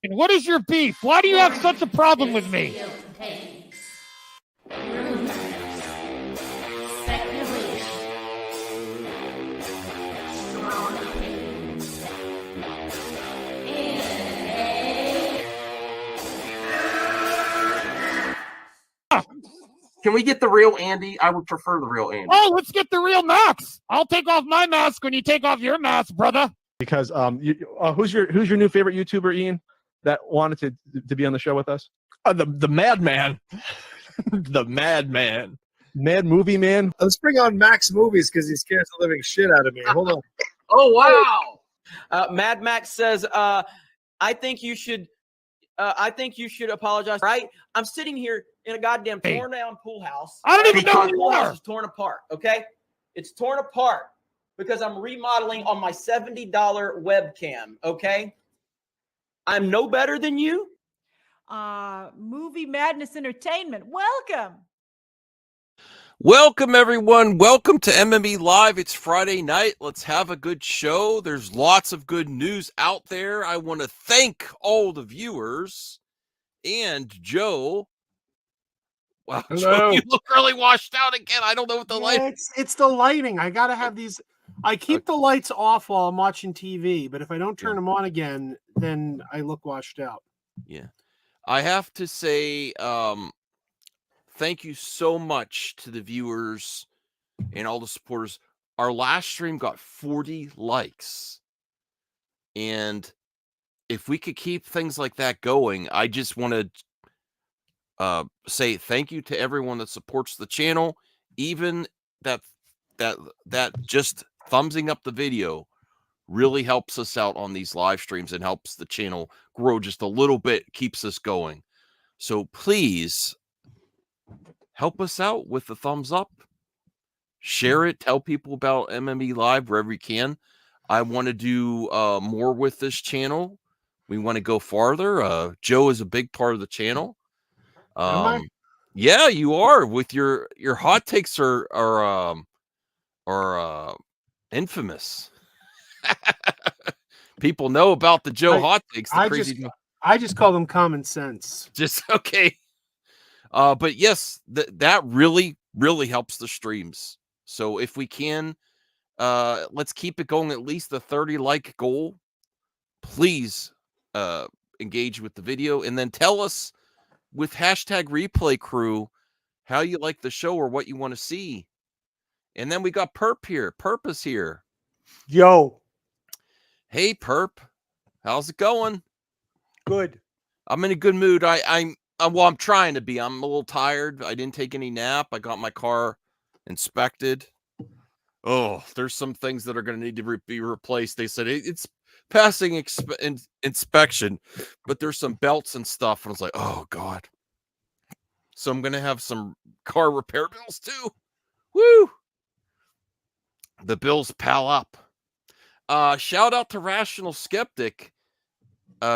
And what is your beef? Why do you have such a problem with me? Can we get the real Andy? I would prefer the real Andy. Oh, let's get the real Max. I'll take off my mask when you take off your mask, brother. Because who's your new favorite YouTuber, Ian, that wanted to be on the show with us? The Madman. The Madman. Mad Movie Man. Let's bring on Max Movies because he scares the living shit out of me. Hold on. Oh, wow. Mad Max says, I think you should apologize. Right? I'm sitting here in a goddamn torn down pool house. I don't even know who the you pool house are. is torn apart. Okay, it's torn apart because I'm remodeling on my $70 webcam. Okay, I'm no better than you. Movie Madness Entertainment. Welcome. Welcome, everyone. Welcome to MME Live. It's Friday night. Let's have a good show. There's lots of good news out there. I want to thank all the viewers and Joe. Wow, Joe, you look really washed out again. I don't know what the light. It's the lighting. I gotta have these. I keep the lights off while I'm watching TV, but if I don't turn them on again, then I look washed out. Yeah, I have to say, thank you so much to the viewers and all the supporters. Our last stream got 40 likes. And if we could keep things like that going, I just want to say thank you to everyone that supports the channel. Even that just thumbsing up the video really helps us out on these live streams and helps the channel grow just a little bit, keeps us going. So please help us out with the thumbs up, share it, tell people about MME Live wherever you can. I want to do more with this channel. We want to go farther. Joe is a big part of the channel. Yeah, you are. With your hot takes are infamous. People know about the Joe hot takes. I just call them common sense. Just okay. But yes, that really helps the streams. So if we can, let's keep it going at least the 30 like goal. Please engage with the video and then tell us with hashtag replay crew how you like the show or what you want to see. And then we got Perp here. Perp is here. Yo. Hey Perp. How's it going? Good. I'm in a good mood. I'm trying to be. I'm a little tired. I didn't take any nap. I got my car inspected. Oh, there's some things that are going to need to be replaced. They said it's passing inspection, but there's some belts and stuff. And I was like, oh, God. So I'm going to have some car repair bills, too. Woo! The bills pal up. Shout out to Rational Skeptic.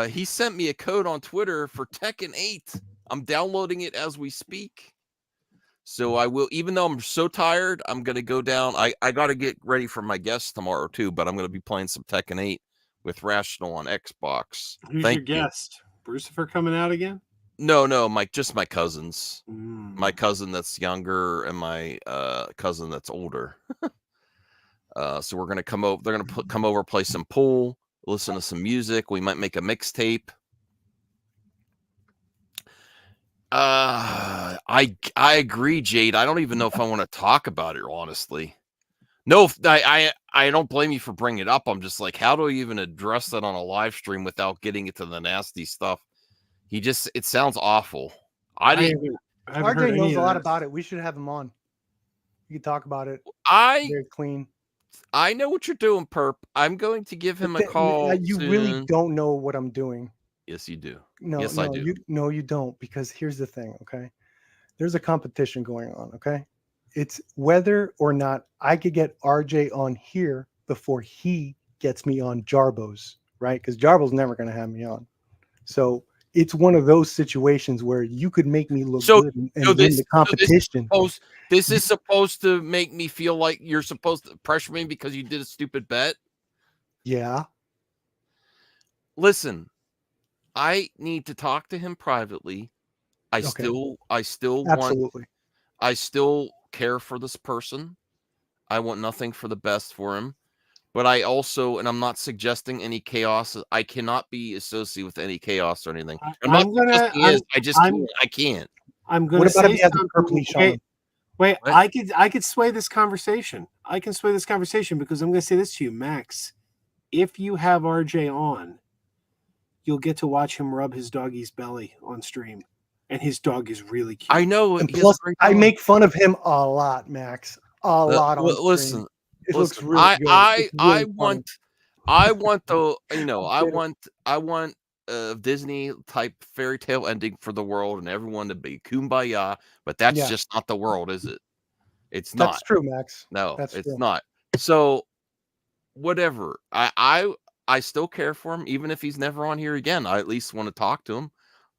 He sent me a code on Twitter for Tekken 8. I'm downloading it as we speak. So I will, even though I'm so tired, I'm going to go down. I got to get ready for my guest tomorrow too, but I'm going to be playing some Tekken 8 with Rational on Xbox. Who's your guest? Brucifer coming out again? No, just my cousins. My cousin that's younger and my cousin that's older. So we're going to come over. They're going to come over, play some pool, listen to some music. We might make a mixtape. I agree, Jade. I don't even know if I want to talk about it, honestly. No, I don't blame you for bringing it up. I'm just like, how do I even address that on a live stream without getting into the nasty stuff? It sounds awful. RJ knows a lot about it. We should have him on. You can talk about it. Very clean. I know what you're doing, Perp. I'm going to give him a call. You soon. Really don't know what I'm doing. Yes, you do. Yes, I do. You don't, because here's the thing, okay? There's a competition going on, okay? It's whether or not I could get RJ on here before he gets me on Jarbo's, right? Because Jarbo's never going to have me on. So it's one of those situations where you could make me look good and win the competition. This is supposed to make me feel like you're supposed to pressure me because you did a stupid bet? Yeah. Listen, I need to talk to him privately. I Okay. still want, Absolutely. I still care for this person. I want nothing for the best for him. But I also, and I'm not suggesting any chaos. I cannot be associated with any chaos or anything. I'm not suggesting it is. I just can't. I can't. I'm going What to about if say he has a something. purple leash on Wait, him? wait. What? I could sway this conversation. I can sway this conversation because I'm going to say this to you, Max. If you have RJ on, you'll get to watch him rub his doggy's belly on stream, and his dog is really cute. I know. And he has a plus, great I dog. make fun of him a lot, Max. A lot on stream. Listen. It looks Listen, really good. It's I really funny. want the I want a Disney type fairy tale ending for the world and everyone to be kumbaya, but that's Yeah. just not the world, is it? It's not. That's true, Max. No, That's it's true. not. So whatever. I still care for him, even if he's never on here again. I at least want to talk to him.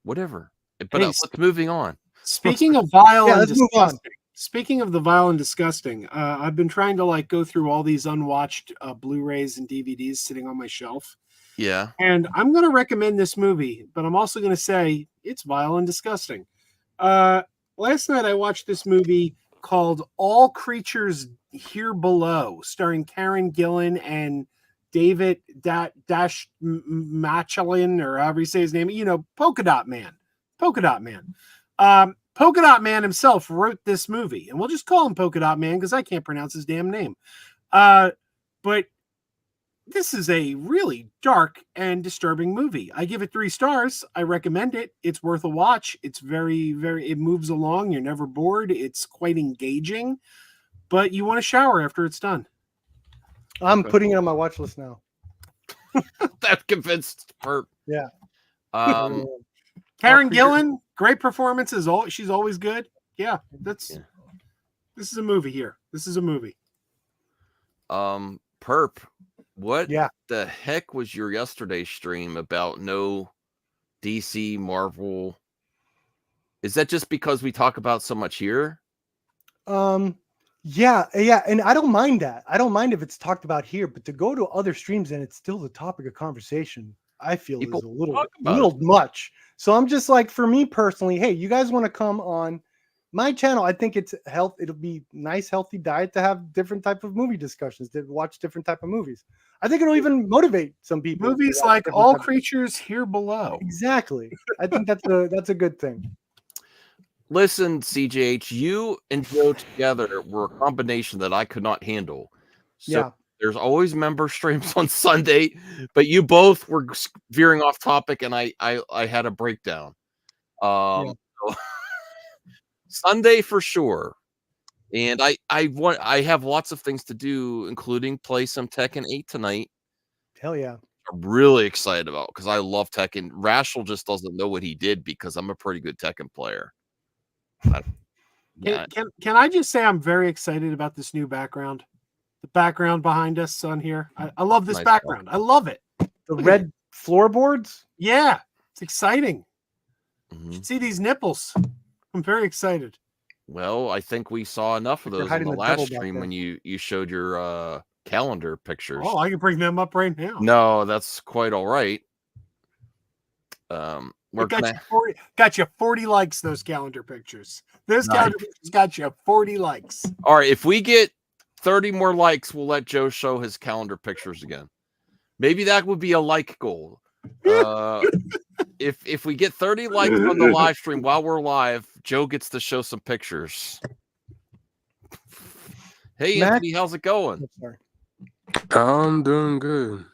Whatever. But Hey, let's moving on. Speaking of vile Yeah, and let's move on. disgusting. Speaking of the vile and disgusting, I've been trying to like go through all these unwatched Blu-rays and DVDs sitting on my shelf, Yeah. and I'm going to recommend this movie, but I'm also going to say it's vile and disgusting. Last night I watched this movie called All Creatures Here Below, starring Karen Gillan and David Dash Machelin, or however you say his name. You know, Polka Dot Man. Polka Dot Man. Polka Dot Man himself wrote this movie, and we'll just call him Polka Dot Man because I can't pronounce his damn name. But this is a really dark and disturbing movie. I give it 3 stars. I recommend it. It's worth a watch. It's very, it moves along. You're never bored. It's quite engaging, but you want to shower after it's done. I'm putting it on my watch list now. That convinced Perp. Yeah. Karen Gillan, great performances. She's always good. Yeah, this is a movie here. This is a movie. Perp, what Yeah. the heck was your yesterday stream about? No DC Marvel? Is that just because we talk about so much here? Yeah, and I don't mind that. I don't mind if it's talked about here, but to go to other streams and it's still the topic of conversation, I feel People is a little talk about much. So I'm just like, for me personally, hey, you guys want to come on my channel? I think it's health. It'll be nice, healthy diet to have different type of movie discussions, to watch different type of movies. I think it'll even motivate some people. Movies to watch like different All type of- Creatures Here Below. Exactly. I think that's a good thing. Listen, CJH, you and Joe together were a combination that I could not handle. So Yeah. there's always member streams on Sunday, but you both were veering off topic, and I had a breakdown. So Sunday for sure. And I have lots of things to do, including play some Tekken 8 tonight. Hell yeah. I'm really excited about because I love Tekken. Rashel just doesn't know what he did because I'm a pretty good Tekken player. Yeah. Can I just say I'm very excited about this new background? The background behind us on here. I love this Nice background. I love it. The red floorboards? Yeah, it's exciting. Mhm. You should see these nipples. I'm very excited. Well, I think we saw enough of They're those in hiding the the devil last back stream there. when you showed your calendar pictures. Oh, I can bring them up right now. No, that's quite all right. We're It got gonna, you 40 likes, those calendar pictures. Those Nice. calendar pictures got you 40 likes. all right, if we get 30 more likes, we'll let Joe show his calendar pictures again. Maybe that would be a like goal. If we get 30 likes on the live stream while we're live, Joe gets to show some pictures. Hey, Matt? Anthony, how's it going? I'm sorry. I'm doing good.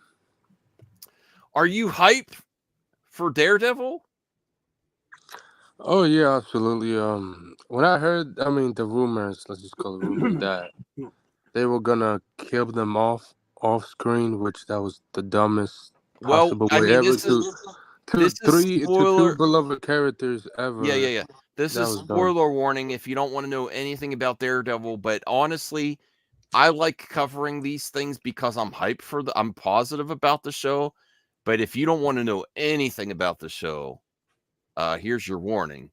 Are you hyped for Daredevil? Oh yeah, absolutely. When I heard, the rumors, let's just call it rumors, that they were gonna kill them off screen, which that was the dumbest Well, possible I way mean, ever this is to spoiler. two beloved characters ever. Yeah. This That is was dumb. spoiler warning if you don't want to know anything about Daredevil. But honestly, I like covering these things because I'm hyped for I'm positive about the show. But if you don't want to know anything about the show, here's your warning.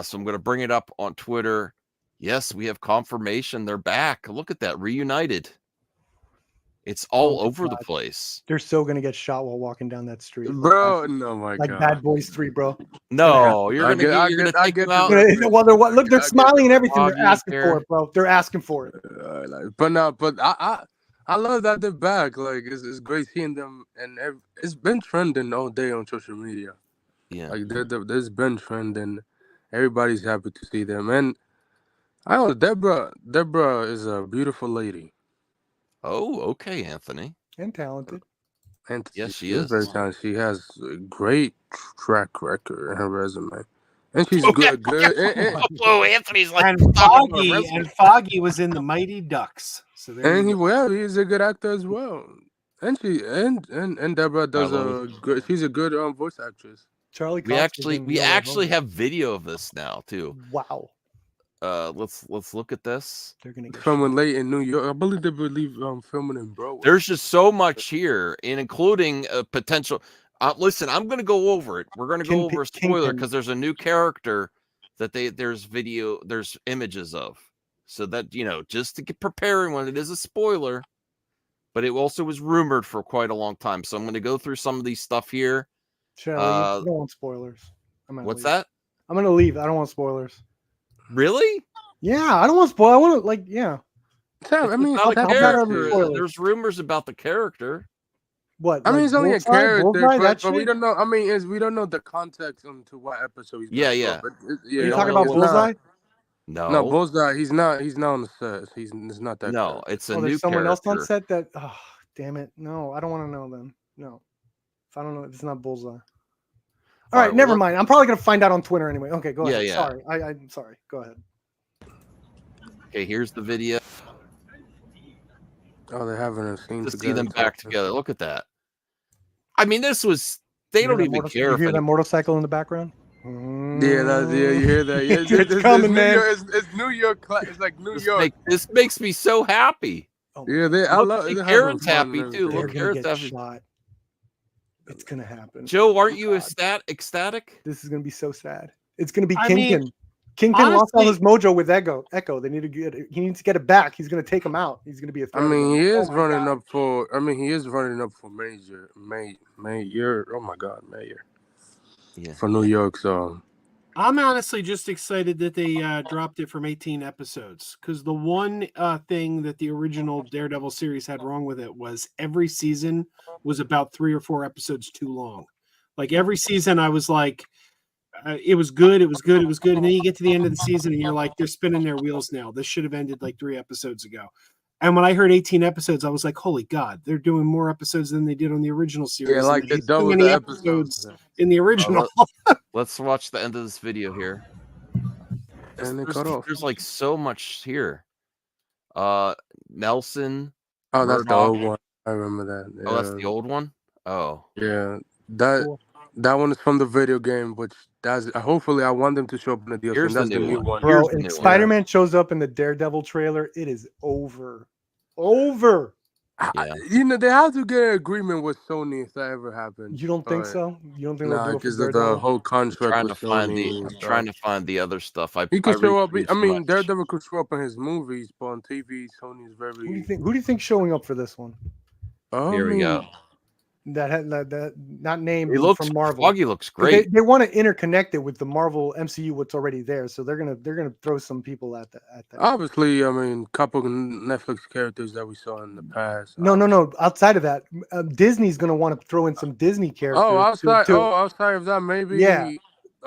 So I'm going to bring it up on Twitter. Yes, we have confirmation they're back. Look at that, Reunited. It's all Oh, over the God. place. They're so gonna get shot while walking down that street, Bro, no, my like God. Bad Boys 3, bro. No, you're I gonna get- I you're gonna get- I take get them the out. reference. Well, look, they're I get smiling and the everything. They're Foggy asking hair. for it, bro. They're asking for it. But I love that they're back. Like it's great seeing them, and it's been trending all day on social media. Yeah. Like there's been trending. Everybody's happy to see them, and I don't know. Deborah is a beautiful lady, Oh, okay, Anthony. And talented. and Yes, she is is. very talented. She has a great track record in her resume, and she's Okay. good. Whoa, Anthony's like And talking about Foggy wrestling. and Foggy was in the Mighty Ducks. So there And you go. he's a good actor as well. And Deborah does well, a good. She's a good voice actress. Charlie We Cox was actually in we No Way actually Home. have video of this now too. Wow. Let's look at this. They're gonna get Filming shot. late in New York. I believe filming in Broadway. There's just so much here, and including a potential. Listen, I'm going to go over it. We're going to go over a spoiler Kingpin. because there's a new character that there's images of, so that just to get preparing when it is a spoiler. But it also was rumored for quite a long time, so I'm going to go through some of these stuff here. Charlie, I don't want spoilers. What's that? I'm gonna leave. I don't want spoilers. Really? Yeah, I don't want spoil. I want to Yeah, It's I mean, about a how bad are the character. spoilers? There's rumors about the character. What? I mean, it's only a Bullseye? character, Bullseye, that but we shit? don't know. I mean, we don't know the context onto what episode he's. Yeah, gonna yeah. But Are you talking know about it's Bullseye? No, Bullseye. He's not on the set. It's not that. No, character. it's a Oh, new there's someone else on character. set that. Oh, damn it! No, I don't want to know then. No, if I don't know, if it's not Bullseye. All right, well, never mind. I'm probably gonna find out on Twitter anyway. Okay, go ahead. Yeah. Sorry, I'm sorry. Go ahead. Okay, here's the video. Oh, they're having a scene To together. see them back together. Look at that. I mean, this was. They You don't hear that even care You if hear that any- motorcycle in the background? Yeah, you hear that? Yeah, It's coming, New man. York, it's New York. It's like New York. This makes me so happy. Yeah, I Look, love. see, they're Karen's having fun happy and too. They're Look, gonna Karen's get happy. shot. It's gonna happen. Joe, aren't you God. ecstatic? This is gonna be so sad. It's gonna be I Kingpin. mean, Kingpin lost all honestly- his mojo with Echo. They need to get it. He needs to get it back. He's gonna take him out. He's gonna be a I threat. mean, he again. is Oh my running God. up for. I mean, he is running up for mayor. Oh my God, mayor. Yeah. For New York, so I'm honestly just excited that they dropped it from 18 episodes because the one thing that the original Daredevil series had wrong with it was every season was about 3 or 4 episodes too long. Like every season, I was like, it was good, and then you get to the end of the season and you're like, they're spinning their wheels now. This should have ended like 3 episodes ago. And when I heard 18 episodes, I was like, holy God, they're doing more episodes than they did on the original series. yeah, like And they there's too doubled many the episodes. in the original. Let's watch the end of this video here. And they cut off. There's like so much here. Nelson. Oh, that's the Murdock. old one. I remember that. Yeah. Oh, that's the old one. Oh, Yeah, that one is from the video game, which that's hopefully I want them to show up in the DLC. Here's That's the new one. Bro, Here's the if new one. Spider-Man shows up in the Daredevil trailer, it is over. Over. Yeah. They have to get an agreement with Sony if that ever happens. You don't think But so? You don't think they'll Nah, do it for because of the Daredevil? whole contract trying with to find Sony. I'm trying to find the other stuff. He could show up. read I too mean, much. Daredevil could show up in his movies, but on TV, Sony is very. Who do you think showing up for this one? Here we go. That not named He looks from Marvel. Foggy looks But great. They want to interconnect it with the Marvel MCU, what's already there. So they're gonna throw some people at that. Obviously, I mean, couple Netflix characters that we saw in the past. No. Outside of that, Disney's gonna want to throw in some Disney characters. Oh, outside. to- Outside of that, maybe. Yeah.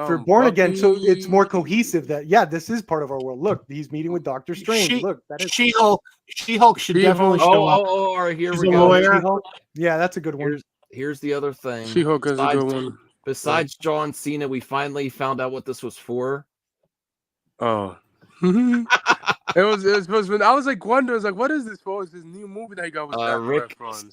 For Born Again, so it's more Bucky. cohesive. That this is part of our world. Look, he's meeting with Doctor Strange. Look, that is She-Hulk should She-Hulk. definitely show up. All right, here She's we a go. lawyer. She-Hulk? Yeah, that's a good one. Here's the other thing. She-Hulk is a good one. Besides John Cena, we finally found out what this was for. Oh. It was supposed to be, I was like wondering, what is this for? It's this new movie that he got with Zac Rick Efron.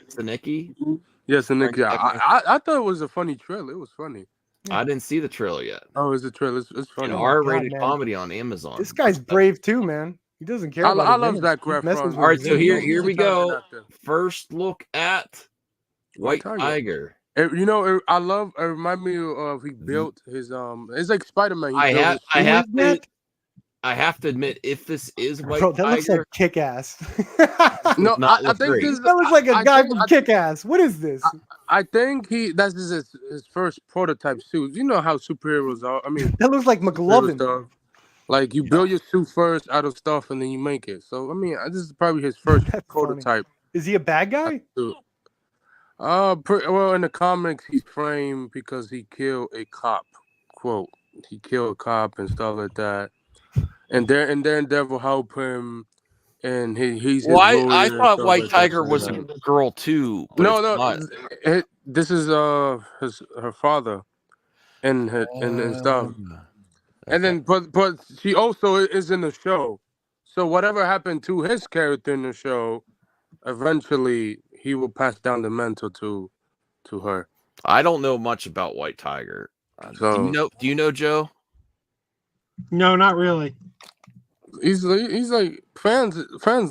Stanicki. Yes, and Nick. Yeah, Frank I thought it was a funny trailer. It was funny. I didn't see the trailer yet. Oh, it's a trailer. It's funny. An R-rated man. comedy on Amazon. This guy's brave too, man. He doesn't care. I about love his Zac image. He messes Efron. with All right, his so image. here we He's a talented go. actor. First look at White Tiger. It remind me of he built his it's like Spider-Man. I have I have to admit, if this is White Bro, that looks Tiger, like Kick Ass. No, not I look think great. this. That looks like a I guy think- from Kick Ass. What is this? I think that's his first prototype suit. You know how superheroes are. I mean, That looks like superhero McLovin. stuff. Like you build your suit first out of stuff, and then you make it. So I mean, this is probably his first That's funny. prototype Is he a bad guy? suit. Well, in the comics, he's framed because he killed a cop. Quote: He killed a cop and stuff like that. And Daredevil help him, and he's his Well, I lawyer and thought stuff White like that, Tiger so was a that- girl too. But No, it's no. not. This is her father and stuff. And then but she also is in the show. So whatever happened to his character in the show, eventually he will pass down the mantle to her. I don't know much about White Tiger. Do So you know Joe? No, not really. he's like fans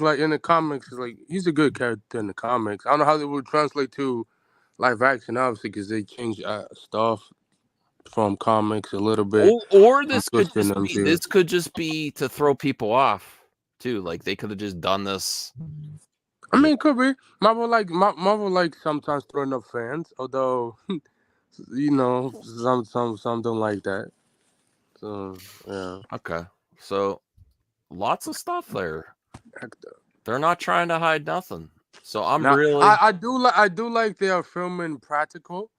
like in the comics, like he's a good character in the comics. I don't know how they would translate to live action, obviously, because they changed stuff from comics a little bit. Or this could twisting just them be, too. this could just be to throw people off too. Like they could have just done this. I mean, it could be Marvel like sometimes throwing up fans, although you know some don't like that. So yeah, Okay, so lots of stuff there. They're not trying to hide nothing. So I do like they are filming practical,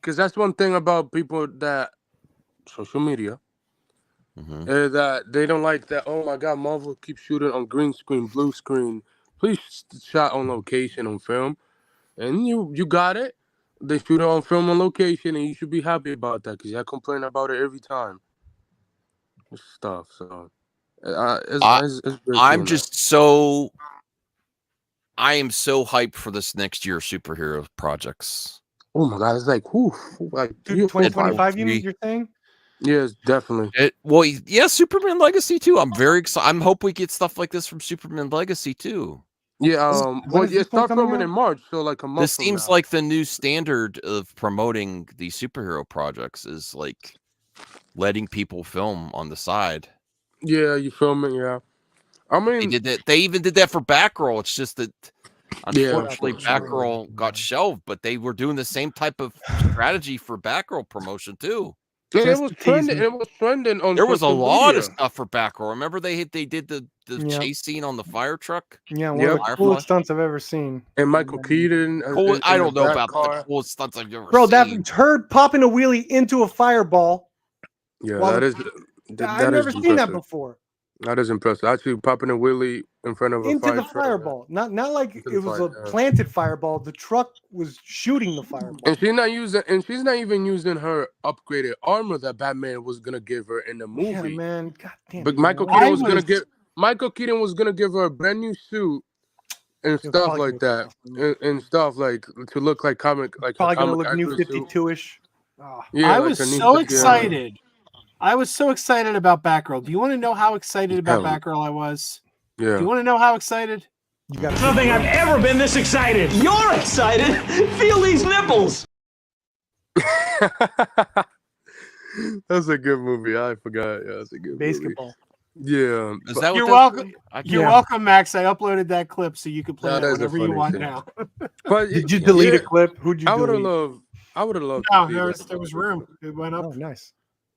because that's one thing about people that social media is that they don't like that. Oh my God, Marvel keeps shooting on green screen, blue screen. Please shot on location on film, and you got it. They shoot it on film on location, and you should be happy about that because I complain about it every time. Stuff. So it's good I'm seeing just so I am so hyped for this next year superhero projects. Oh my God, it's like like 2025. You're saying? Yes, definitely. Superman Legacy too. I'm very excited. I'm hope we get stuff like this from Superman Legacy too. Yeah, well, you start filming in March, so like a month. This seems like the new standard of promoting these superhero projects is like letting people film on the side. Yeah, you film it. Yeah, I mean they did that. They even did that for Batgirl. It's just that unfortunately Batgirl got shelved, but they were doing the same type of strategy for Batgirl promotion too. And it was trending. It was trending on. There was a social lot of media. stuff for Batgirl. Remember they did the chase scene on the fire truck. Yeah, one of the coolest stunts I've ever seen. And Michael Keaton. I don't know about the coolest stunts I've ever Bro, seen. that turd popping a wheelie into a fireball. Yeah, While that is. I've never seen that before. That is impressive. Actually, popping a wheelie in front of a Into fire the truck. fireball. Not like Into it the was fire, a planted fireball. The truck was shooting the fireball. And she's not even using her upgraded armor that Batman was gonna give her in the movie. Yeah, man. God damn. But Michael Keaton was gonna give her a brand new suit and stuff like that, and stuff like to look like comic, like Probably a gonna comic look new accurate suit. 52-ish. Yeah, I like was a new so 50, yeah. excited. I was so excited about Batgirl. Do you want to know how excited about Hell. Batgirl I was? Yeah. Do you want to know how excited? You got Nothing I've ever been this excited. You're excited. Feel these nipples. That's a good movie. I forgot. Yeah, that's a good basketball. Movie. Yeah. Is that You're what welcome. You're welcome, Max. I uploaded that clip so you can play That it is a whenever you funny want scene. now. But Did you delete a clip? Who'd you I would have delete? loved. I would have loved. No, to see there was room. It went up. Oh, nice.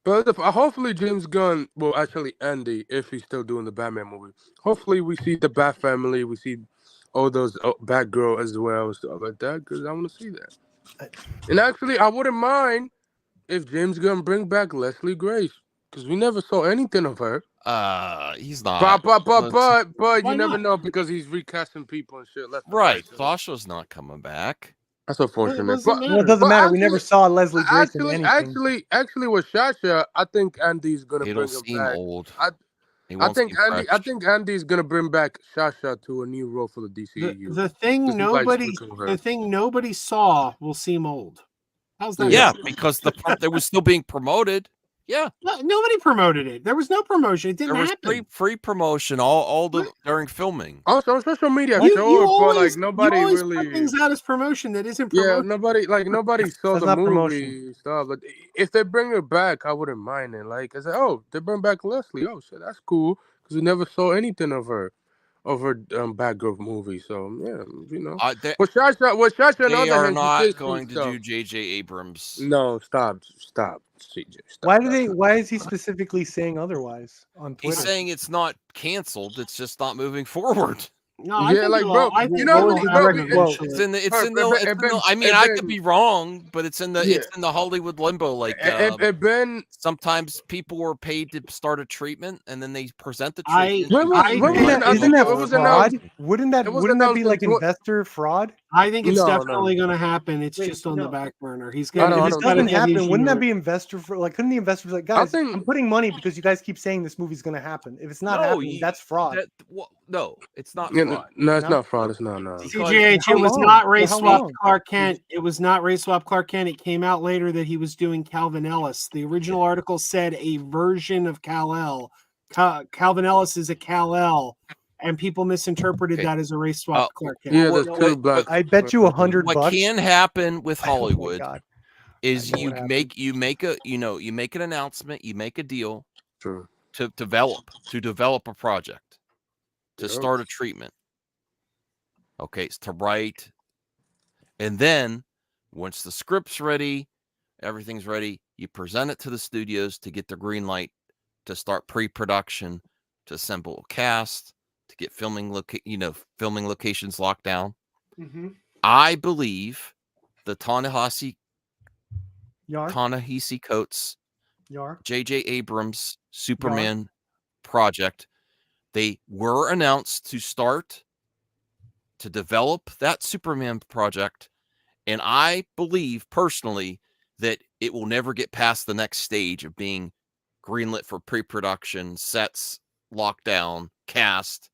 But hopefully James Gunn will actually Andy, if he's still doing the Batman movie. Hopefully we see the Bat family, we see all those Batgirl as well and stuff like that, because I want to see that. And actually, I wouldn't mind if James Gunn bring back Leslie Grace, because we never saw anything of her. He's not. But Why you never not? know because he's recasting people and shit. Left and Right. so Sasha's not coming back. That's unfortunate. doesn't matter. Well, it doesn't matter. We never actually- saw Leslie Grace in anything. Actually, with Sasha, I think Andy's gonna It'll bring her seem back. old. I won't think seem Andy. fresh. I think Andy's gonna bring back Sasha to a new role for the DCEU. The thing This is like nobody, switching her. the thing nobody saw will seem old. How's that? Yeah, because it was still being promoted. Yeah, Nobody promoted it. There was no promotion. It didn't there was happen. free promotion all during filming. Also, on social media, You sure, but always, like nobody you always really. put things out as promotion that isn't Yeah, promotion. nobody saw That's the not movie promotion. stuff. But if they bring her back, I wouldn't mind it. Like I said, oh, they bring back Leslie. Oh shit, that's cool. because we never saw anything of her Batgirl movie. So yeah, you know. They With Shasha, on the they other are hand, she not did going some to do stuff. J.J. Abrams. No, stop, CJ. Stop. Why do That's they? not- Why is he specifically saying otherwise on He's Twitter? saying it's not canceled. It's just not moving forward. No, I Yeah, think like, it'll- bro, I you think know, it'll what was the happen direct quote? eventually. It's in the It I mean, I could be wrong, but it's in the Yeah. it's in the Hollywood limbo. Like it been sometimes people were paid to start a treatment and then they present the I- treatment. When was- and when people was like, it- I Isn't think that it was fraud? announced- Wouldn't that it was wouldn't that be announced like in tw- investor fraud? I think it's No, definitely no. going to happen. It's Wait, just on the no. back burner. He's I got. don't- If I it don't- doesn't get his happen, wouldn't that year. be investor for like? Couldn't the investors be like, guys, think- I'm putting money because you guys keep saying this movie's going to happen. If it's not No, happening, that's fraud. No, it's not Yeah, fraud. no, it's No? not fraud. It's not. No. CGH, How it was long? not race How swap long? Clark Kent. It was not race swap Clark Kent. It came out later that he was doing Calvin Ellis. The original article said a version of Kal-El. Calvin Ellis is a Kal-El, and people misinterpreted Okay. that as a race swap Clark Kent. Yeah, Well, there's what- two black. I bet you $100 What bucks. can happen with Oh my Hollywood God. is I know you what make an announcement, you make a deal True. to develop a project, to Yep. start a treatment. Okay, it's to write, and then once the script's ready, everything's ready, you present it to the studios to get the green light to start pre-production, to assemble a cast, to get filming locations locked down. Mm-hmm. I believe the Ta-Nehisi Yar? Coates, Yar? J.J. Abrams Superman project, they were announced to start to develop that Superman project, and I believe personally that it will never get past the next stage of being greenlit for pre-production, sets locked down, cast.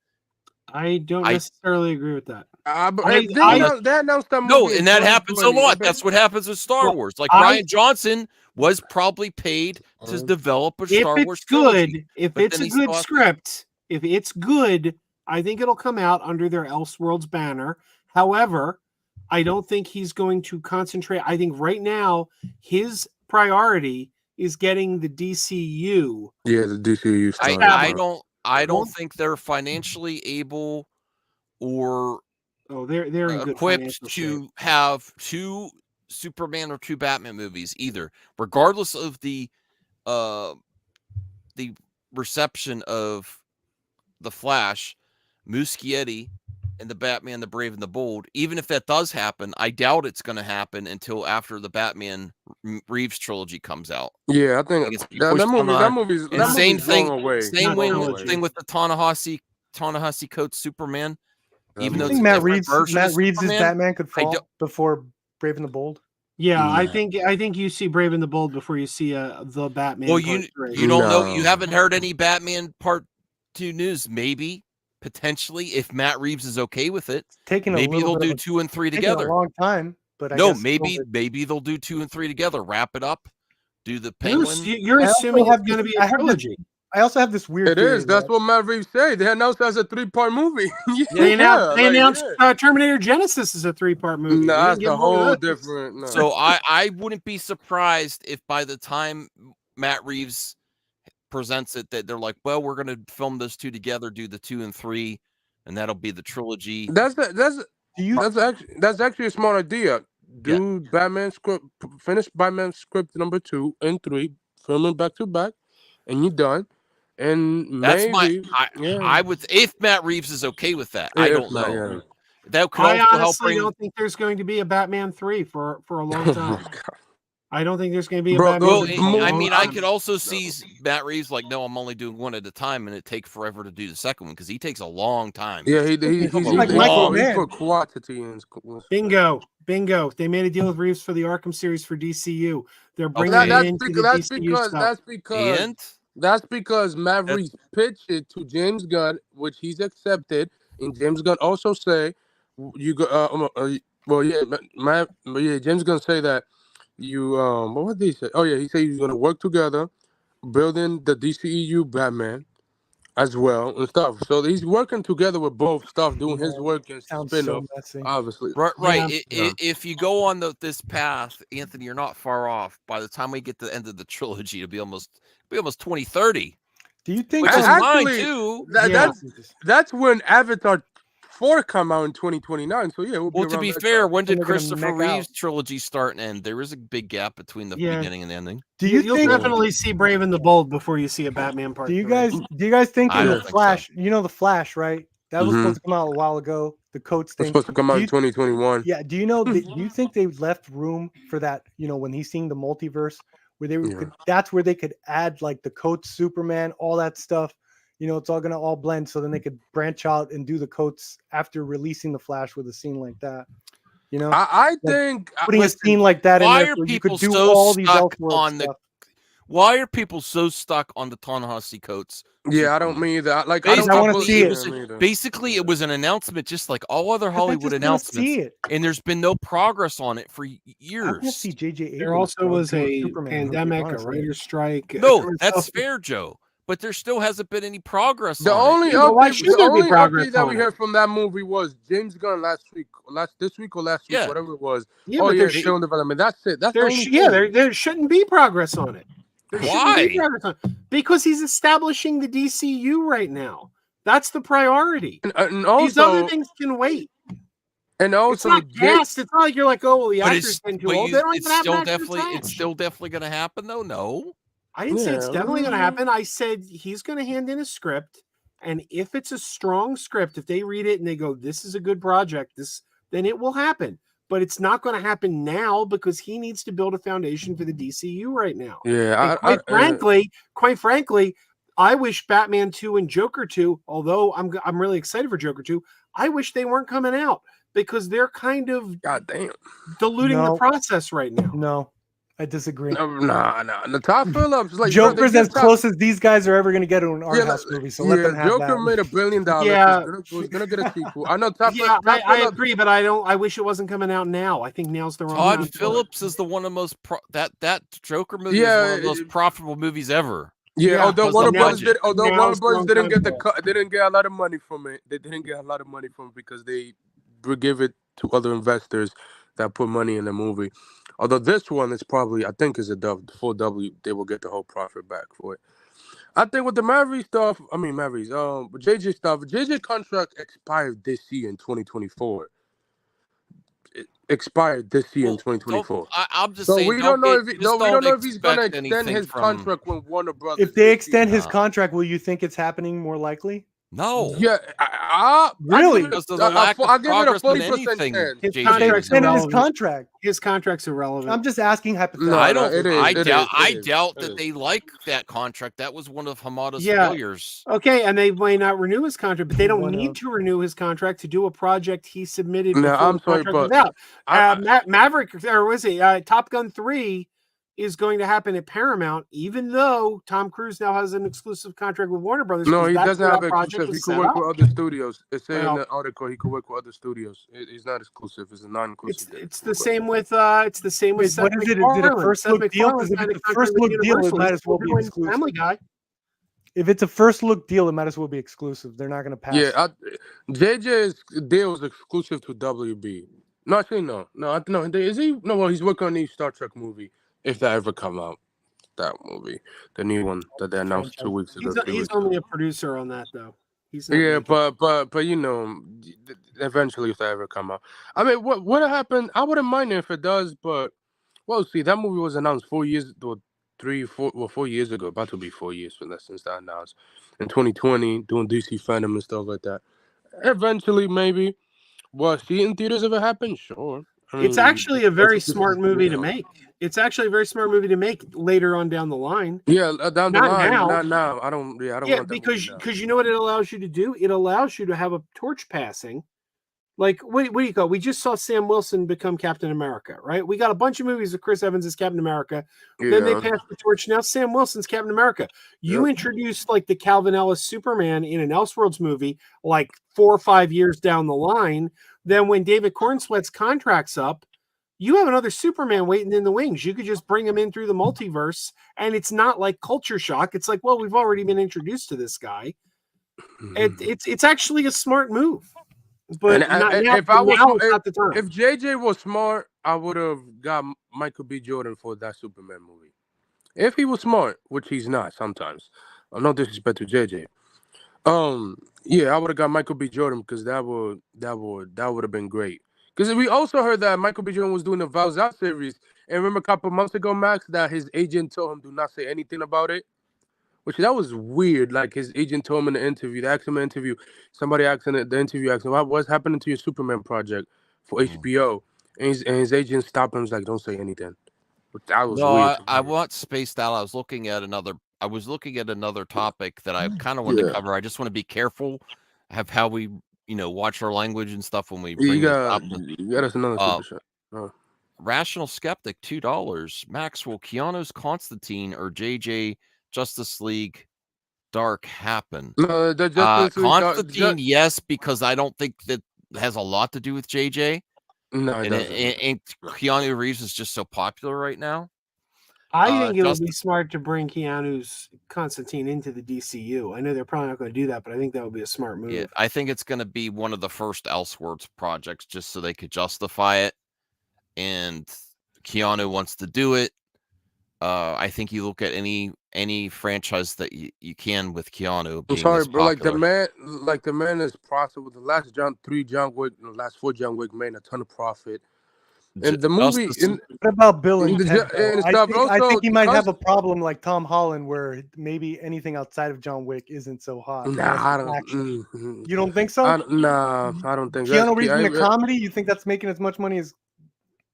I don't necessarily agree with that. But I- they I- announced that No, movie in and that happens a 2020. lot. That's what happens with Star Well, Wars. Like I- Ryan Johnson was probably paid to develop a If Star it's Wars trilogy. good, if but it's then a he still good has- script, if it's good, I think it'll come out under their Elseworlds banner. However, I don't think he's going to concentrate. I think right now his priority is getting the DCU. Yeah, the DCU stuff. I don't think they're financially able or they're in good equipped financial to have two Superman or two Batman movies either, regardless of the reception of the Flash, Muschietti, and the Batman, the Brave and the Bold. Even if that does happen, I doubt it's going to happen until after the Batman Reeves trilogy comes out. Yeah, I think It's that movie's and same thing. going away. Same thing with the Ta-Nehisi Coates Superman. Even though You it's think a Matt different Reeves, version of Matt Reeves' Superman, Batman could I fall don't- before Brave and the Bold? Yeah, I think you see Brave and the Bold before you see the Batman. Well, Part three. you don't know. You haven't heard any Batman Part 2 news. Maybe potentially, if Matt Reeves is okay with it, Taking maybe they'll do 2 and 3 together. A long time, but I No, guess maybe they'll do 2 and 3 together. Wrap it up. Do the Penguin. You're I also assuming have it's going to this- be I a have this- trilogy. I also have this weird. It theory is. That's that- what Matt Reeves said. They announced as a 3-part movie. They announced yeah. Terminator Genesis is a 3-part movie. No, We that's didn't get a more of whole that. different. No. So I wouldn't be surprised if by the time Matt Reeves presents it that they're like, well, we're going to film those two together, do the 2 and 3, and that'll be the trilogy. That's actually a smart idea. Do Batman script, finish Batman script number 2 and 3, film it back to back, and you're done. And That's maybe I would, if Matt Reeves is okay with that. Yeah, I if don't not, know. yeah. That could I also help honestly bring. don't think there's going to be a Batman 3 for a long time. I don't think there's going to be a Bro, Batman. Well, 3 for a I long mean, I time. could also see Matt Reeves like, no, I'm only doing one at a time, and it take forever to do the second one because he takes a long time. Yeah, he put quantity in. Bingo. They made a deal with Reeves for the Arkham series for DCU. They're bringing That- it that's into because the that's DCU because stuff. that's because Matt Reeves pitched it to James Gunn, which he's accepted, and James Gunn also say you go. James Gunn say that you what did he say? Oh yeah, he said he's gonna work together, building the DCEU Batman as well and stuff. So he's working together with both stuff, doing his work and spin-off, obviously. Right. If you go on this path, Anthony, you're not far off. By the time we get to the end of the trilogy, it'll be almost 2030. Do you think Which is Actually, fine too. that's when Avatar 4 come out in 2029. So yeah, it will be Well, to around be that fair, time. when did they're gonna Christopher mech out. Reeve's trilogy start and end? There is a big gap between the Yeah. beginning and the ending. Do you You'll think? definitely see Brave and the Bold before you see a Batman part Do you 3. guys think I in don't the think so. Flash? You know the Flash, right? That was Mhm. supposed to come out a while ago. The coats It's thing. supposed to come out Do in you- 2021. Yeah. Do you know? Do you think they left room for that? You know, when he's seeing the multiverse, where they Yeah. could, that's where they could add like the coats, Superman, all that stuff. You know, it's all gonna all blend, so then they could branch out and do the coats after releasing the Flash with a scene like that. You know, I Like, think putting a listen, scene like that in why there, are so you people could do so all these stuck Elseworld on the? stuff. Why are people so stuck on the Ta-Nehisi coats? Yeah, I don't Superman? mean either. Like I don't I wanna believe see it. them either. Basically, it was an announcement, just like all other Because I Hollywood just wanna announcements, see it. and there's been no progress on it for I want to years. see J.J. Abrams. There also was do a Superman movie, pandemic, a honestly. writer's strike. No, that's fair, Joe. But there still hasn't been any progress The on only it. Yeah, but why update, should the there be only progress update that we on it? heard from that movie was James Gunn this week or last week, Yeah. whatever it was. Yeah, Oh but yeah, there it's should still in development. That's it. That's the there only sh- yeah thing. there shouldn't be progress on it. There shouldn't be Why? progress on it. Because he's establishing the DCU right now. That's the priority. And These other also, things can wait. and It's also, not cast. It's not like you're like, oh, well, the But actor's it's getting too old. They don't even have an actor it's still definitely going to happen, though. No, I didn't say it's Yeah. definitely going to happen. I said he's going to hand in a script, and if it's a strong script, if they read it and they go, "This is a good project," then it will happen. But it's not going to happen now because he needs to build a foundation for the DCU right now. yeah, And quite frankly, I wish Batman 2 and Joker 2, although I'm really excited for Joker 2, I wish they weren't coming out because they're kind of goddamn. diluting the No. process right now. No, I disagree. Nah. The Todd Phillips, like Joker's bro, as close as these guys are ever going to get to an art Yeah, house movie. So let them have Joker that. made $1 billion. Yeah. was gonna get a sequel. I know Todd. Yeah, Todd I Phillips- agree, but I wish it wasn't coming out now. I think now's the wrong time. Todd for it. Phillips is the one of the most that Joker movie is Yeah, one of the most profitable movies ever. Yeah, Yeah, although because Warner the Brothers budget. did, although Now's Warner the Brothers wrong didn't time get for it. they didn't get a lot of money from it. They didn't get a lot of money from it because they give it to other investors that put money in the movie. Although this one is probably, I think, is a full W. They will get the whole profit back for it. I think with the JJ stuff, JJ contract expired this year in 2024. It expired this year in 2024. I'm just So saying. we don't know if just we don't know if he's gonna expect extend anything his from- contract with Warner Brothers. If they this extend year. his contract, will you think it's happening more likely? No. Yeah, Really? Because of the lack of I'll give it a progress on 40% anything. chance. His JJ contract's is Extended his irrelevant. contract. His contract's irrelevant. I'm just asking hypothetically. No, I don't. it is, I it doubt. is, I it is, doubt it that is. they like that contract. That was one of Hamada's Yeah. failures. Okay, and they may not renew his contract, but they don't One need of- to renew his contract to do a project he submitted No, before I'm the sorry, contract was but out. Maverick, or was it Top Gun 3 is going to happen at Paramount, even though Tom Cruise now has an exclusive contract with Warner Brothers. No, 'cause he that's doesn't where have that project exclusive. He was could set work up. with other studios. It say in Well- the article he could work with other studios. It's not exclusive. It's a non-exclusive. It's the same with Seth What is it? Is it a MacFarlane. first Seth look deal? MacFarlane 'Cause if signed it's a a first contract with look deal, it Universal. might He's as well be doing exclusive. Family Guy. If it's a first look deal, it might as well be exclusive. They're not going to pass. Yeah, JJ's deal is exclusive to WB. No, actually, no. Is he? No, well, he's working on the Star Trek movie if that ever come out. That movie, the new one that they announced 2 weeks ago. He's only a producer on that, though. He's not Yeah, making- but you know, eventually if that ever come out, I mean, what would happen? I wouldn't mind it if it does, but well, see, that movie was announced 4 years or 4 years ago, about to be 4 years from that since that announced in 2020, doing DC Fandom and stuff like that. Eventually, maybe. Will I see it in theaters if it happens? Sure. I It's mean, actually a very that's just- smart movie to you know. make. It's actually a very smart movie to make later on down the line. Yeah, down the Not line, now. not now. I don't want that movie because now. you know what it allows you to do? It allows you to have a torch passing. Like, what do you call? We just saw Sam Wilson become Captain America, right? We got a bunch of movies with Chris Evans as Captain America. Then they Yeah. passed the torch. Now Sam Wilson's Captain America. You introduced like the Calvin Ellis Superman in an Elseworlds movie, like 4 or 5 years down the line. Then when David Cornsweet's contract's up, you have another Superman waiting in the wings. You could just bring him in through the multiverse, and it's not like culture shock. It's like, well, we've already been introduced to this guy. It's actually a smart move. But if I was, now it's not the time. if JJ was smart, I would have got Michael B. Jordan for that Superman movie. If he was smart, which he's not sometimes, No disrespect to JJ. Yeah, I would have got Michael B. Jordan because that would have been great. Because we also heard that Michael B. Jordan was doing the Vows Out series, and remember a couple months ago, Max, that his agent told him do not say anything about it. Which that was weird. Like his agent told him in the interview, somebody asked in the interview, asked him, what's happening to your Superman project for HBO? And his agent stopped him and was like, don't say anything. But that was No, weird. I want spaced out. I was looking at another topic that I kind of wanted to Yeah. cover. I just want to be careful of how we, watch our language and stuff when we You bring this up. got us another super shot. Oh. Rational Skeptic, $2. Maxwell, Keanu's Constantine or JJ Justice League Dark happen? No, the Justice League Constantine, yes, because I don't think that has a lot to do with JJ. No, it doesn't. And Keanu Reeves is just so popular right now. I think it would be smart to bring Keanu's Constantine into the DCU. I know they're probably not going to do that, but I think that would be a smart move. Yeah, I think it's going to be one of the first Elseworlds projects just so they could justify it. And Keanu wants to do it. I think you look at any franchise that you can with Keanu. I'm sorry, bro. Like the man is profitable. The last last 4 John Wick made a ton of profit. And the movie. What about Bill and Ted? I think he might have a because- problem like Tom Holland, where maybe anything outside of John Wick isn't so hot. Nah, I don't. Action. You don't think so? I don't think. Keanu Reeves in a comedy? You think that's making as much money as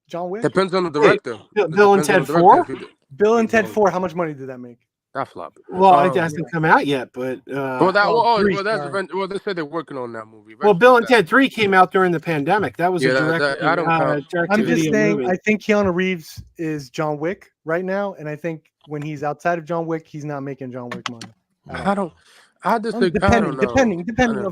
John Wick? Depends on the director. Bill and Ted 4? Bill and Ted 4. How much money did that make? That flopped. Well, it hasn't come out yet, but they said they're working on that movie. Well, Bill and Ted 3 came out during the pandemic. That was a direct. I don't count. I'm just saying. movie. I think Keanu Reeves is John Wick right now, and I think when he's outside of John Wick, he's not making John Wick money. I disagree. I don't know. Depending.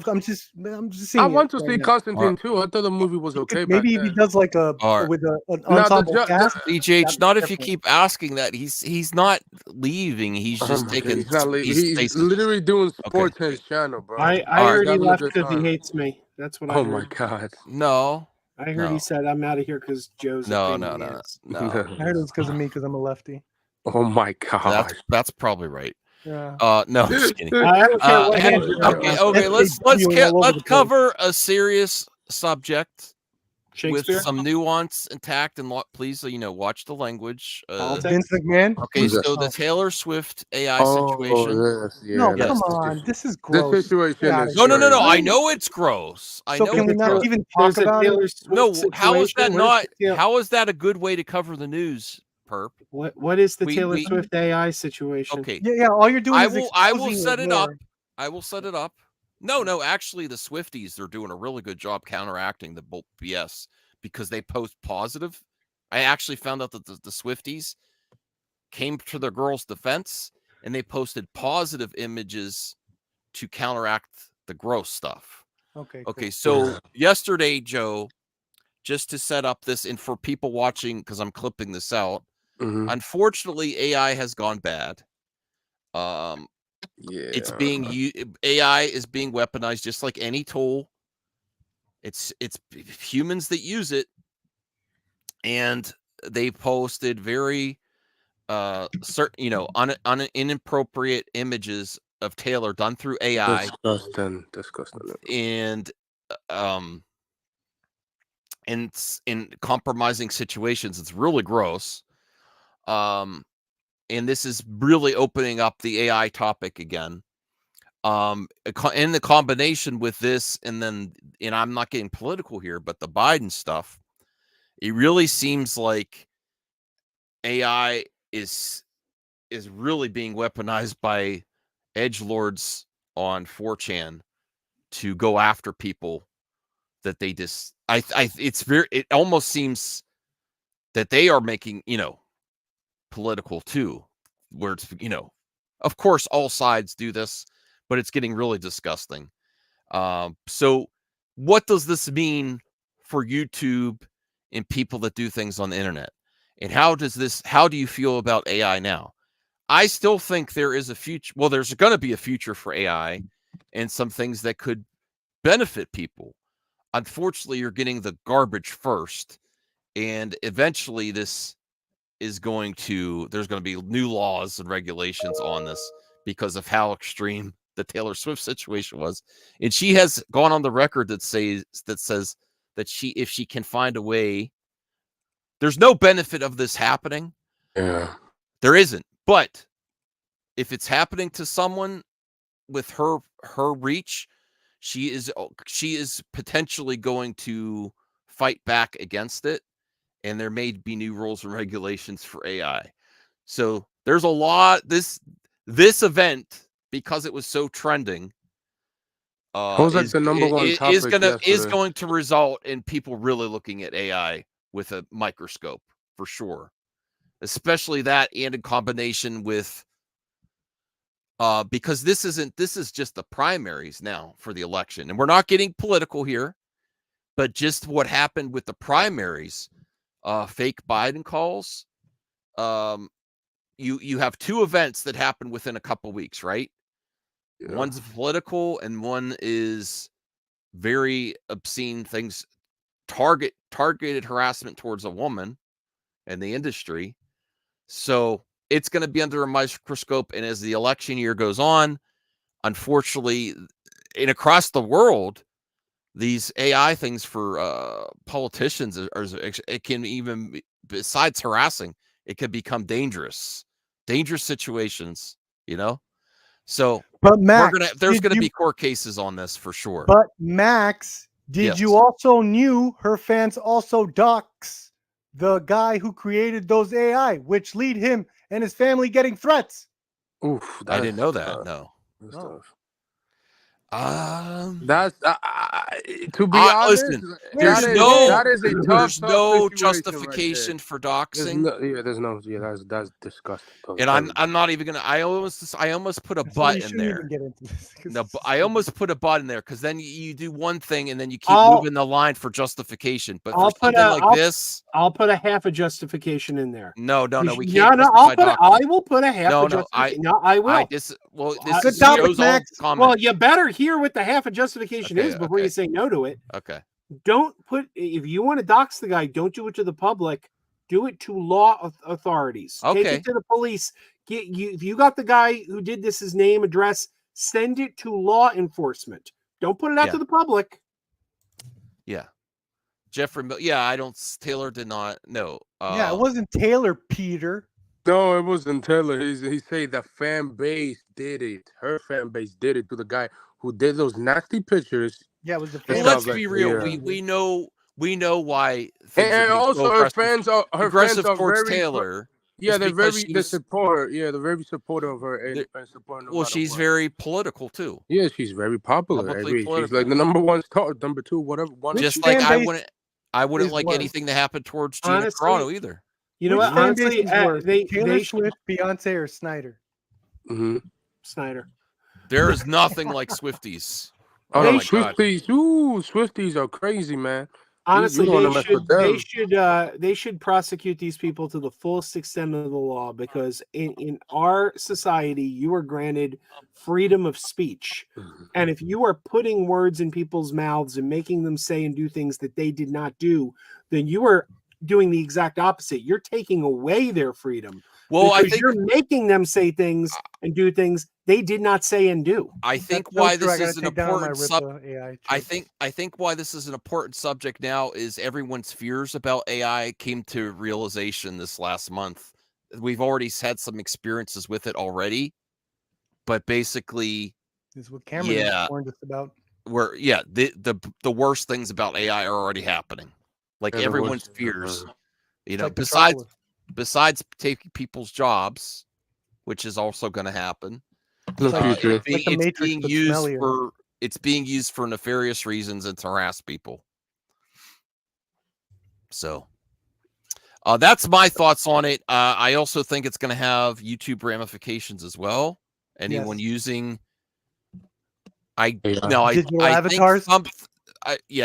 I'm just seeing. I want to see Constantine too. I thought the movie was okay. Maybe if he does like an ensemble cast. BGH, not if you keep asking that. He's not leaving. He's just taking. He's not leaving. He's literally doing sports on his channel, bro. I heard he left because he hates me. That's what I heard. Oh my god. No. I heard he said, "I'm out of here because Joe's." No. I heard it was because of me because I'm a lefty. Oh my god. That's probably right. Yeah. No, just kidding. I don't care what hand you're on. Okay. Let's cover a serious subject with Shakespeare? some nuance and tact, and please, watch the language. Vince McMahon. Okay, so the Taylor Swift AI situation. No, come on. This is gross. This situation is No. I know it's gross. Can we not even talk about it? No, how is that not? How is that a good way to cover the news? Perp. What is the Taylor Swift AI situation? Okay. Yeah. All you're doing is I will set it up. I will set it up. No. Actually, the Swifties, they're doing a really good job counteracting the BS because they post positive. I actually found out that the Swifties came to their girls' defense and they posted positive images to counteract the gross stuff. Okay. Okay. So yesterday, Joe, just to set up this and for people watching, because I'm clipping this out. Mm-hmm. Unfortunately, AI has gone bad. It's being AI is being weaponized just like any tool. It's humans that use it, and they posted very certain inappropriate images of Taylor done through AI. Disgusting. And in compromising situations. It's really gross. And this is really opening up the AI topic again. In the combination with this, and I'm not getting political here, but the Biden stuff, it really seems like AI is really being weaponized by edgelords on 4chan to go after people that they just it almost seems that they are making, political too, where it's, of course all sides do this, but it's getting really disgusting. So what does this mean for YouTube and people that do things on the internet? And how do you feel about AI now? I still think there is a future. Well, there's going to be a future for AI and some things that could benefit people. Unfortunately, you're getting the garbage first, and eventually there's going to be new laws and regulations on this because of how extreme the Taylor Swift situation was. And she has gone on the record that says that if she can find a way, there's no benefit of this happening. Yeah. There isn't. But if it's happening to someone with her reach, she is potentially going to fight back against it, and there may be new rules and regulations for AI. So there's a lot. This event, because it was so trending, was like the number one topic is going to result in people really looking at AI with a microscope for sure, especially that, and in combination with because this is just the primaries now for the election, and we're not getting political here, but just what happened with the primaries, fake Biden calls. You have two events that happen within a couple weeks, right? Yeah. One's political and one is very obscene things, targeted harassment towards a woman and the industry. So it's going to be under a microscope. And as the election year goes on, unfortunately, and across the world, these AI things for politicians it can even, besides harassing, it could become dangerous situations, So, but Max, there's gonna be court cases on this for sure. But Max, did you also knew her fans also dox the guy who created those AI, which lead him and his family getting threats? Oof, I didn't know that. No. That's to be honest. Listen, there's no justification for doxing. That's disgusting. And I'm not even gonna. I almost put a butt in there. No, I almost put a butt in there because then you do one thing and then you keep moving the line for justification. But for something like this, I'll put a half a justification in there. No, we can't. I will put a half. I will. This shows all comments. Well, you better hear what the half of justification is before you say no to it. Okay. Don't put, if you want to dox the guy, don't do it to the public. Do it to law authorities. Okay. Take it to the police. If you got the guy who did this, his name, address, send it to law enforcement. Don't put it out to the public. Yeah. Jeffrey, Taylor did not. No. It wasn't Taylor, Peter. No, it wasn't Taylor. He said the fan base did it. Her fan base did it to the guy who did those nasty pictures. Yeah, it was the fan. Well, let's be real. Yeah. We know why. And also, her fans are towards very, Taylor. Yeah, they're they support her. Yeah, they're very supportive of her and support her. Well, she's very political too. Yeah, she's very popular. She's like the number one star, number two, whatever. Just like I wouldn't like anything to happen towards Gina Carano either. You know what? Honestly, Taylor Swift, Beyonce, or Snyder? Mm-hmm. Snyder. There is nothing like Swifties. Oh my Swifties! Ooh, Swifties are crazy, man. Honestly, they should prosecute these people to the fullest extent of the law, because in our society, you are granted freedom of speech. And if you are putting words in people's mouths and making them say and do things that they did not do, then you are doing the exact opposite. You're taking away their freedom. Well, I think you're making them say things and do things they did not say and do. I think why this is an important I think why this is an important subject now is everyone's fears about AI came to realization this last month. We've already had some experiences with it already, but basically, this is what Cameron warned us about. Where the worst things about AI are already happening. Like everyone's fears, besides taking people's jobs, which is also going to happen. It's being used for nefarious reasons and to harass people. So that's my thoughts on it. I also think it's going to have YouTube ramifications as well. Anyone using digital avatars?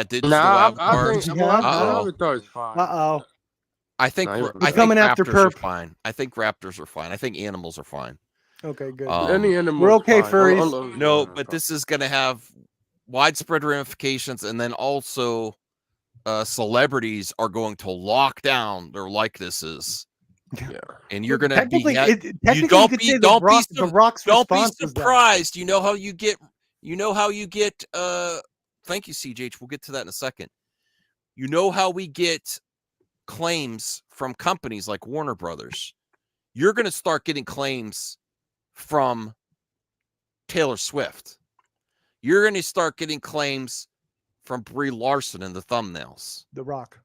Digital avatars. Avatars fine. I think coming after raptors are perp. fine. I think raptors are fine. I think animals are fine. Okay, good. Any animal. We're okay, furries. No, but this is going to have widespread ramifications, and then also celebrities are going to lock down their likenesses Yeah. And you're gonna be Technically, you technically, don't you could be say don't be the Rock's don't be response was that. surprised. You know how you get thank you, CJH. We'll get to that in a second. You know how we get claims from companies like Warner Brothers. You're gonna start getting claims from Taylor Swift. You're gonna start getting claims from Brie Larson in the thumbnails. The Rock.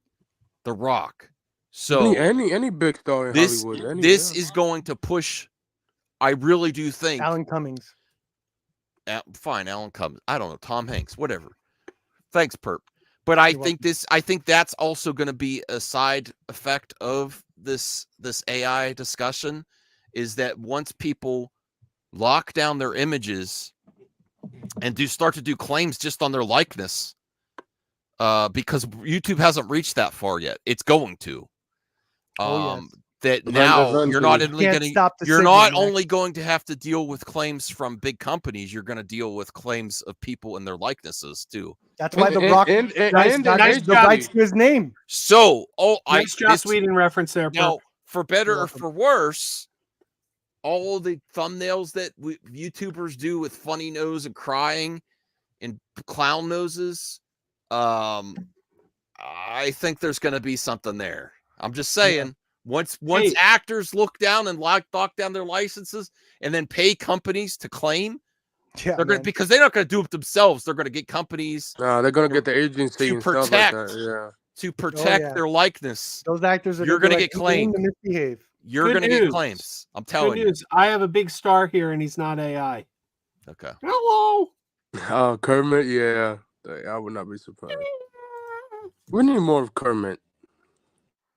The Rock. So any big star in Hollywood. This is going to push. I really do think Alan Cummings. Fine, Alan Cummings. I don't know, Tom Hanks, whatever. Thanks, Perp. But I think that's also going to be a side effect of this AI discussion, is that once people lock down their images and start to do claims just on their likeness, because YouTube hasn't reached that far yet. It's going to. That now you're not only going to have to deal with claims from big companies, you're going to deal with claims of people and their likenesses too. That's why The Rock got the rights to his name. So, nice Joss Whedon reference there. Now, for better or for worse, all the thumbnails that YouTubers do with funny nose and crying and clown noses, I think there's going to be something there. I'm just saying. Yeah. Once actors look down and lock down their licenses and then pay companies to claim, they're going because they're not going to do it themselves. They're going to get companies. No, they're going to get the agency to protect their likeness. Those actors are you're going to get claimed. Misbehave. You're going to get claims. I'm telling you. I have a big star here, and he's not AI. Okay. Hello. Kermit. Yeah, I would not be surprised. We need more of Kermit.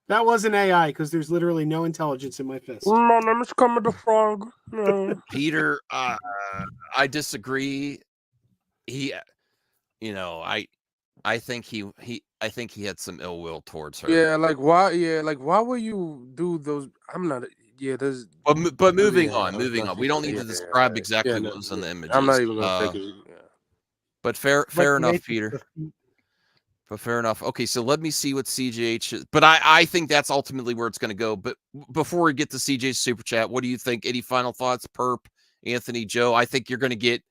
That wasn't AI because there's literally no intelligence in my fist. My name is Kermit the Frog. No. Peter, I disagree. I think he had some ill will towards her. Yeah, like why? Yeah, like why would you do those? I'm not. Yeah, there's. But moving on. We don't need to describe exactly what was in the images. I'm not even gonna take it. Yeah. But fair enough, Peter. But fair enough. Okay, so let me see what CJH is. But I think that's ultimately where it's going to go. But before we get to CJ's super chat, what do you think? Any final thoughts, Perp, Anthony, Joe? I think you're going to get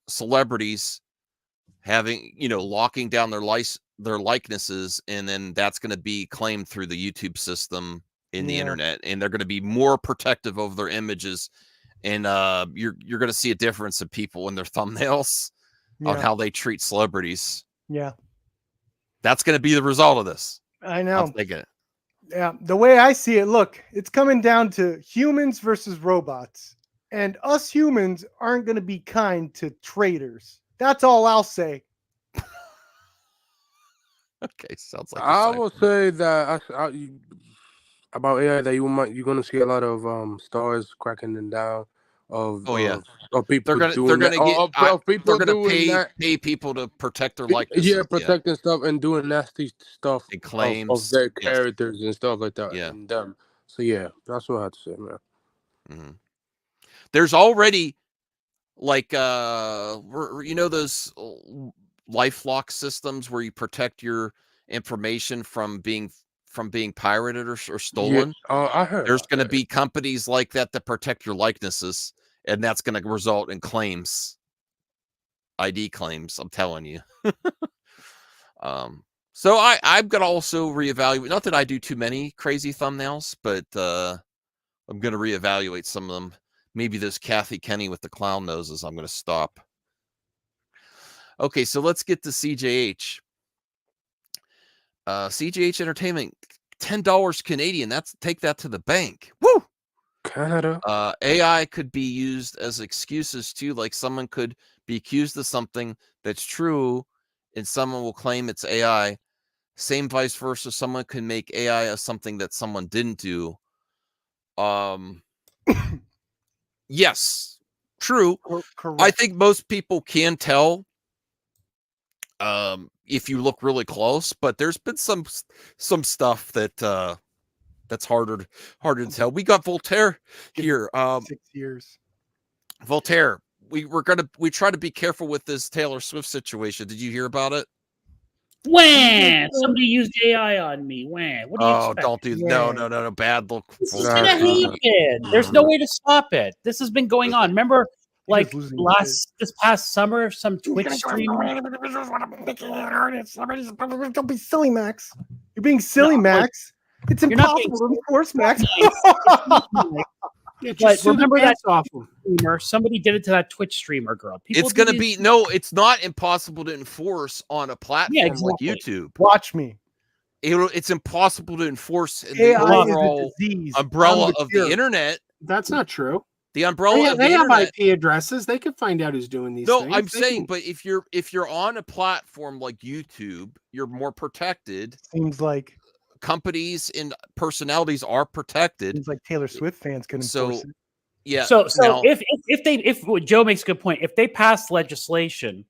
celebrities having, locking down their likenesses, and then that's going to be claimed through the YouTube system in the internet, and they're going to be more protective of their images. And you're going to see a difference in people in their thumbnails on how they treat celebrities. Yeah. That's going to be the result of this. I know. I'm thinking it. Yeah. The way I see it, look, it's coming down to humans versus robots. And us humans aren't going to be kind to traitors. That's all I'll say. Okay. Sounds like I will say that about AI that you're going to see a lot of stars cracking them down. Of people they're gonna pay people to protect their likeness. Yeah, protecting stuff and doing nasty stuff and claims of their characters and stuff like that. Yeah. And them. So yeah, that's what I have to say, man. Mm-hmm. There's already those LifeLock systems where you protect your information from being pirated or stolen. Yeah. I heard there's going to be companies like that protect your likenesses, and that's going to result in claims, ID claims. I'm telling you. So I'm going to also reevaluate. Not that I do too many crazy thumbnails, but I'm going to reevaluate some of them. Maybe this Kathy Kenny with the clown noses. I'm going to stop. Okay, so let's get to CJH. CJH Entertainment, $10 Canadian. Take that to the bank. Woo! Canada. AI could be used as excuses too. Like someone could be accused of something that's true, and someone will claim it's AI. Same vice versa. Someone can make AI as something that someone didn't do. Yes, true. Correct. I think most people can tell. If you look really close, but there's been some stuff that that's harder to tell. We got Voltaire here. 6 years. Voltaire, we try to be careful with this Taylor Swift situation. Did you hear about it? Wah! Somebody used AI on me. Wah! What do you Oh, expect? don't do no. Bad look. This is Full gonna happen. There's no way to stop it. This has been going on. Remember, like this past summer, some Twitch streamer. Don't be silly, Max. You're being silly, Max. It's You're not being impossible to enforce, Max. But remember that streamer? Somebody did it to that Twitch streamer girl. It's going to be it's not impossible to enforce on a platform like YouTube. Watch me. It's impossible to enforce in AI the overall is a disease. umbrella of the internet. That's not true. The umbrella of the they have internet. IP addresses. They can find out who's doing these No, things. I'm saying, but if you're on a platform like YouTube, you're more protected. Seems like companies and personalities are protected. Seems like Taylor Swift fans can enforce it. Yeah. So if Joe makes a good point, if they pass legislation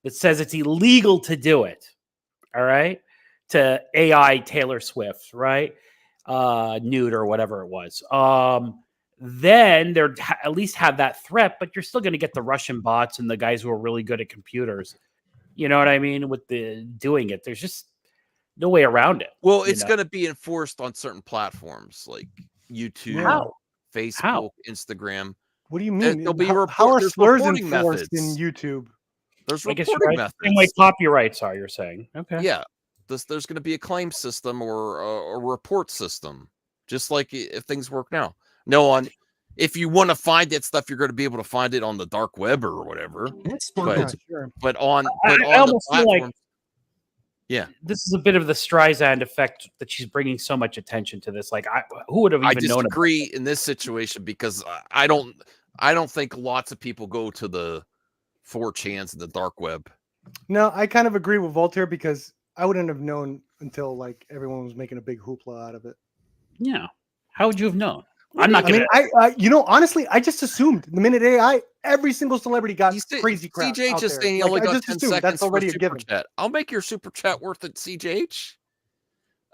that says it's illegal to do it, all right, to AI Taylor Swift, right, nude or whatever it was, then they're at least have that threat. But you're still going to get the Russian bots and the guys who are really good at computers. You know what I mean? With the doing it, there's just no way around it. Well, it's going to be enforced on certain platforms like YouTube, Facebook, Instagram. What do you mean? There'll be how are slurs reporting enforced methods. in YouTube? There's I guess reporting right. methods. Same way copyrights are. You're saying, okay? Yeah, there's going to be a claim system or a report system, just like if things work now. If you want to find that stuff, you're going to be able to find it on the dark web or whatever. But on I almost feel like this is a bit of the Streisand effect that she's bringing so much attention to this. Like, who would have even known? I disagree in this situation because I don't think lots of people go to the 4chans and the dark web. No, I kind of agree with Voltaire because I wouldn't have known until like everyone was making a big hoopla out of it. Yeah, how would you have known? I'm not gonna. Honestly, I just assumed the minute AI, every single celebrity got crazy crap. CJ just saying you only got 10 seconds that's already for a given. chat. I'll make your super chat worth it, CJH.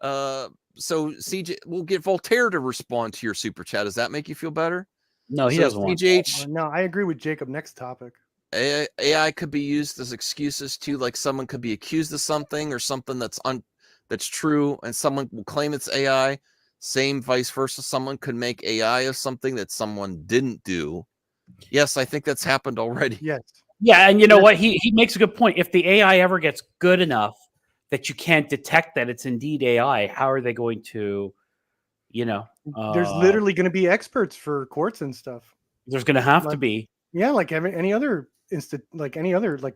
So CJ, we'll get Voltaire to respond to your super chat. Does that make you feel better? No, he doesn't want. CJH. No, I agree with Jacob. Next topic. AI could be used as excuses too, like someone could be accused of something or something that's true, and someone will claim it's AI. Same vice versa. Someone could make AI of something that someone didn't do. Yes, I think that's happened already. Yes. Yeah, and you know what? He makes a good point. If the AI ever gets good enough that you can't detect that it's indeed AI, how are they going to, there's literally going to be experts for courts and stuff. There's going to have to be. Yeah, like any other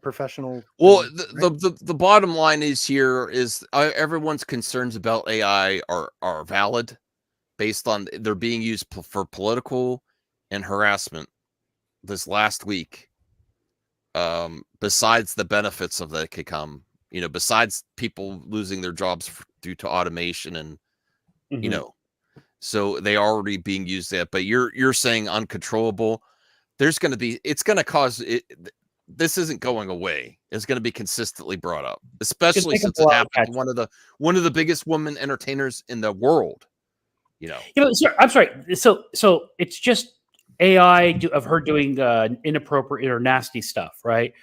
professional. Well, the bottom line is everyone's concerns about AI are valid based on they're being used for political and harassment this last week. Besides the benefits of that could come, besides people losing their jobs due to automation and so they are already being used that. But you're saying uncontrollable. It's going to cause it. This isn't going away. It's going to be consistently brought up, especially since it happened to one of the biggest women entertainers in the world. I'm sorry. So it's just AI of her doing inappropriate or nasty stuff, right?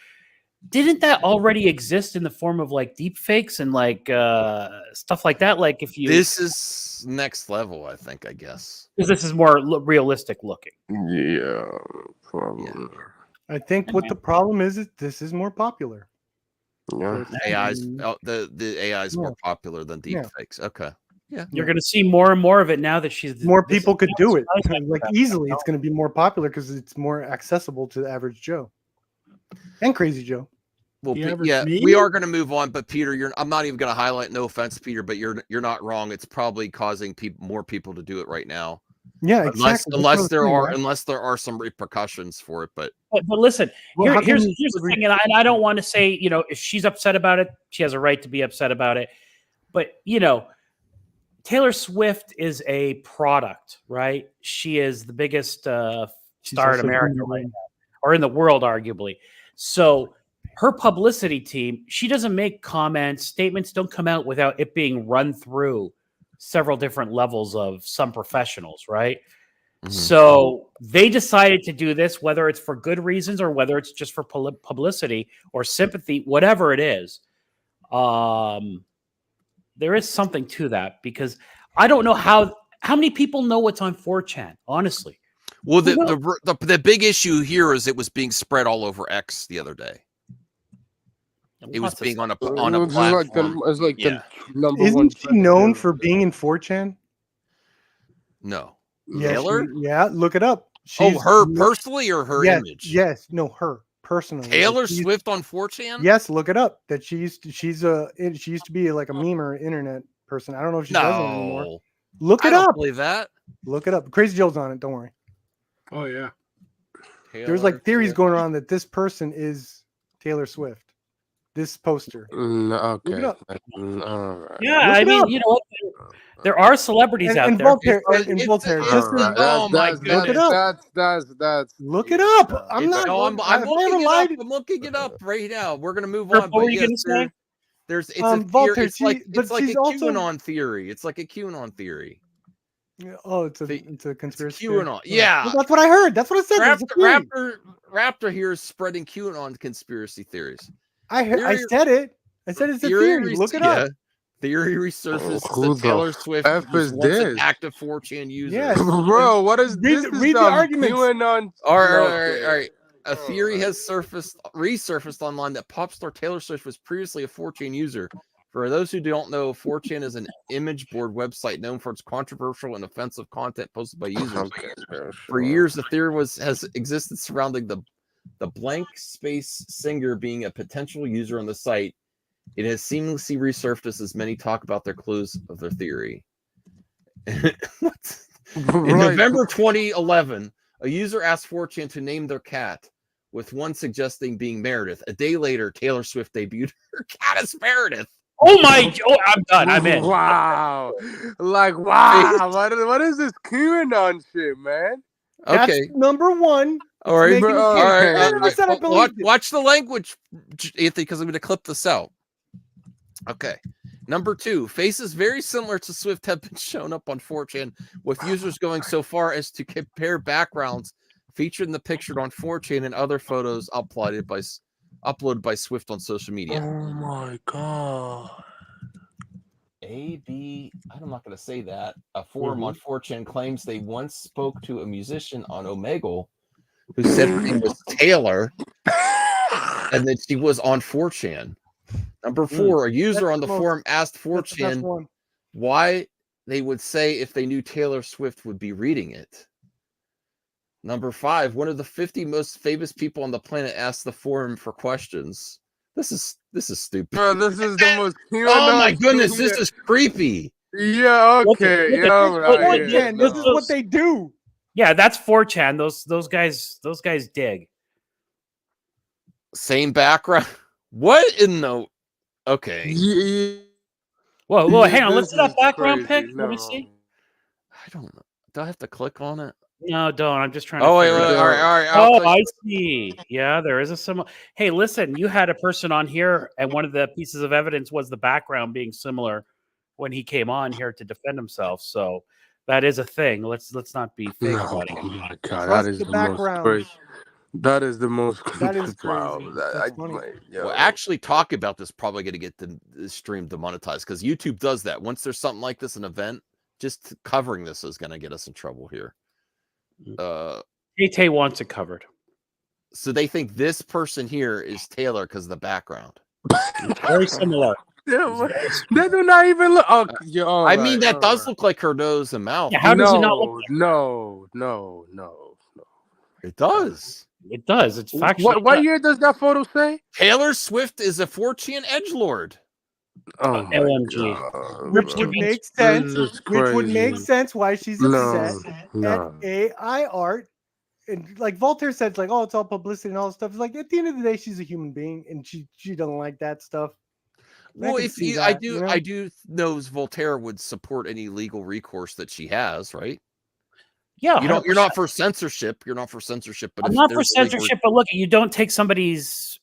Didn't that already exist in the form of like deep fakes and like stuff like that? Like this is next level, I think. I guess because this is more realistic looking. Yeah, probably. Yeah. I think what the problem is this is more popular. Yeah, AI's the AI is more popular than deep fakes. Okay, yeah, you're going to see more and more of it now that more people could do it like easily. It's going to be more popular because it's more accessible to the average Joe and Crazy Joe. Well, we are going to move on, but Peter, I'm not even going to highlight. No offense, Peter, but you're not wrong. It's probably causing more people to do it right now. Yeah, exactly. Unless there are some repercussions for it, but listen, here's the thing, and I don't want to say if she's upset about it, she has a right to be upset about it, but Taylor Swift is a product, right? She is the biggest star in America right now, or in the world, arguably. So her publicity team, she doesn't make comments, statements don't come out without it being run through several different levels of some professionals, right? Mm-hmm. So they decided to do this, whether it's for good reasons or whether it's just for publicity or sympathy, whatever it is. There is something to that because I don't know how many people know what's on 4chan, honestly. Well, the big issue here is it was being spread all over X the other day. It was being on a platform. It's like the number Isn't one. she known for being in 4chan? No. Yeah, Taylor? yeah, look it up. Her personally or her yes, image? Yes, no, her personally. Taylor Swift on 4chan? Yes, look it up. That she used to be like a meme or internet person. I don't know if she does it anymore. Look it I don't up. believe that. Look it up. Crazy Joe's on it. Don't worry. Oh yeah. There's like theories going around that this person is Taylor Swift. This poster. Okay. Look it up. All right. Yeah, I mean, you know what? There are celebrities out there. Voltaire, and Voltaire. Oh my goodness! Look it up. That's. Look it up. I'm not. No, I'm looking it up. I'm looking it up right now. We're gonna move on. What were you gonna say? It's a Voltaire, theory. It's like she's a also... QAnon theory. It's like a QAnon theory. Oh, it's a conspiracy. QAnon. Yeah, well, that's what I heard. That's what it said. Raptor here is spreading QAnon conspiracy theories. I said it. I said it's a theory. Look it up. Theory resurfaced that Taylor Swift was once an active 4chan user. Yes. Bro, what is this? Read the arguments. All right. A theory has resurfaced online that pop star Taylor Swift was previously a 4chan user. For those who don't know, 4chan is an image board website known for its controversial and offensive content posted by users. For years, the theory has existed surrounding the blank space singer being a potential user on the site. It has seamlessly resurfaced as many talk about their clues of their theory. In November 2011, a user asked 4chan to name their cat, with one suggesting being Meredith. A day later, Taylor Swift debuted her cat as Meredith. Oh my! Oh, I'm done. I'm in. Wow! Wow! What is this QAnon shit, man? Okay, that's number one. All right, bro. All right. Watch the language, Anthony, because I'm going to clip this out. Okay. Number 2, faces very similar to Swift have been shown up on 4chan, with users going so far as to compare backgrounds featured in the picture on 4chan and other photos uploaded by Swift on social media. Oh my god. I'm not going to say that. A forum on 4chan claims they once spoke to a musician on Omegle who said her name was Taylor and that she was on 4chan. Number 4, a user on the forum asked 4chan why they would say if they knew Taylor Swift would be reading it. Number 5, one of the 50 most famous people on the planet asked the forum for questions. This is stupid. Bro, this is the most. Oh my goodness, this is creepy. Yeah, okay. This is what they do. Yeah, that's 4chan. Those guys dig. Same background. What in the? Okay. Yeah. Whoa, hang on. Let's see that background pic. Let me see. I don't know. Do I have to click on it? No, don't. I'm just trying to. Oh, wait, all right. Oh, I see. Yeah, there is a similar. Hey, listen, you had a person on here, and one of the pieces of evidence was the background being similar when he came on here to defend himself. So that is a thing. Let's not be fake about it. Oh my god, that is the most crazy. That is the most. That is crazy. Well, actually, talk about this probably going to get the stream demonetized because YouTube does that. Once there's something like this, an event, just covering this is going to get us in trouble here. Tay wants it covered. So they think this person here is Taylor because of the background. Very similar. They do not even look. I mean, that does look like her nose and mouth. Yeah, how does it not look like No. It does. It does. It's factual. What year does that photo say? Taylor Swift is a 4chan edgelord. Oh, LMG. Which would make sense. Which would make sense why she's upset at AI art. And like Voltaire said, it's like, oh, it's all publicity and all this stuff. It's like at the end of the day, she's a human being and she doesn't like that stuff. Well, I do know Voltaire would support any legal recourse that she has, right? Yeah, you're not for censorship. You're not for censorship, but I'm not for censorship. But look, you don't take somebody's.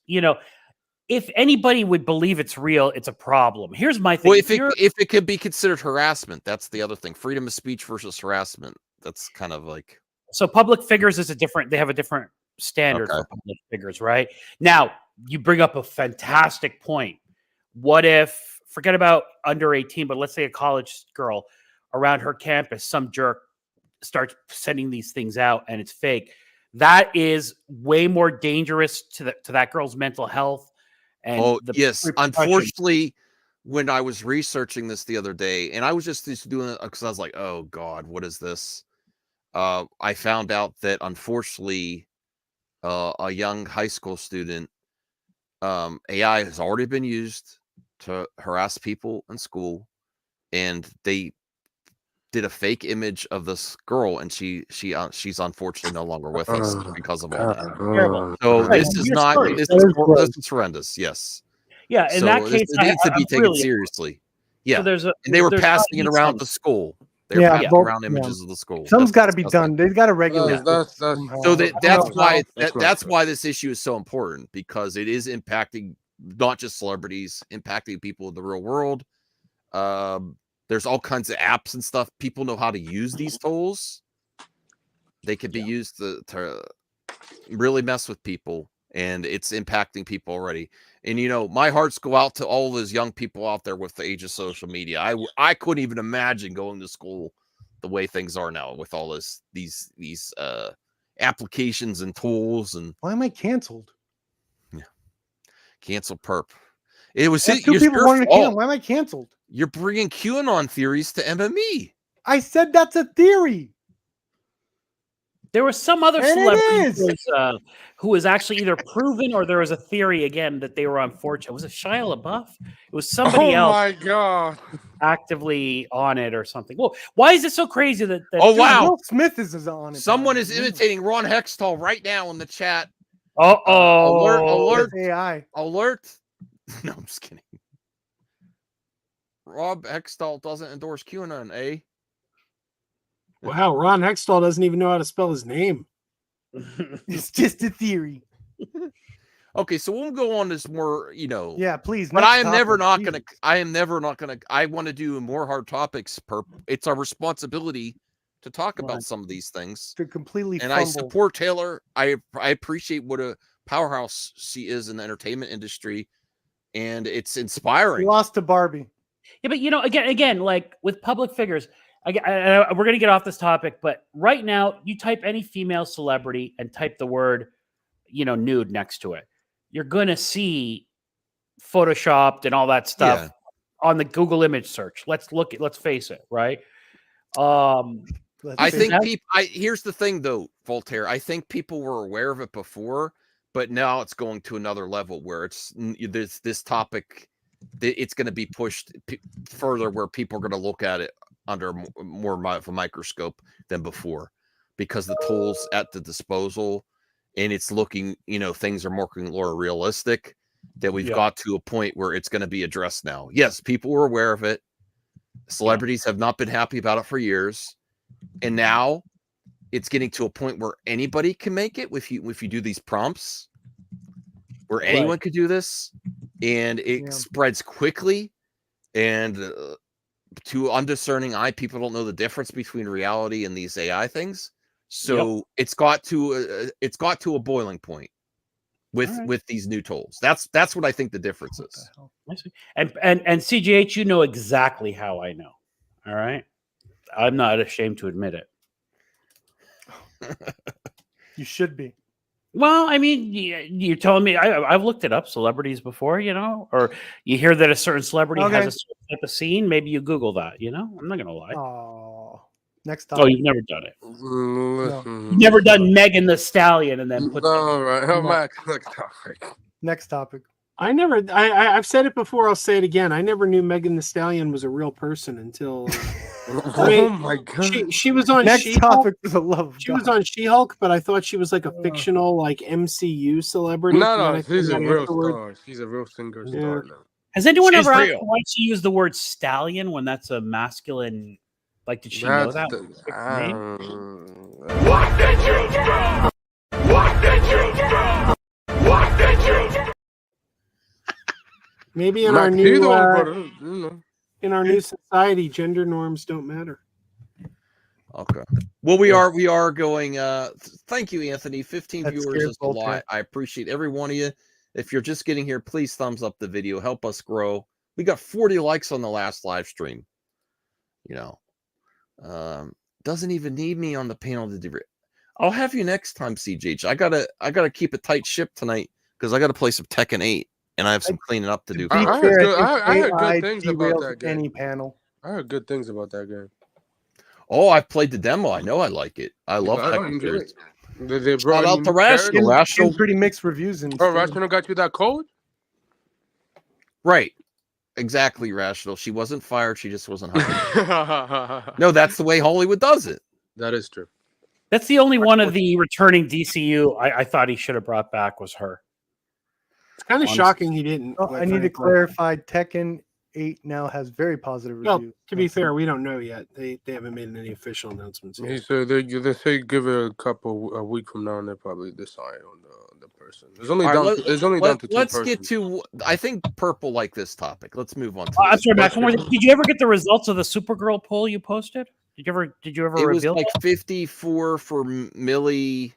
If anybody would believe it's real, it's a problem. Here's my thing: well, if it could be considered harassment, that's the other thing. Freedom of speech versus harassment. That's kind of like. So public figures is they have a different standard for public figures, right? Now, you bring up a fantastic point. What if, forget about under 18, but let's say a college girl around her campus, some jerk starts sending these things out and it's fake. That is way more dangerous to that girl's mental health. And yes, unfortunately, when I was researching this the other day, and I was just doing it because I was like, oh God, what is this? I found out that unfortunately, a young high school student, AI has already been used to harass people in school, and they did a fake image of this girl, and she's unfortunately no longer with us because of all that. So this is not this is horrendous. Yes. Yeah, in that case, it needs to be taken seriously. Yeah, so and they were passing it around the school. They're passing around images of the school. Something's got to be done. They've got to regulate. So that's why this issue is so important, because it is impacting not just celebrities, impacting people in the real world. There's all kinds of apps and stuff. People know how to use these tools. They could be used to really mess with people, and it's impacting people already. And my hearts go out to all those young people out there with the age of social media. I couldn't even imagine going to school the way things are now with all these applications and tools. And why am I canceled? Yeah, cancel perp. It was two people wanted to cancel. Why am I canceled? You're bringing QAnon theories to MME. I said that's a theory. There was some other celebrity who was actually either proven, or there was a theory again that they were unfortunate. Was it Shia LaBeouf? It was somebody else. Oh my God! Actively on it or something. Well, why is it so crazy that wow, Will Smith is on it? Someone is imitating Ron Hextall right now in the chat. Alert! AI alert! No, I'm just kidding. Rob Hextall doesn't endorse QAnon, eh? Wow, Ron Hextall doesn't even know how to spell his name. It's just a theory. Okay, so we'll go on this more, Yeah, please. But I am never not gonna. I want to do more hard topics. It's our responsibility to talk about some of these things. To completely. And I support Taylor. I appreciate what a powerhouse she is in the entertainment industry, and it's inspiring. We lost to Barbie. Yeah, but again, like with public figures. We're going to get off this topic, but right now, you type any female celebrity and type the word, nude next to it. You're going to see photoshopped and all that stuff on the Google image search. Let's face it, right? I think here's the thing though, Voltaire. I think people were aware of it before, but now it's going to another level where it's this topic. It's going to be pushed further where people are going to look at it under more of a microscope than before, because the tools at the disposal, and it's looking, things are more realistic, that we've got to a point where it's going to be addressed now. Yes, people were aware of it. Celebrities have not been happy about it for years. And now it's getting to a point where anybody can make it if you do these prompts, where anyone could do this, and it spreads quickly, and to undiscerning eye, people don't know the difference between reality and these AI things. So it's got to a boiling point with these new tools. That's what I think the difference is. And CGH, you know exactly how I know. All right, I'm not ashamed to admit it. You should be. Well, I mean, you're telling me I've looked it up, celebrities before, or you hear that a certain celebrity has a certain type of scene. Maybe you Google that, I'm not going to lie. Oh, next topic. Oh, you've never done it. No. You've never done Megan the Stallion and then put. All right. Next topic. Next topic. I've said it before. I'll say it again. I never knew Megan the Stallion was a real person until. Oh my God! She was on Next She-Hulk. topic for the love of She was on She-Hulk, but I thought she was like a fictional, like MCU celebrity. No, she's a real star. She's a real singer star now. Has anyone ever asked why she used the word stallion when that's a masculine? Like, did she know that? What did you do? What did you do? What did you do? Maybe in our new in our new society, gender norms don't matter. Okay. Well, we are going. Thank you, Anthony. 15 viewers is a lot. I appreciate every one of you. If you're just getting here, please thumbs up the video. Help us grow. We got 40 likes on the last live stream. You know, doesn't even need me on the panel to do. I'll have you next time, CJ. I gotta keep a tight ship tonight because I gotta play some Tekken 8 and I have some cleaning up to do. I heard good things about derails that game. any panel. I heard good things about that game. Oh, I've played the demo. I know I like it. I love I Tekken enjoy 3. it. They brought Shout out in to new Rational. characters. Rational. Pretty mixed reviews. And Oh, Rational got you that code? Right. Exactly, Rational. She wasn't fired. She just wasn't hired. No, that's the way Hollywood does it. That is true. That's the only one of the returning DCU I thought he should have brought back was her. It's kind of Honestly. shocking he didn't. Oh, quite I need to frankly. clarify. Tekken 8 now has very positive Well, reviews. to be fair, we don't know yet. They haven't made any official announcements yet. He said they say give it a week from now and they probably decide on the person. There's only All right, down to two let's persons. get to. I think Purple like this topic. Let's move on. To I'm this. sorry, Max. One more thing. Did you ever get the results of the Supergirl poll you posted? Did you ever It was reveal? like 54 for Millie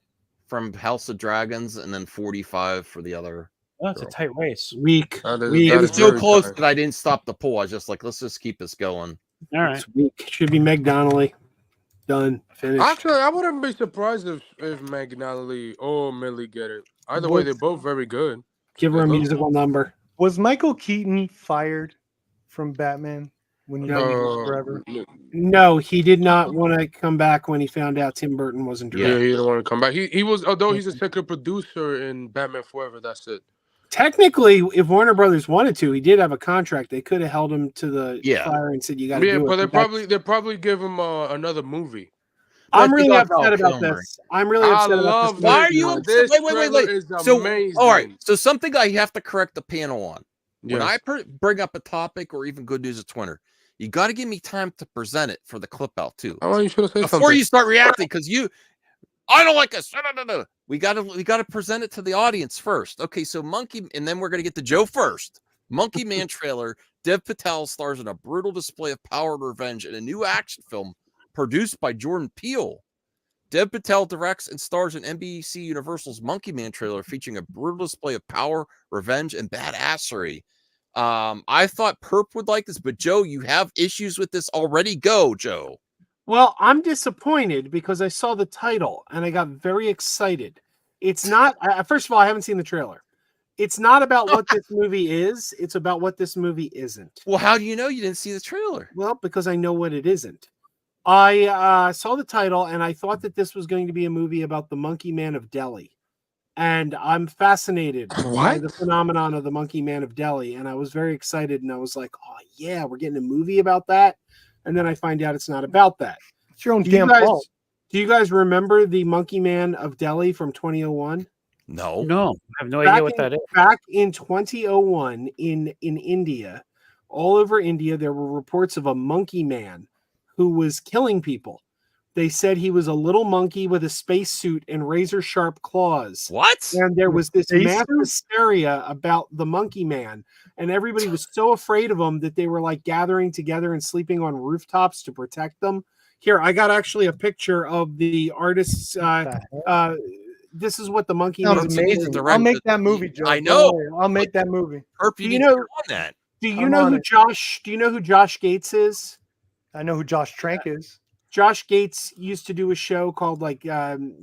from House of Dragons, and then 45 for the other. Oh, it's a tight race. Week. It was so close that I didn't stop the poll. I was just like, let's just keep this going. All right. It's week. Should be Meg Donnelly. Done. Finished. Actually, I wouldn't be surprised if McNally or Millie get it. Either way, they're both very good. Give her a musical number. Was Michael Keaton fired from Batman when you forever? No, he did not want to come back when he found out Tim Burton wasn't Yeah, directing. he didn't want to come back. He was, although he's a second producer in Batman Forever. That's it. Technically, if Warner Brothers wanted to, he did have a contract. They could have held him to the fire and said, "You got to do it." But they probably give him another movie. I'm really upset about this. I'm really upset about this. Why are you upset? Wait. So, amazing. all right. So, something I have to correct the panel on. When Yes. I bring up a topic or even good news at Twitter, you got to give me time to present it for the clip out too. Oh, you should have said Before something. you start reacting, because I don't like this. No. We gotta present it to the audience first. Okay, so Monkey, and then we're gonna get to Joe first. Monkey Man trailer. Dev Patel stars in a brutal display of power and revenge in a new action film produced by Jordan Peele. Dev Patel directs and stars in NBC Universal's Monkey Man trailer featuring a brutal display of power, revenge, and badassery. I thought Perp would like this, but Joe, you have issues with this already. Go, Joe. Well, I'm disappointed because I saw the title and I got very excited. It's not. First of all, I haven't seen the trailer. It's not about what this movie is. It's about what this movie isn't. Well, how do you know you didn't see the trailer? Well, because I know what it isn't. I saw the title and I thought that this was going to be a movie about the Monkey Man of Delhi. And I'm fascinated by the phenomenon of the Monkey Man of Delhi. And I was very excited. And I was like, oh, yeah, we're getting a movie about that. And then I find out it's not about that. It's your own damn fault. Do you guys remember the Monkey Man of Delhi from 2001? No. I have no idea what that is. Back in 2001 in India, all over India, there were reports of a monkey man who was killing people. They said he was a little monkey with a spacesuit and razor sharp claws. What? And there was this mass hysteria about the monkey man. And everybody was so afraid of him that they were like gathering together and sleeping on rooftops to protect them. Here, I got actually a picture of the artists. This is what the monkey man Sounds amazing. I'll make that movie, Joe. I know. I'll make that movie. Perp, Do you know that? Do you know who Josh Gates is? I know who Josh Trank is. Josh Gates used to do a show called like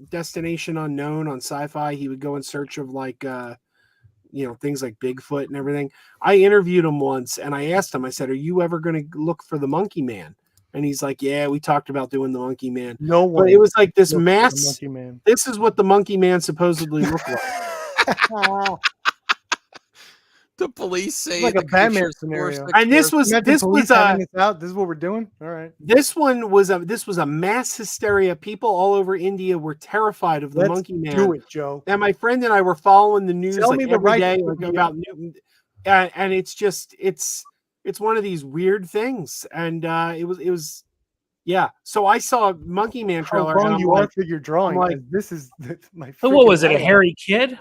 Destination Unknown on Sci-Fi. He would go in search of like things like Bigfoot and everything. I interviewed him once and I asked him, I said, "Are you ever going to look for the Monkey Man?" And he's like, "Yeah, we talked about doing the Monkey Man." No one. But it was like this mass. Monkey Man. This is what the Monkey Man supposedly looked like. The police say It's like a Batman scenario. And this was out. This is what we're doing. All right. This was a mass hysteria. People all over India were terrified of the Let's Monkey Man. do it, Joe. And my friend and I were following the news Tell like me the every right day thing like, to do. about Newton, and it's just it's one of these weird things. And it was yeah. So I saw a Monkey Man How trailer. wrong and you I'm are like, for your drawing. I'm like, and this is my. So what was freaking it? A highlight. hairy kid?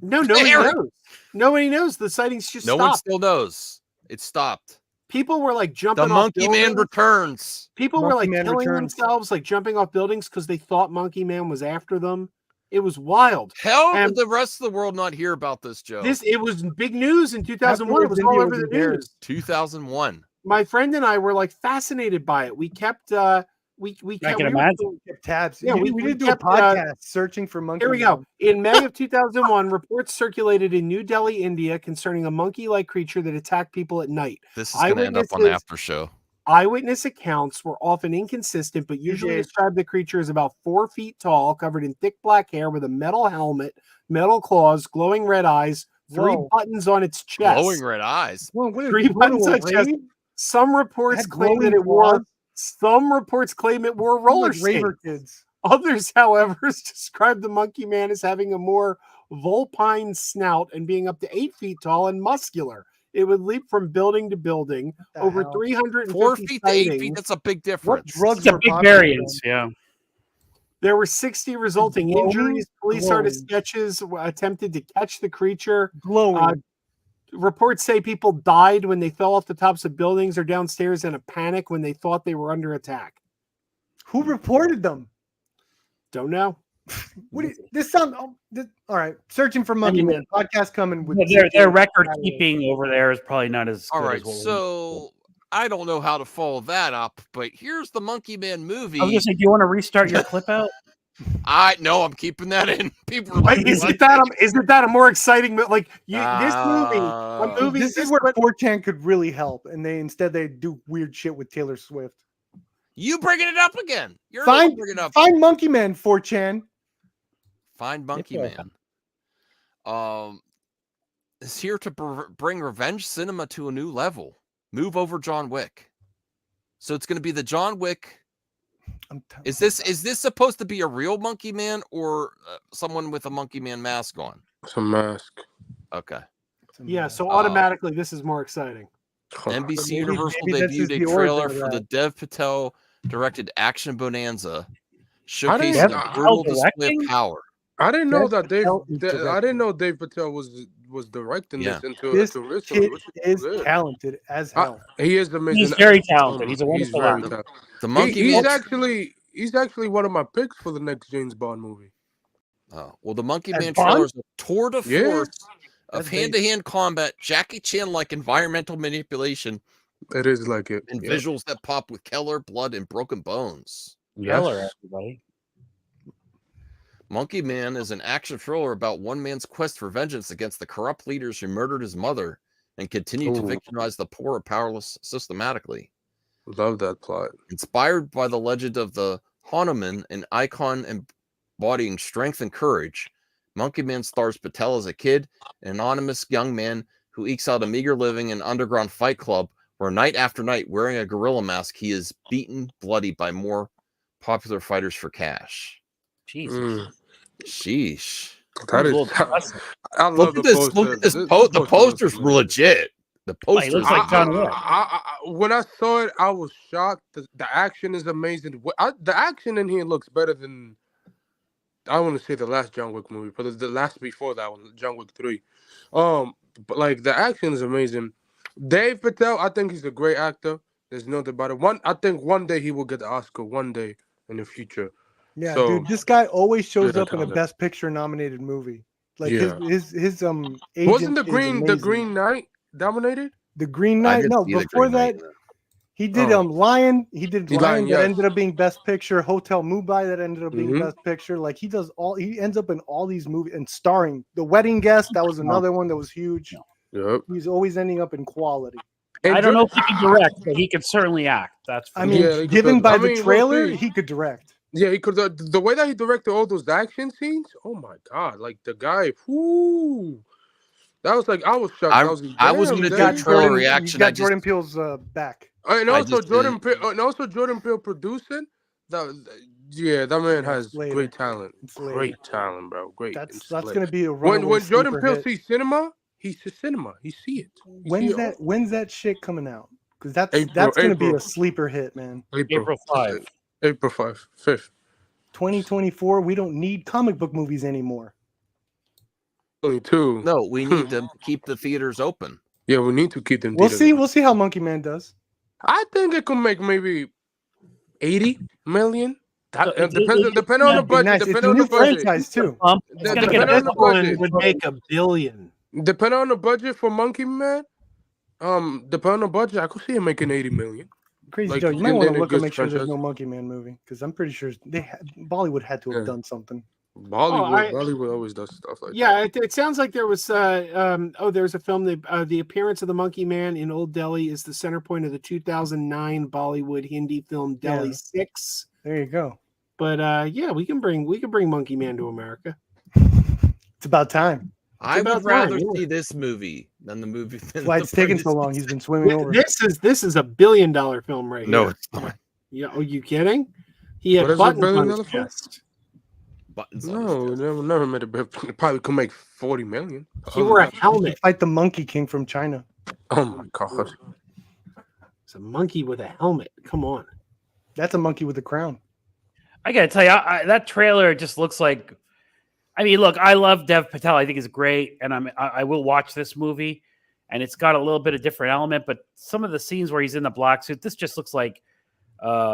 no, nobody knows. Nobody knows. The sightings just No stopped. one still knows. It stopped. People were like jumping The off Monkey Man buildings. returns. People were Monkey like Man killing returns. themselves, like jumping off buildings because they thought Monkey Man was after them. It was wild. How And did the rest of the world not hear about this, Joe? it was big news in 2001. It was all over the news. 2001. My friend and I were like fascinated by it. We kept we I kept, can we were- imagine. Tabs. Yeah, we did do a kept, podcast searching for monkey. Here we go. In May of 2001, reports circulated in New Delhi, India, concerning a monkey-like creature that attacked people at night. This is going to end up on the after show. Eyewitness accounts were often inconsistent, but usually described the creature as about 4 feet tall, covered in thick black hair with a metal helmet, metal claws, glowing red eyes, 3 buttons on its chest. Glowing red eyes. Whoa, 3 buttons on its chest. Some reports claim that it wore. Some reports claim it wore roller skates. Kids. Others, however, describe the monkey man as having a more vulpine snout and being up to 8 feet tall and muscular. It would leap from building to building. Over 350 4 feet to 8 feet. sightings. That's a big difference. It's a big variance. Yeah. There were 60 resulting Glowing, injuries. Police glowing. artist sketches attempted to catch the creature. Glowing. Reports say people died when they fell off the tops of buildings or downstairs in a panic when they thought they were under attack. Who reported them? Don't know. This sound all right. Searching for Monkey Man podcast coming with Their record keeping over there is probably not as All good right, as what so I don't know how to follow that up, but here's the Monkey Man movie. I was gonna say, do you want to restart your clip out? I'm keeping that in. People are like, Wait, isn't that a more exciting like this movie? This is where 4chan could really help, and they do weird shit with Taylor Swift. You bringing it up again? You're Find bringing it up. Monkey Man 4chan. Find Monkey Man. Is here to bring revenge cinema to a new level. Move over John Wick. So it's going to be the John Wick. Is this supposed to be a real Monkey Man or someone with a Monkey Man mask on? It's a mask. Okay. Yeah, so automatically this is more exciting. NBC Universal maybe this is debuted the a trailer origin of for the that. Dev Patel directed action bonanza, I didn't- showcasing Dev a brutal Patel display directing? of power. I didn't know that Patel I didn't know Dave Patel was directing Yeah. this until This recently, kid which is good. talented as hell. He is amazing. He's very talented. He's a wonderful very actor. talented. The Monkey he's Man- actually one of my picks for the next James Bond movie. Well, the Monkey As Man Bond? trailer is a tour de Yeah. force of That's hand-to-hand combat, Jackie Chan-like environmental manipulation. It is like it. And yeah. visuals that pop with Keller, blood, and broken bones. Keller, everybody. Monkey Man is an action thriller about one man's quest for vengeance against the corrupt leaders who murdered his mother and continue to Ooh. victimize the poor and powerless systematically. Love that plot. Inspired by the legend of the Hanuman, an icon embodying strength and courage, Monkey Man stars Patel as a kid, an anonymous young man who ekes out a meager living in an underground fight club where night after night, wearing a gorilla mask, he is beaten bloody by more popular fighters for cash. Jesus. Sheesh. That is. I love Look at this. Look at this. The poster's legit. The poster looks like John Wick. When I saw it, I was shocked. The action is amazing. The action in here looks better than I want to say the last John Wick movie, but the last before that one, John Wick 3. But like the action is amazing. Dave Patel, I think he's a great actor. There's no doubt about it. I think one day he will get the Oscar. One day in the future. Yeah, So, dude, this guy always shows yeah, up in a talented. Best Picture nominated movie. Like Yeah. his agent Wasn't the is Green amazing. Knight dominated? The Green I Knight? didn't No, see the before Green Knight. that, he did Oh. Lion. He did He Lion Lion, that yes. ended up being Best Picture. Hotel Mumbai that ended up being Mhm. Best Picture. Like he does all. He ends up in all these movies and starring. The Wedding Guest, that was another one that was huge. Yep. He's always ending up in quality. I don't know if he can direct, but he can certainly act. That's for I mean, sure. given by the we'll trailer, see. he could direct. Yeah, he could. The way that he directed all those action scenes, oh my god! Like the guy, whoo, that was like I was shocked. I was gonna do a trailer reaction. He's got I just- Jordan Peele's back. And I also just Jordan, Jordan Peele producing. Yeah, that man has later. great talent. It's later. Great talent, bro. Great. That's It's that's lit. gonna be a when runaway Jordan sleeper Peele hit. sees cinema, he sees cinema. He see it. He see it. When's that shit coming out? Because that's April- gonna be April. a sleeper hit, man. April 5. April 5th. 2024, we don't need comic book movies anymore. 22. No, we need to keep the theaters open. Yeah, we need to keep them. We'll theaters see. open. We'll see how Monkey Man does. I think it could make maybe 80 million. Depending on the budget. Nice. It's Depending a on new the budget. franchise too. It's gonna Depending get on the budget. It would make $1 billion. Depending on the budget for Monkey Man, depending on the budget, I could see him making 80 million. Crazy Like, Joe, you might in- want in to a look good and make sure there's franchise. no Monkey Man movie because I'm pretty sure Bollywood had to have done something. Bollywood always does stuff like that. Yeah, it sounds like there was there's a film that the appearance of the Monkey Man in Old Delhi is the center point of the 2009 Bollywood Hindi film Delhi Yeah. 6. There you go. But yeah, we can bring Monkey Man to America. It's about time. I would about rather time, yeah. see this movie than the movie. Than Why the it's taking so previous long? He's been swimming over. This is $1 billion film right No, here. it's not. Yeah, are you kidding? He had What is it, buttons $1 on billion his film? chest. Buttons on No, never made it probably could make 40 million. He wore a helmet. Fight the Monkey King from China. Oh my god. It's a monkey with a helmet. Come on. That's a monkey with a crown. I gotta tell you, that trailer just looks like. I mean, look, I love Dev Patel. I think he's great, and I will watch this movie. And it's got a little bit of different element, but some of the scenes where he's in the black suit, this just looks like,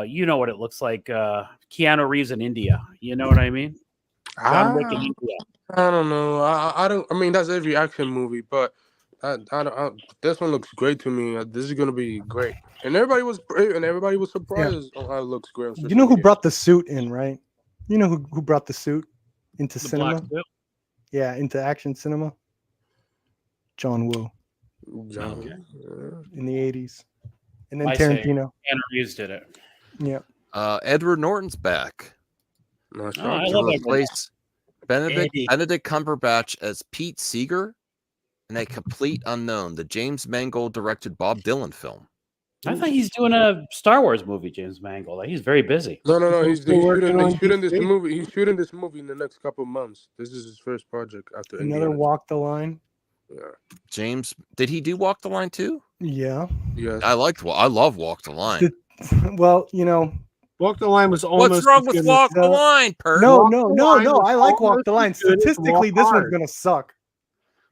you know what it looks like, Keanu Reeves in India. You know what I mean? John Wick in India. I don't know. I don't. I mean, that's every action movie, but this one looks great to me. This is gonna be great, and everybody was surprised on how it looks great. You know who brought the suit in, right? You know who brought the suit into The cinema? black suit? Yeah, into action cinema. John Woo Okay. in the 80s, and then I say Tarantino. Keanu Reeves did it. Yeah. Edward Norton's back. I love To Edward replace Benedict Eddie. Cumberbatch as Pete Seeger in a complete unknown, the James Mangold directed Bob Dylan film. I thought he's doing a Star Wars movie, James Mangold. Like, he's very busy. No. He's shooting this DC? movie. He's shooting this movie in the next couple of months. This is his first project after Another Indiana. Walk the Line. Yeah. James, did he do Walk the Line too? Yeah. Yes. I love Walk the Line. Well, you know. Walk the Line was almost. What's wrong as with good Walk as, the Line, Pert? No. Walk the Line was I like Walk the almost Line. as good as Statistically, Walk this one's Hard. gonna suck.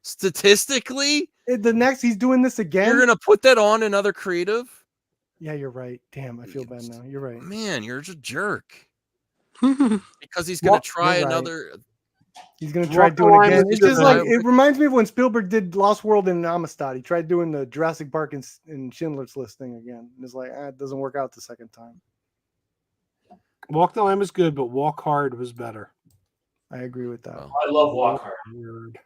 Statistically, The next he's doing this again. you're gonna put that on another creative? Yeah, you're right. Damn, I feel bad now. You're right. Man, you're just a jerk. Because he's gonna try You're right. another. He's gonna try Walk the doing it Line again. was It's just good. like it reminds me of when Spielberg did Lost World and Amistad. He tried doing the Jurassic Park and Schindler's List thing again. And it's like it doesn't work out the second time. Walk the Line was good, but Walk Hard was better. I agree with that. I love Walk Hard.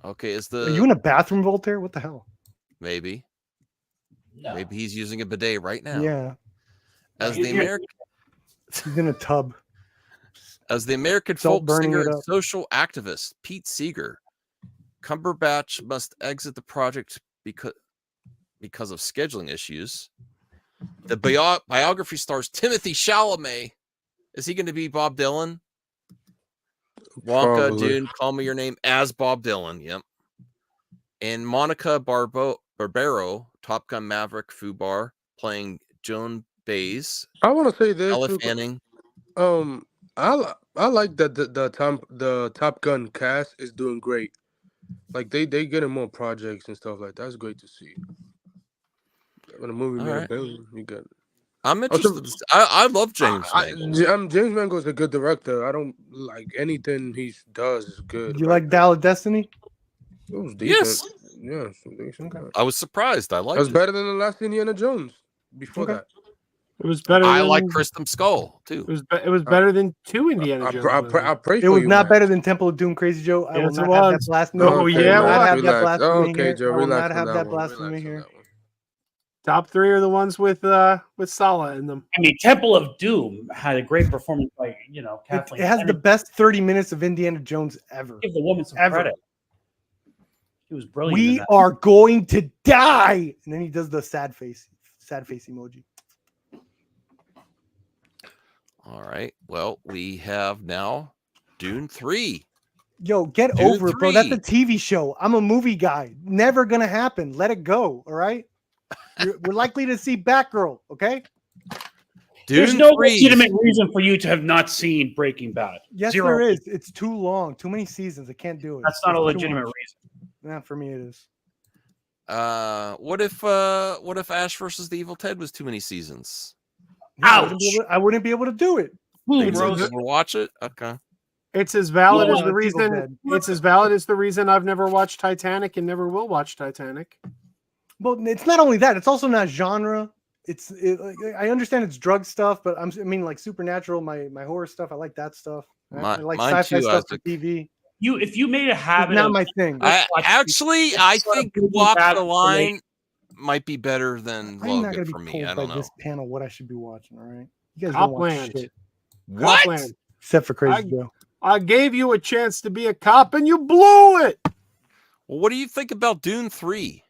Okay, is Are you in a bathroom, Voltaire? What the hell? maybe No. maybe he's using a bidet right now? Yeah, As You- the you're- American he's in a tub. As the American Salt folk burning singer it and up. social activist Pete Seeger, Cumberbatch must exit the project because of scheduling issues. The biography stars Timothy Chalamet. Is he going to be Bob Dylan? Wonka, Probably. Dune, Call Me Your Name as Bob Dylan. Yep. And Monica Barbaro, Top Gun Maverick Fubar, playing Joan Baez. I want to say this. Ella real quick. Fanning. I like that the Top Gun cast is doing great. Like they getting more projects and stuff like that. That's great to see. When a movie All made right. $1 billion, you got. I'm interested. I love James Mangold. James Mangold's a good director. I don't like anything he does is good. You like Dial of Destiny? It was Yes. decent. Yes, decent. I was surprised. I That liked was it. better than the last Indiana Jones. Before Okay. that, It was better. I than, like Crystal Skull too. It was better than two Indiana Jones. I pray It for was you. not man. better than Temple of Doom, Crazy Joe. I will Yes, it not have that was. blasphemy. Oh, I will yeah, not have that relax. blasphemy Okay, here. Joe, I will relax not on have that that one. blasphemy Relax on here. that one. Top three are the ones with Sala in them. I mean, Temple of Doom had a great performance by Kathleen. It has the Kennedy. best 30 minutes of Indiana Jones ever. Give the woman some Ever. credit. She was brilliant. in We that. are going to die. And then he does the sad face emoji. All right. Well, we have now Dune 3. Yo, get Dune over it, bro. That's 3. a TV show. I'm a movie guy. Never gonna happen. Let it go. All right. We're likely to see Batgirl. Okay. There's Dune no 3. legitimate reason for you to have not seen Breaking Bad. Yes, Zero. there is. It's too long. Too many seasons. I can't do it. That's not a It's too legitimate much. reason. Yeah, for me it is. What if Ash versus the Evil Ted was too many seasons? Yeah, I wouldn't be able to do it. They It's will as, watch it. Okay. it's as valid No, as the it's Evil reason. Dead. It's as valid as the reason I've never watched Titanic and never will watch Titanic. Well, it's not only that; it's also not genre. I understand it's drug stuff, but I mean, like supernatural, my horror stuff. I like that stuff. I like mine sci-fi too, stuff Isaac. for TV. If you made a habit, It's not of, my thing. I think Walk bad the for Line might be better than I'm not Logan going to for be me. told I by don't know. this panel what I should be watching. All right, you guys don't watch Copland. shit What? Copland. except for Crazy Joe. I gave you a chance to be a cop and you blew it. Well, what do you think about Dune 3?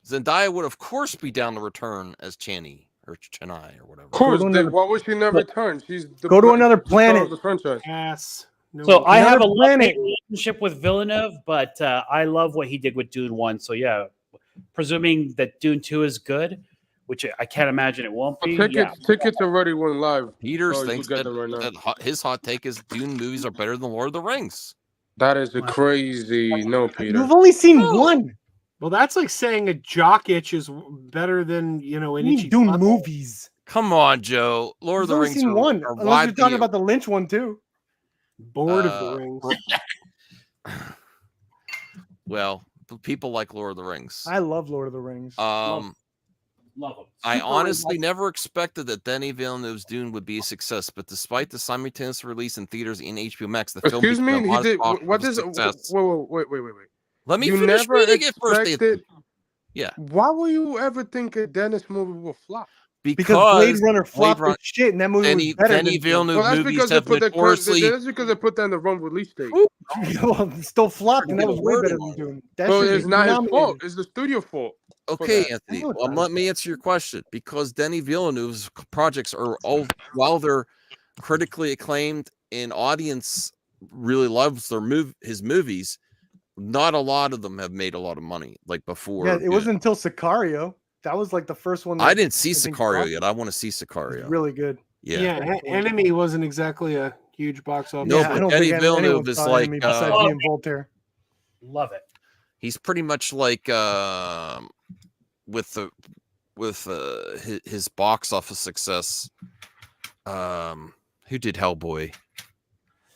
Zendaya would, of course, be down to return as Chani or Chennai or whatever. Of course, why would she not return? She's the Go to another the star planet. of the franchise. Ass. No, So I have a Another planet. love-hate relationship with Villeneuve, but I love what he did with Dune 1. So yeah, presuming that Dune 2 is good, which I can't imagine it won't be. Tickets already went live. Peters so you thinks get that, them right now. his hot take is Dune movies are better than Lord of the Rings. That is a crazy no, Peter. You've only seen one. Well, that's like saying a jock itch is better than an itchy Dune butthole. movies. Come on, Joe. Lord of You've the only Rings seen are, one, are unless you're widely talking about the Lynch one too. Bored of the Rings. Well, people like Lord of the Rings. I love Lord of the Rings. Love him. I Super honestly love- never expected that Denis Villeneuve's Dune would be a success, but despite the simultaneous release in theaters and HBO Max, the film Excuse me, became a he modest did. box What office is? success. Wait. Let me You finish never reading it first. expected. Yeah, Why will you ever think a Dennis movie will flop? Because Blade Runner flopped with shit, and that movie was better Denis than Villeneuve Well, that's movies because they have put that. notoriously. That's because they put that in the wrong release date. Well, it still flopped, and that was way better Wording. than Dune. That So shit it's was not his nominated. fault. It's the studio fault. for Okay, that. Anthony. I know it's Well, not let his me answer your question. Because Denis Villeneuve's projects are all, while they're critically acclaimed and audience really loves his movies, not a lot of them have made a lot of money like before. Yeah, it wasn't until Sicario. That was like the first one. I didn't see think Sicario flopped. yet. I want to see Sicario. Really good. Yeah. Enemy wasn't exactly a huge box office. No, Yeah, I but don't Denis think anyone Villeneuve is saw like Enemy besides me and Voltaire. Love it. he's pretty much like with his box office success. Who did Hellboy?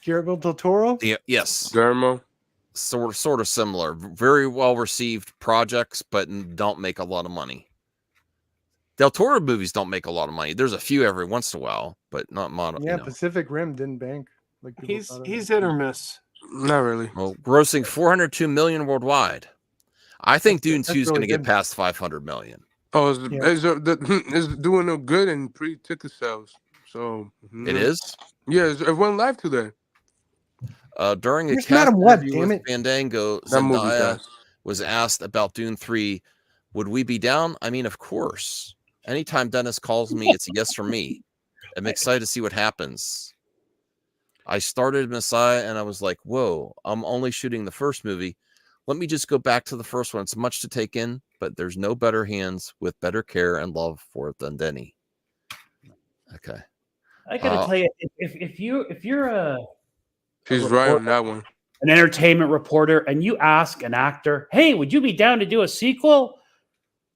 Guillermo del Toro. Yes, Guillermo. Sort of similar. Very well received projects, but don't make a lot of money. Del Toro movies don't make a lot of money. There's a few every once in a while, but not model. Yeah, Pacific Rim didn't bank. Like people thought it He's would. hit or miss. Not really. Well, grossing 402 million worldwide. I think Dune 2 is going to really get good. past 500 million. Oh, it's doing no good in pre-ticket sales. So It is. Yeah, it went live today. During a Here's cast Madam Web, interview damn with it. Fandango, That movie Zendaya does. was asked about Dune 3. Would we be down? I mean, of course. Anytime Dennis calls me, it's a yes for me. I'm excited to see what happens. I started Messiah and I was like, whoa, I'm only shooting the first movie. Let me just go back to the first one. It's much to take in, but there's no better hands with better care and love for it than Denny. Okay. I gotta tell you, if you're She's right on that one. an entertainment reporter and you ask an actor, "Hey, would you be down to do a sequel?"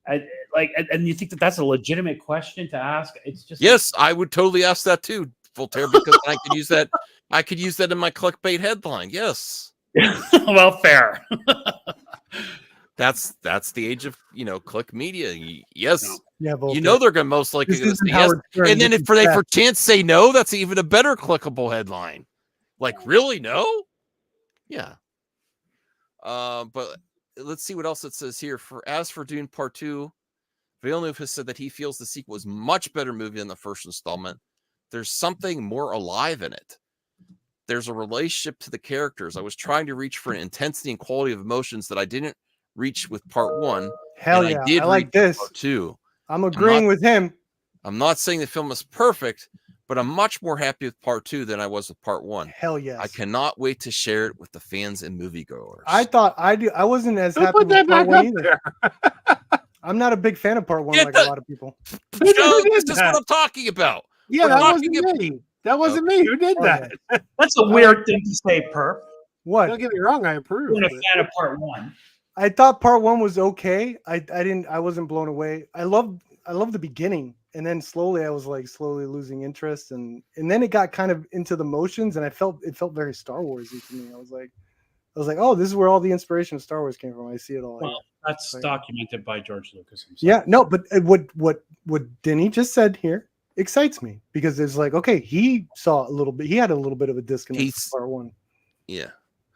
And you think that that's a legitimate question to ask? It's just Yes, I would totally ask that too, Voltaire, because I could use that. I could use that in my clickbait headline. Yes. well, fair. That's the age of click media. Yes, Yeah, you know they're going to most likely This going to isn't say yes, Howard Stern, and then this if is they fact. for chance say no, that's even a better clickable headline. Like really no? Yeah. But let's see what else it says here. As for Dune Part 2, Villeneuve has said that he feels the sequel is much better movie than the first installment. There's something more alive in it. There's a relationship to the characters. I was trying to reach for an intensity and quality of emotions that I didn't reach with Part 1. Hell and yeah, I did I like reach this. Part 2. I'm agreeing with him. I'm not saying the film is perfect, but I'm much more happy with Part 2 than I was with Part 1. Hell yes. I cannot wait to share it with the fans and moviegoers. I wasn't as Who happy put with that part back one up either. there? I'm not a big fan of part one Get like the- a lot of people. Joe, did this is that? what I'm talking about. Yeah, We're that talking wasn't me. That wasn't me. Who did Oh, that? That's a weird thing to say, Perp. What? Don't get me wrong. I approve. Being a but- fan of Part 1. I thought part one was okay. I wasn't blown away. I love the beginning. and then slowly I was like slowly losing interest, and then it got kind of into the motions, and it felt very Star Warsy to me. I was like, oh, this is where all the inspiration of Star Wars came from. I see it all. Well, that's documented by George Lucas himself. Yeah, no, but what Denny just said here excites me, because it's like, okay, he saw a little bit, he had a little bit of a disconnect from Part 1. Yeah.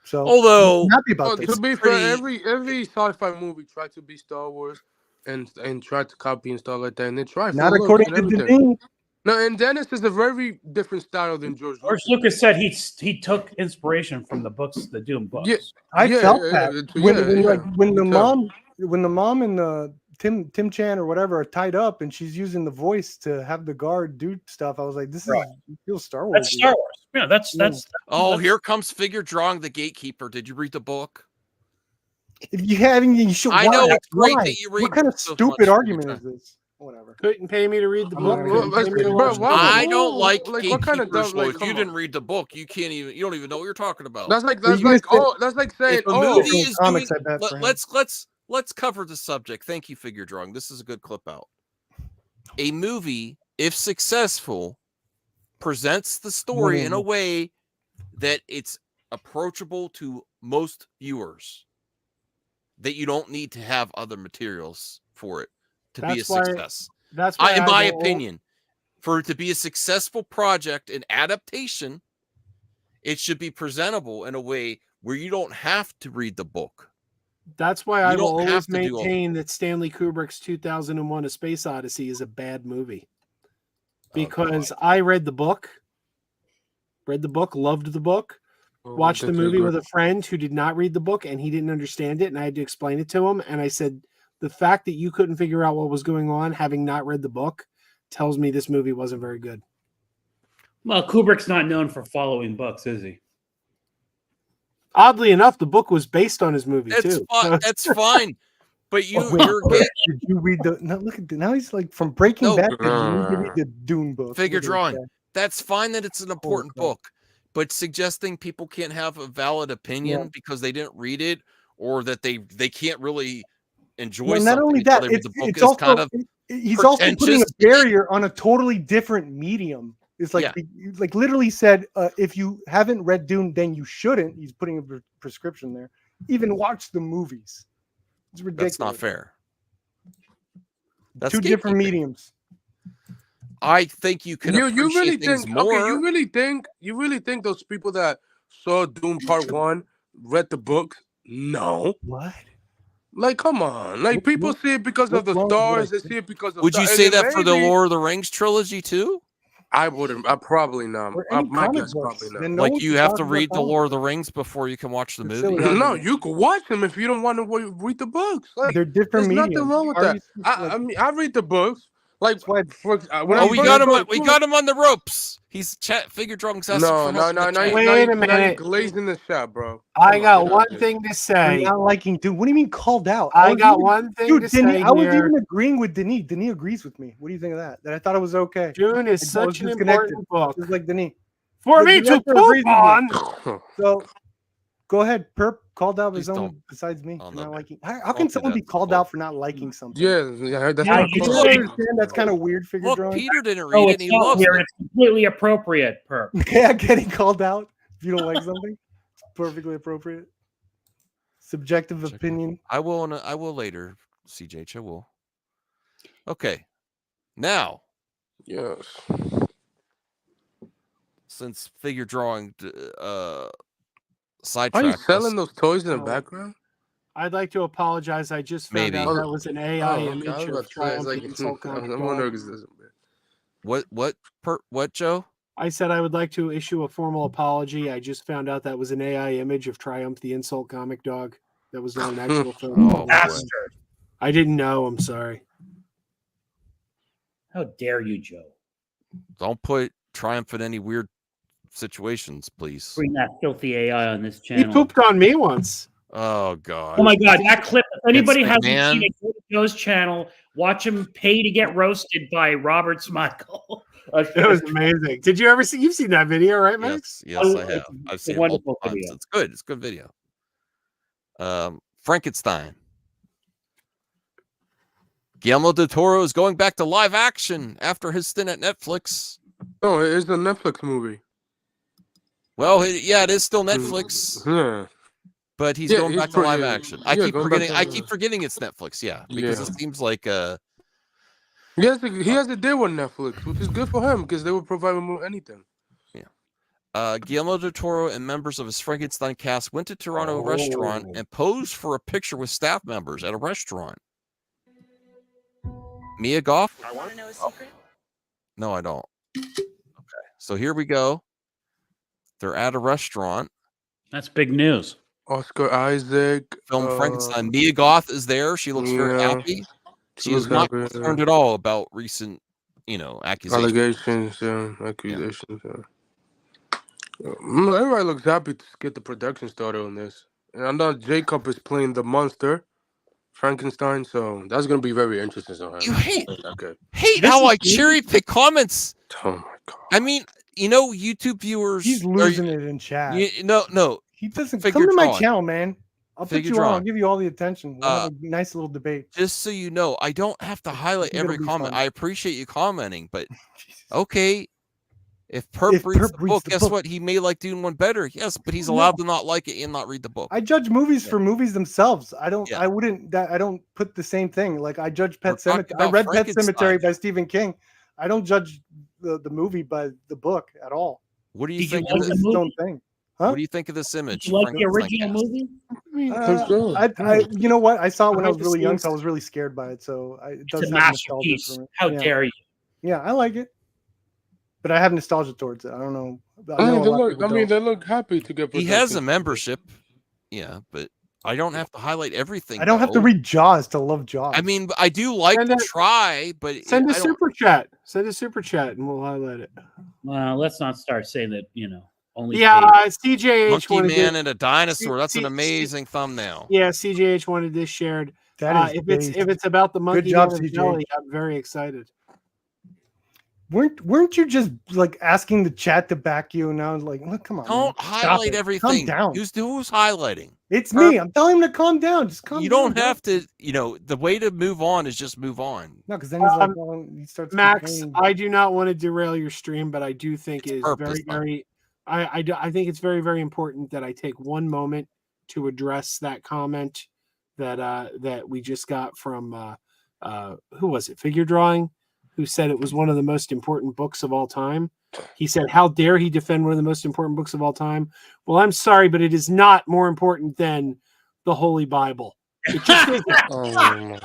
So although I'm happy about this. To be fair, every sci-fi movie tried to be Star Wars and tried to copy and stuff like that, and they tried. Not according to Denny. No, and Dennis is a very different style than George Lucas. George Lucas said he took inspiration from the books, the Dune books. Yeah, I felt that when the mom and the Tim Chan or whatever are tied up, and she's using the voice to have the guard do stuff. I was like, this feels Star Wars. That's Star Wars. Yeah, that's. Oh, here comes Figure Drawing the Gatekeeper. Did you read the book? If you haven't, you should. I know it's great Why? that you read. What kind of so stupid much argument free is time. this? Whatever. Couldn't pay me to read the book. I don't like what gatekeepers. kind of dumb, Well, like, if you come didn't on. read the book, you don't even know what you're talking about. That's like saying, if a movie is comics, doing, I bet, for him. let's cover the subject. Thank you, Figure Drawing. This is a good clip out. A movie, if successful, presents the story in a way that it's approachable to most viewers, that you don't need to have other materials for it to be a success. That's why, in my opinion, for it to be a successful project and adaptation, it should be presentable in a way where you don't have to read the book. That's why I will always have to do all- maintain that Stanley Kubrick's 2001: A Space Odyssey is a bad movie, because I read the book, loved the book, watched the movie with a friend who did not read the book, and he didn't understand it, and I had to explain it to him. And I said, the fact that you couldn't figure out what was going on, having not read the book, tells me this movie wasn't very good. Well, Kubrick's not known for following books, is he? Oddly enough, the book was based on his movie too. That's fine. But you, did you read the? Now look at now he's like from Breaking Bad. You need to read the Dune book. Figure Drawing. That's fine that it's an important book, but suggesting people can't have a valid opinion because they didn't read it, or that they can't really enjoy not only something until that, they read the book it's is also, kind of he's also putting a barrier on a totally different medium. It's like he like literally said, if you haven't read Dune, then you shouldn't. He's putting a prescription there. Even watch the movies. It's ridiculous. That's not fair. That's two different mediums. I think you can. You really things think? more. Okay, you really think those people that saw Dune Part 1 read the book? No. What? Like, come on. Like, people see it because of the stars. They see it because of. Would you say that for the Lord of the Rings trilogy too? I wouldn't. I probably not. My guess probably not. Like, you have to read the Lord of the Rings before you can watch the movie. No, you can watch them if you don't want to read the books. Like, they're different there's mediums. nothing wrong with that. I mean, I read the books. Like, when we got him on the ropes. He's Figure Drawing's asking for help. Wait a minute. Glazing the shot, bro. I got one thing to say. You're not liking Dune. What do you mean called out? I got one thing to say. I was here. even agreeing with Denis. Denis agrees with me. What do you think of that? That I thought it was okay. Dune is such an important book. Just like Denis. For me to poop on. So, go ahead. Perp called out his own besides me. Not liking. How can someone be called out for not liking something? Yeah, that's I not cool. understand that's kind of weird. Figure drawing. Peter didn't read it. It's He not loves weird. it. It's completely appropriate, Perp. Yeah, getting called out if you don't like something. It's perfectly appropriate. Subjective opinion. I will later, CJH. I will. Okay. Now. Yes. Since Figure Drawing sidetracked. Are you selling those toys in the background? I'd like to apologize. I just found out that was an AI image of triumphant insult comic dog. What, Joe? I said I would like to issue a formal apology. I just found out that was an AI image of Triumph the Insult Comic Dog. That was not an actual film. I didn't know. I'm sorry. How dare you, Joe? Don't put Triumph in any weird situations, please. Bring that filthy AI on this He channel. pooped on me once. Oh God! Oh my God! That clip. If anybody hasn't McMahon. seen it, go to Joe's channel. Watch him pay to get roasted by Robert Smigel. It was amazing. Did you ever see? You've seen that video, right, Max? Yes, I have. I've seen it multiple times. Video. It's good. It's a good video. Frankenstein. Guillermo del Toro is going back to live action after his stint at Netflix. Oh, it's a Netflix movie. Well, yeah, it is still Netflix. Yeah. But he's Yeah, going back to live action. I keep forgetting it's Netflix. Yeah, because it seems like he has a deal with Netflix, which is good for him because they will provide him with anything. Guillermo del Toro and members of his Frankenstein cast went to Toronto restaurant and posed for a picture with staff members at a restaurant. Mia Goth? I want to know a secret. No, I don't. Okay, so here we go. They're at a restaurant. That's big news. Oscar Isaac. Film Frankenstein. Mia Goth is there. She looks very happy. She is not concerned at all about recent, accusations. Accusations. Everybody looks happy to get the production started on this. And I know Jacob is playing the monster, Frankenstein, so that's going to be very interesting. So you hate how I cherry pick comments. Oh my god! I mean, YouTube viewers. He's losing it in chat. No. He doesn't Figure come to my drawing. channel, man. I'll put Figure you on. I'll drawing. give you all the attention. We'll have a nice little debate. Just so you know, I don't have to highlight It'll every be comment. fun. I appreciate you commenting, but okay. If Perp reads the book, guess what? He may like Dune one better. Yes, but he's allowed to not like it and not read the book. I judge movies for movies themselves. I don't. I wouldn't. I don't put the same thing. Like I judge Pet Cemetery. I read Pet Cemetery by Stephen King. I don't judge the movie by the book at all. What do you think of this own thing? Huh? What do you think of this image? You like the original movie? You know what? I saw it when I was really young, so I was really scared by it. So it does It's a have nostalgia masterpiece. for me. How Yeah. dare you? Yeah, I like it, but I have nostalgia towards it. I don't know. They look happy to get. He has a membership. Yeah, but I don't have to highlight everything. I don't have to read Jaws to love Jaws. I mean, I do like to try, but Send a I don't- super chat. Send a super chat, and we'll highlight it. Well, let's not start saying that. Only. Yeah, CJH Monkey wanted Man this- and a dinosaur. That's an amazing thumbnail. Yeah, CJH wanted this shared. That is if it's about the monkey job, man and CJH. jelly, I'm very excited. Weren't you just like asking the chat to back you? And now like, look, come on. Don't man. Stop highlight it. everything. Calm down. Who's highlighting? It's me. I'm telling him to calm down. Just calm You down. don't have to. The way to move on is just move on. No, because then he's like, he starts. Max, complaining. I do not want to derail your stream, but I do think it is purpose, very. I think it's very, very important that I take one moment to address that comment that we just got from who was it? Figure Drawing, who said it was one of the most important books of all time. He said, "How dare he defend one of the most important books of all time?" Well, I'm sorry, but it is not more important than the Holy Bible. It just isn't.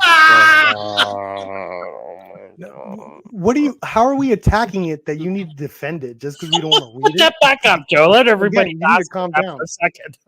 What do you? How are we attacking it that you need to defend it just because we don't want to read Put it? that back up, Joe. Let everybody Again, you need to ask calm that down. for a second.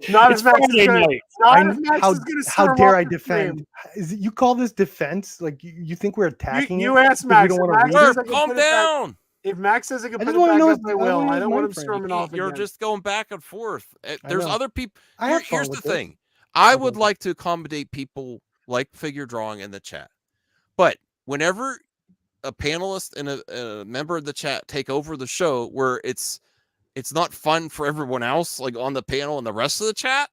Not It's as Max is Friday gonna, night. not as Max How, is gonna how storm dare off I the defend? stream. You call this defense? Like you think we're attacking You it? asked because Max. We don't If want Max to read says it? I can Calm put it back- down. If Max says I can I put just it wanna back know up, his- I I will. wanna I know don't his want him mind frame. storming off You're again. just going back and forth. There's know. other people. I have Here's fun the with it. thing. I would like to accommodate people like Figure Drawing in the chat, but whenever a panelist and a member of the chat take over the show, where it's not fun for everyone else, like on the panel and the rest of the chat,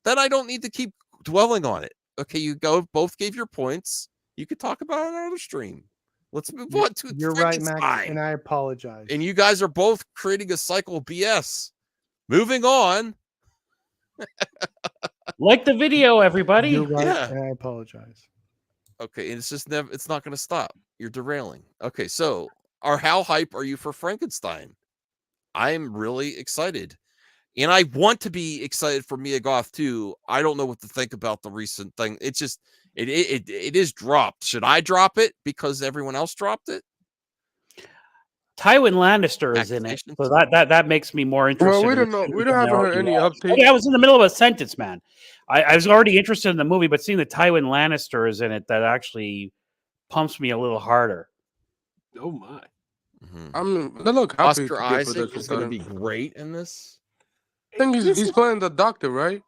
then I don't need to keep dwelling on it. Okay, you both gave your points. You could talk about it on the stream. Let's move on to You're right, Max, Frankenstein. and I apologize. And you guys are both creating a cycle of BS. Moving on. Like the video, everybody. You're right, Yeah. and I apologize. Okay, and it's not going to stop. You're derailing. Okay, so how hype are you for Frankenstein? I'm really excited. And I want to be excited for Mia Goth too. I don't know what to think about the recent thing. It's just it is dropped. Should I drop it because everyone else dropped it? Tywin Lannister is in it, so that makes me more interested. Well, we in don't the know. movie We don't than have I any was. updates. Yeah, I was in the middle of a sentence, man. I was already interested in the movie, but seeing that Tywin Lannister is in it, that actually pumps me a little harder. Oh my! I mean, they look happy. Oscar to get Isaac production is going to started. be great in this. I think he's playing the doctor, right?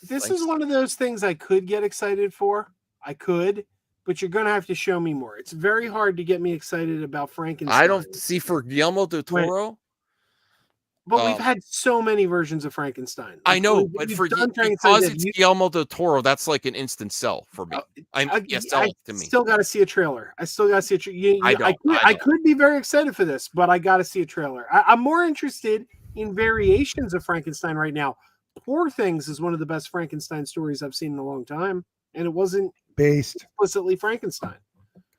This is one of those things I could get excited for. I could, but you're going to have to show me more. It's very hard to get me excited about Frankenstein. I don't see for Guillermo del Toro. But we've had so many versions of Frankenstein. I know, We've but for done because Frankenstein it's Guillermo del Toro, that's like an instant sell for me. I sell it to me. still got to see a trailer. I still got to see a trailer. I I could be very excited for this, but I got to see a trailer. I'm more interested in variations of Frankenstein right now. Poor Things is one of the best Frankenstein stories I've seen in a long time, and it wasn't based explicitly Frankenstein.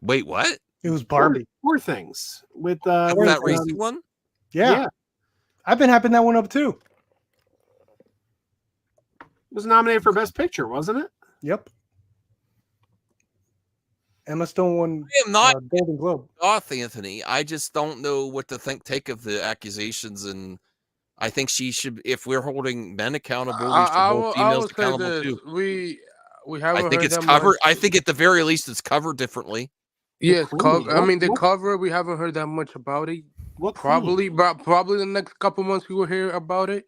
Wait, what? It was Barbie. Poor Things with that racing one. Yeah. I've been hyping that one up too. Was nominated for Best Picture, wasn't it? Yep. Emma Stone won I am not Golden Globe. Off, Anthony. I just don't know what to take of the accusations, and I think she should. If we're holding men accountable, we should hold females accountable too. We haven't. I think heard it's that covered. much. I think at the very least, it's covered differently. Yes, I mean the cover. We haven't heard that much about it. Probably the next couple months we will hear about it,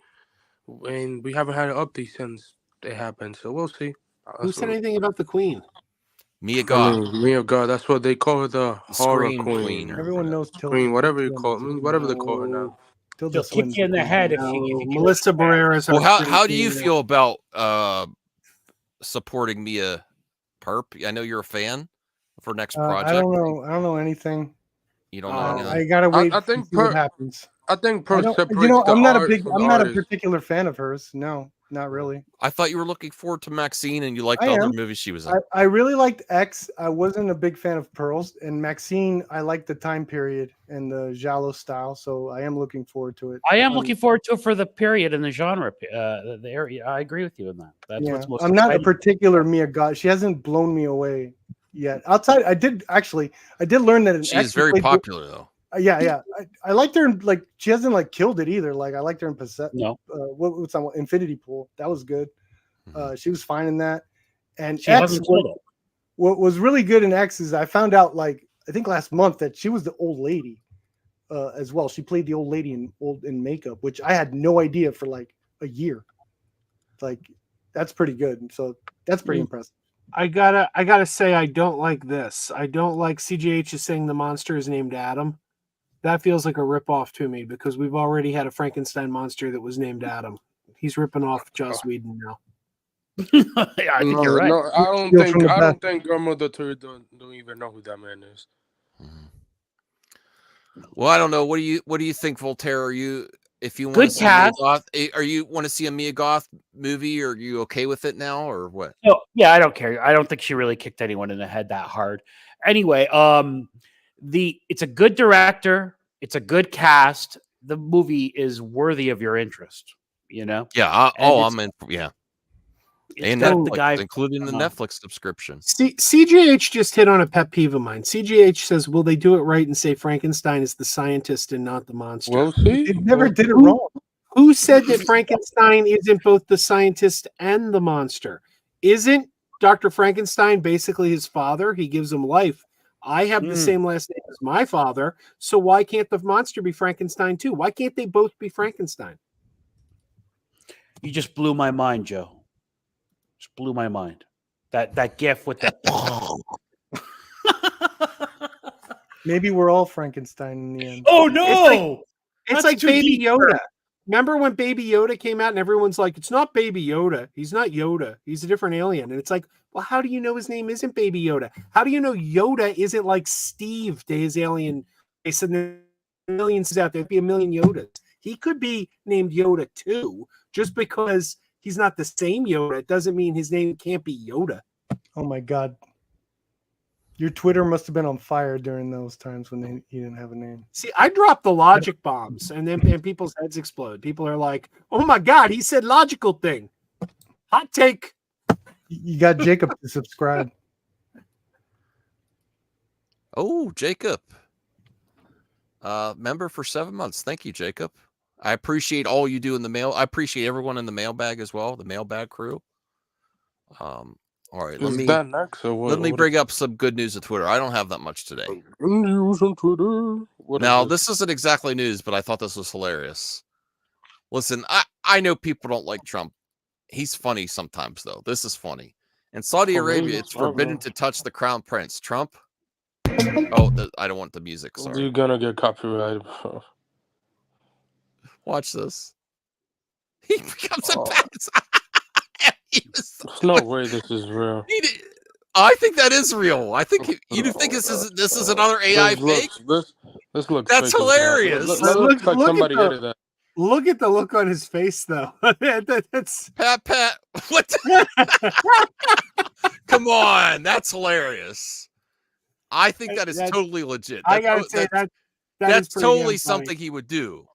and we haven't had an update since it happened. So we'll see. Who said anything about the Queen? Mia Goth. Mia Goth. That's what they call her, the horror Scream queen. Everyone knows Tilda. Queen, whatever you call it. I mean, whatever they call her now. Tilda She'll kick you in the head if you Melissa Barrera. Well, how do you feel about supporting Mia Perp? I know you're a fan for next project. I don't know anything. You don't know anything. I gotta wait. I think to see what happens. I think Perp separates I'm not a artist from I'm not a artist. particular fan of hers. No, not really. I thought you were looking forward to Maxine, and you liked I the other am. movies she was in. I really liked X. I wasn't a big fan of Pearls, and Maxine. I liked the time period and the giallo style, so I am looking forward to it. I am looking forward to it for the period and the genre, the area. I agree with you in that. That's what's most. I'm not a exciting. particular Mia Goth. She hasn't blown me away yet. Outside, I did learn that She is very popular though. Yeah. I liked her. Like she hasn't like killed it either. Like I liked her in Possessed. No. What's that one? Infinity Pool. That was good. She was fine in that. And She X, hasn't killed it. what was really good in X is I found out like I think last month that she was the old lady as well. She played the old lady in makeup, which I had no idea for like a year. Like that's pretty good. So that's pretty impressive. I gotta say I don't like this. I don't like CGH is saying the monster is named Adam. That feels like a ripoff to me because we've already had a Frankenstein monster that was named Adam. He's ripping off Joss Whedon now. Yeah, I think you're right. No, I don't think Guillermo del Toro don't even know who that man is. Well, I don't know. What do you think, Voltaire? Are you if you want Good to see Mia cast. Goth, are you want to see a Mia Goth movie? Or are you okay with it now, or what? No, yeah, I don't care. I don't think she really kicked anyone in the head that hard. Anyway, it's a good director. It's a good cast. The movie is worthy of your interest. You know. Yeah. I'm in. Yeah. And got Netflix, the guy, including the Netflix subscription. CGH just hit on a pet peeve of mine. CGH says, "Will they do it right and say Frankenstein is the scientist and not the monster?" Well, see, They never did it wrong. Who said that Frankenstein isn't both the scientist and the monster? Isn't Dr. Frankenstein basically his father? He gives him life. I have the same last name as my father, so why can't the monster be Frankenstein too? Why can't they both be Frankenstein? You just blew my mind, Joe. Just blew my mind. That gif with the. Maybe we're all Frankenstein in the end. Oh no! It's like Baby Yoda. Remember when Baby Yoda came out and everyone's like, it's not Baby Yoda. He's not Yoda. He's a different alien. And it's like, well, how do you know his name isn't Baby Yoda? How do you know Yoda isn't like Steve to his alien? They said there are millions out there. There'd be a million Yodas. He could be named Yoda too. Just because he's not the same Yoda, it doesn't mean his name can't be Yoda. Oh my God. Your Twitter must have been on fire during those times when he didn't have a name. See, I drop the logic bombs and then people's heads explode. People are like, oh my God, he said logical thing. Hot take. You got Jacob to subscribe. Oh, Jacob. Member for 7 months. Thank you, Jacob. I appreciate all you do in the mail. I appreciate everyone in the mailbag as well, the mailbag crew. All right, let me bring up some good news of Twitter. I don't have that much today. News on Twitter. Now, this isn't exactly news, but I thought this was hilarious. Listen, I know people don't like Trump. He's funny sometimes, though. This is funny. In Saudi Arabia, it's forbidden to touch the crown prince. Trump. Oh, I don't want the music. Sorry. You're gonna get copyrighted. Watch this. He becomes a pet. There's no way this is real. I think that is real. I think you think this is another AI fake. This looks. That's fake as hell. hilarious. That looks like somebody at edited that. Look at the look on his face, though. That's Pat. What? Come on, that's hilarious. I think that is totally legit. I gotta say that's is pretty totally damn funny. something he would do.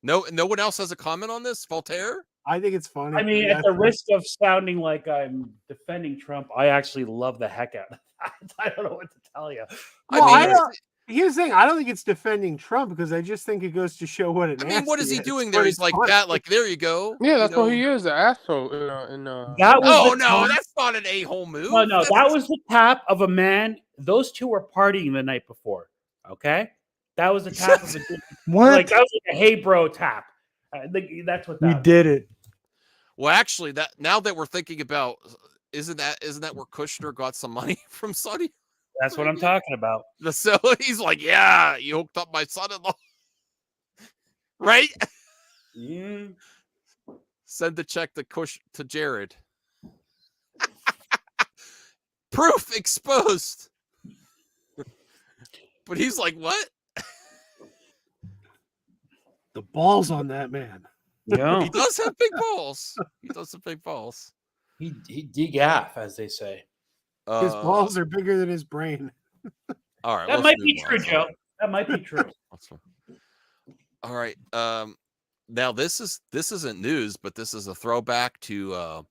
No one else has a comment on this. Voltaire. I think it's funny. I mean, at the risk of sounding like I'm defending Trump, I actually love the heck out of that. I don't know what to tell you. Well, here's the thing. I don't think it's defending Trump because I just think it goes to show what it is. I mean, what is he doing there? He's like, Pat, like, there you go. Yeah, that's what he is, an asshole. That was That's not an a-hole move. No, that was the tap of a man. Those two were partying the night before. Okay, that was the tap of a What? Like that was like a hey bro tap. That's what that We was. did it. Well, actually, that now that we're thinking about, isn't that where Kushner got some money from Saudi? That's what I'm talking about. So he's like, yeah, you hooked up my son-in-law, right? Send the check to Jared. Proof exposed. But he's like, what? The balls on that man. Yeah, he does have big balls. He degaff, as they say. His balls are bigger than his brain. All right, That might be true, Joe. That might be true. All right. Now this isn't news, but this is a throwback to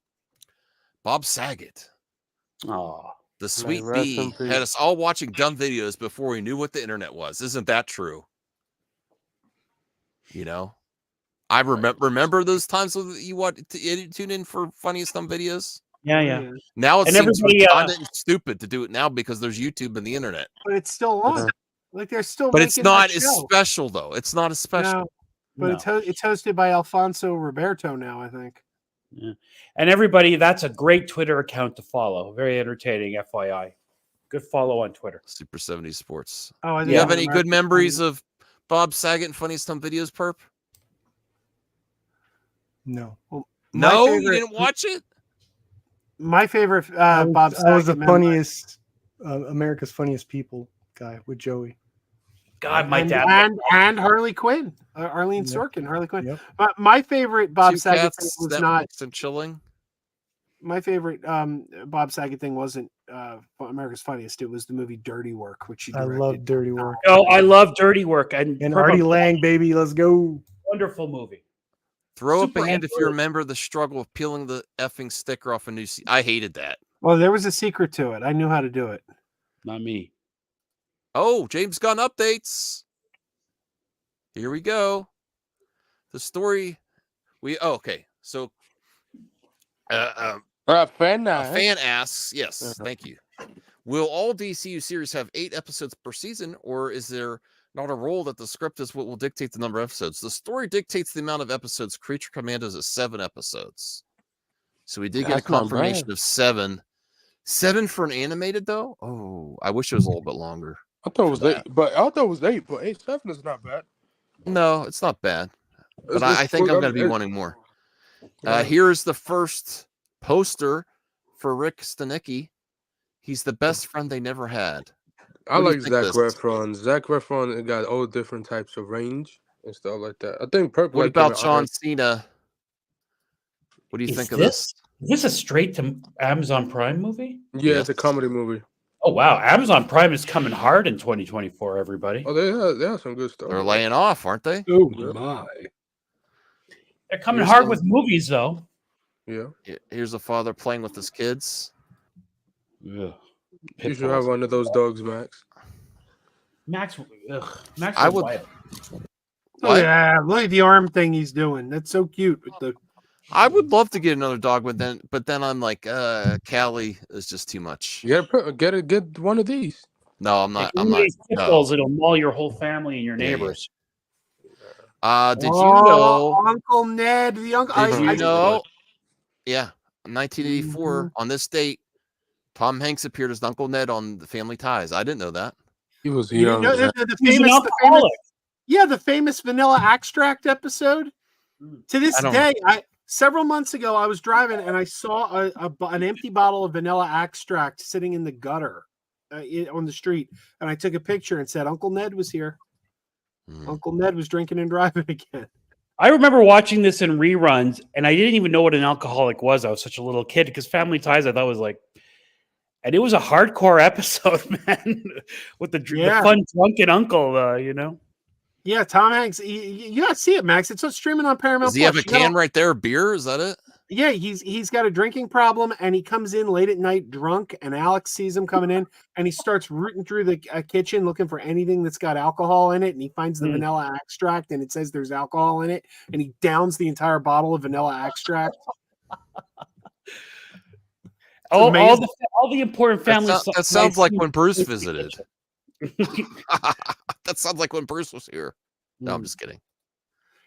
Bob Saget. Oh, the sweet rest bee in peace. had us all watching dumb videos before we knew what the internet was. Isn't that true? You know, I remember those times when you tune in for funniest dumb videos. Yeah. Now it And seems everybody, redundant and stupid to do it now because there's YouTube and the internet. But it's still on. Like they're still. But it's making not that as show. special though. It's not as special. No, but it's hosted by Alfonso Roberto now, I think. Yeah. And everybody, that's a great Twitter account to follow. Very entertaining, FYI. Good follow on Twitter. Super 70s Sports. Oh, I Do you have any good memories of Bob Saget and Funniest Dumb Videos, Perp? No. Well, no, you didn't watch it? My favorite Bob Saget. I was the memory- funniest, America's Funniest People guy with Joey. God, my and, dad. and Harley Quinn, Arlene Sorkin, Harley Quinn. Yep. But my favorite Bob Two Saget thing Cats, was Netflix not. and chilling. My favorite Bob Saget thing wasn't America's Funniest. It was the movie Dirty Work, which he I directed. love Dirty Work. Oh, I love Dirty Work. And Artie Lang, baby, let's go. Wonderful movie. Throw Super up a hand if you accurate. remember the struggle of peeling the effing sticker off a new seat. I hated that. Well, there was a secret to it. I knew how to do it. Not me. Oh, James Gunn updates. Here we go. The story. Okay. So fan a fan asks, yes, thank you. Will all DCU series have 8 episodes per season, or is there not a rule that the script is what will dictate the number of episodes? The story dictates the amount of episodes. Creature Commandos is 7 episodes. So we did get a That's not confirmation bad. of 7. 7 for an animated, though? Oh, I wish it was a little bit longer. I thought it was 8, but 7 is not bad. No, it's not bad. But It's I just think cool. I'm going to be wanting more. Here's the first poster for Rick Stanicki. He's the best friend they never had. I What do you like think Zach this- Efron. Zach Efron got all different types of range and stuff like that. I think Purple. What about John Cena? What do you think of this? Is this a straight to Amazon Prime movie? Yeah, it's a comedy movie. Oh, wow. Amazon Prime is coming hard in 2024, everybody. Oh, they have some good stuff. They're laying off, aren't they? Oh my! They're coming Here's hard the- with movies, though. Yeah. Here's a father playing with his kids. Yeah. You should have one of those dogs, Max. Max I would- wild. Oh, yeah, look at the arm thing he's doing. That's so cute. With the I would love to get another dog, but then I'm like, Callie is just too much. Get one of these. No, I'm not. If I'm you not. raise pit No. bulls, it'll maul your whole family and your Yeah, yeah. neighbors. Did you know? Uncle Ned, the uncle? Did you I know? Yeah, 1984 on this date, Tom Hanks appeared as Uncle Ned on The Family Ties. I didn't know that. He was You young. know, man. the He's an famous, alcoholic. Yeah, the famous vanilla extract episode. To this day, several months ago, I was driving and I saw an empty bottle of vanilla extract sitting in the gutter on the street, and I took a picture and said, "Uncle Ned was here. Uncle Ned was drinking and driving again." I remember watching this in reruns, and I didn't even know what an alcoholic was. I was such a little kid because Family Ties, I thought was like, and it was a hardcore episode, man, with the fun drunken uncle, you know. Yeah, Tom Hanks. You gotta see it, Max. It's streaming on Paramount. Does he have a can right there? Beer? Is that it? Yeah, he's got a drinking problem, and he comes in late at night drunk, and Alex sees him coming in, and he starts rooting through the kitchen looking for anything that's got alcohol in it, and he finds the vanilla extract, and it says there's alcohol in it, and he downs the entire bottle of vanilla extract. All the important family. That sounds like when Bruce visited. That sounds like when Bruce was here. No, I'm just kidding.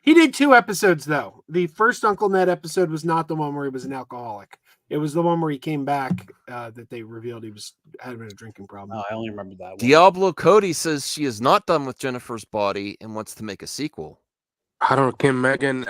He did 2 episodes, though. The first Uncle Ned episode was not the one where he was an alcoholic. It was the one where he came back that they revealed he was having a drinking problem. Oh, I only remember that one. Diablo Cody says she is not done with Jennifer's Body and wants to make a sequel. I don't. Can Megan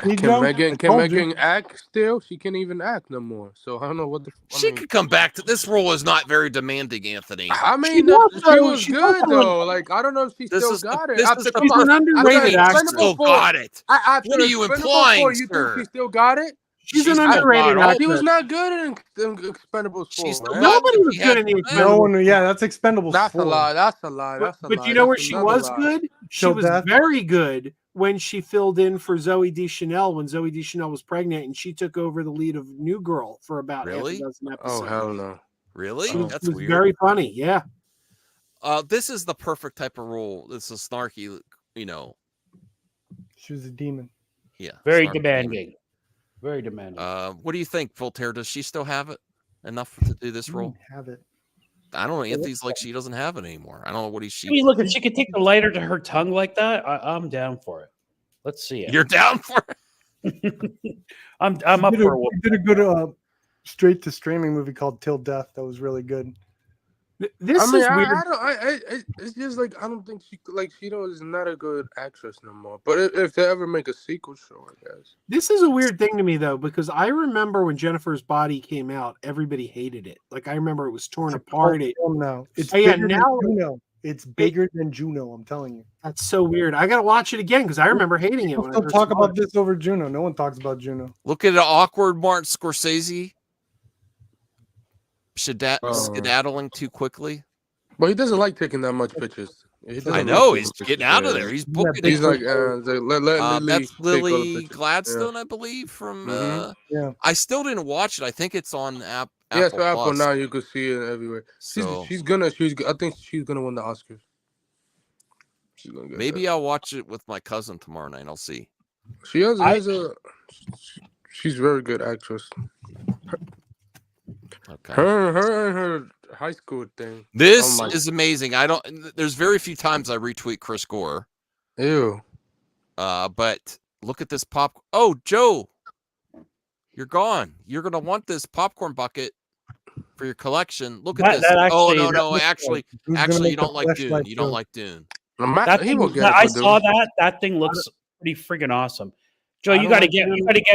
act still? She can't even act no more. So I don't know what the. She could come back to this role. Is not very demanding, Anthony. I mean, she was good though. Like I don't know if she still got it. She's an underrated actress. Still got it. What are you implying, You sir? think she still got it? She's an underrated actress. She was not good in Expendables 4. Nobody was good in the Expendables. No one. Yeah, that's Expendables. That's 4. a lie. That's a lie. That's a lie. But you know where she was lie. good? She was very good when she filled in for Zooey Deschanel when Zooey Deschanel was pregnant, and she took over the lead of New Girl for about half a dozen episodes. Oh hell no! Really? That's weird. Very funny. Yeah. This is the perfect type of role. This is snarky. You know. She was a demon. Yeah. Very demanding. Very demanding. What do you think, Voltaire? Does she still have it enough to do this role? Have it. I don't know. Anthony's like she doesn't have it anymore. I don't know what he's. I mean, look, if she could take the lighter to her tongue like that, I'm down for it. Let's see it. You're down for it. I'm up for it. She did a good straight to streaming movie called Till Death. That was really good. This I mean, is weird. It's just like I don't think she is not a good actress no more. But if they ever make a sequel, sure, I guess. This is a weird thing to me though, because I remember when Jennifer's Body came out, everybody hated it. Like I remember it was torn apart. No, it's bigger than now. Juno. It's bigger than Juno. I'm telling you. That's so weird. I gotta watch it again because I remember hating it. When I Don't first talk saw about it. this over Juno. No one talks about Juno. Look at an awkward Martin Scorsese skedaddling too quickly. But he doesn't like taking that much pictures. I know he's getting out of there. He's booking. He's like, that's Lily Gladstone, I believe. From yeah, I still didn't watch it. I think it's on Apple. Yeah, so Apple now you can see it everywhere. I think she's gonna win the Oscars. She's gonna get maybe I'll watch it with my cousin tomorrow night. I'll see. She's a very good actress. Okay. Her high school thing. This is amazing. There's very few times I retweet Chris Gore. Ew. But look at this pop. Oh, Joe, you're gone. You're gonna want this popcorn bucket for your collection. Look at this. Actually, you don't like Dune. You don't like Dune. I saw that. That thing looks pretty freaking awesome. Joe, you got to get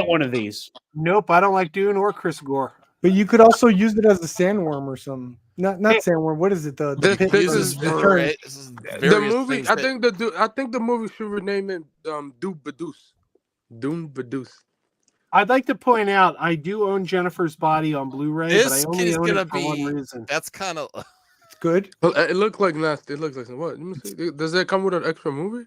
one of these. Nope, I don't like Dune or Chris Gore. But you could also use it as a sandworm or something. Not sandworm. What is it? The movie. I think the movie should rename it Dune Badus. Dune Badus. I'd like to point out I do own Jennifer's Body on Blu-ray, but I only own it for one reason. That's kind of it's good. It looks like nasty. It looks like what? Let me see. Does that come with an extra movie?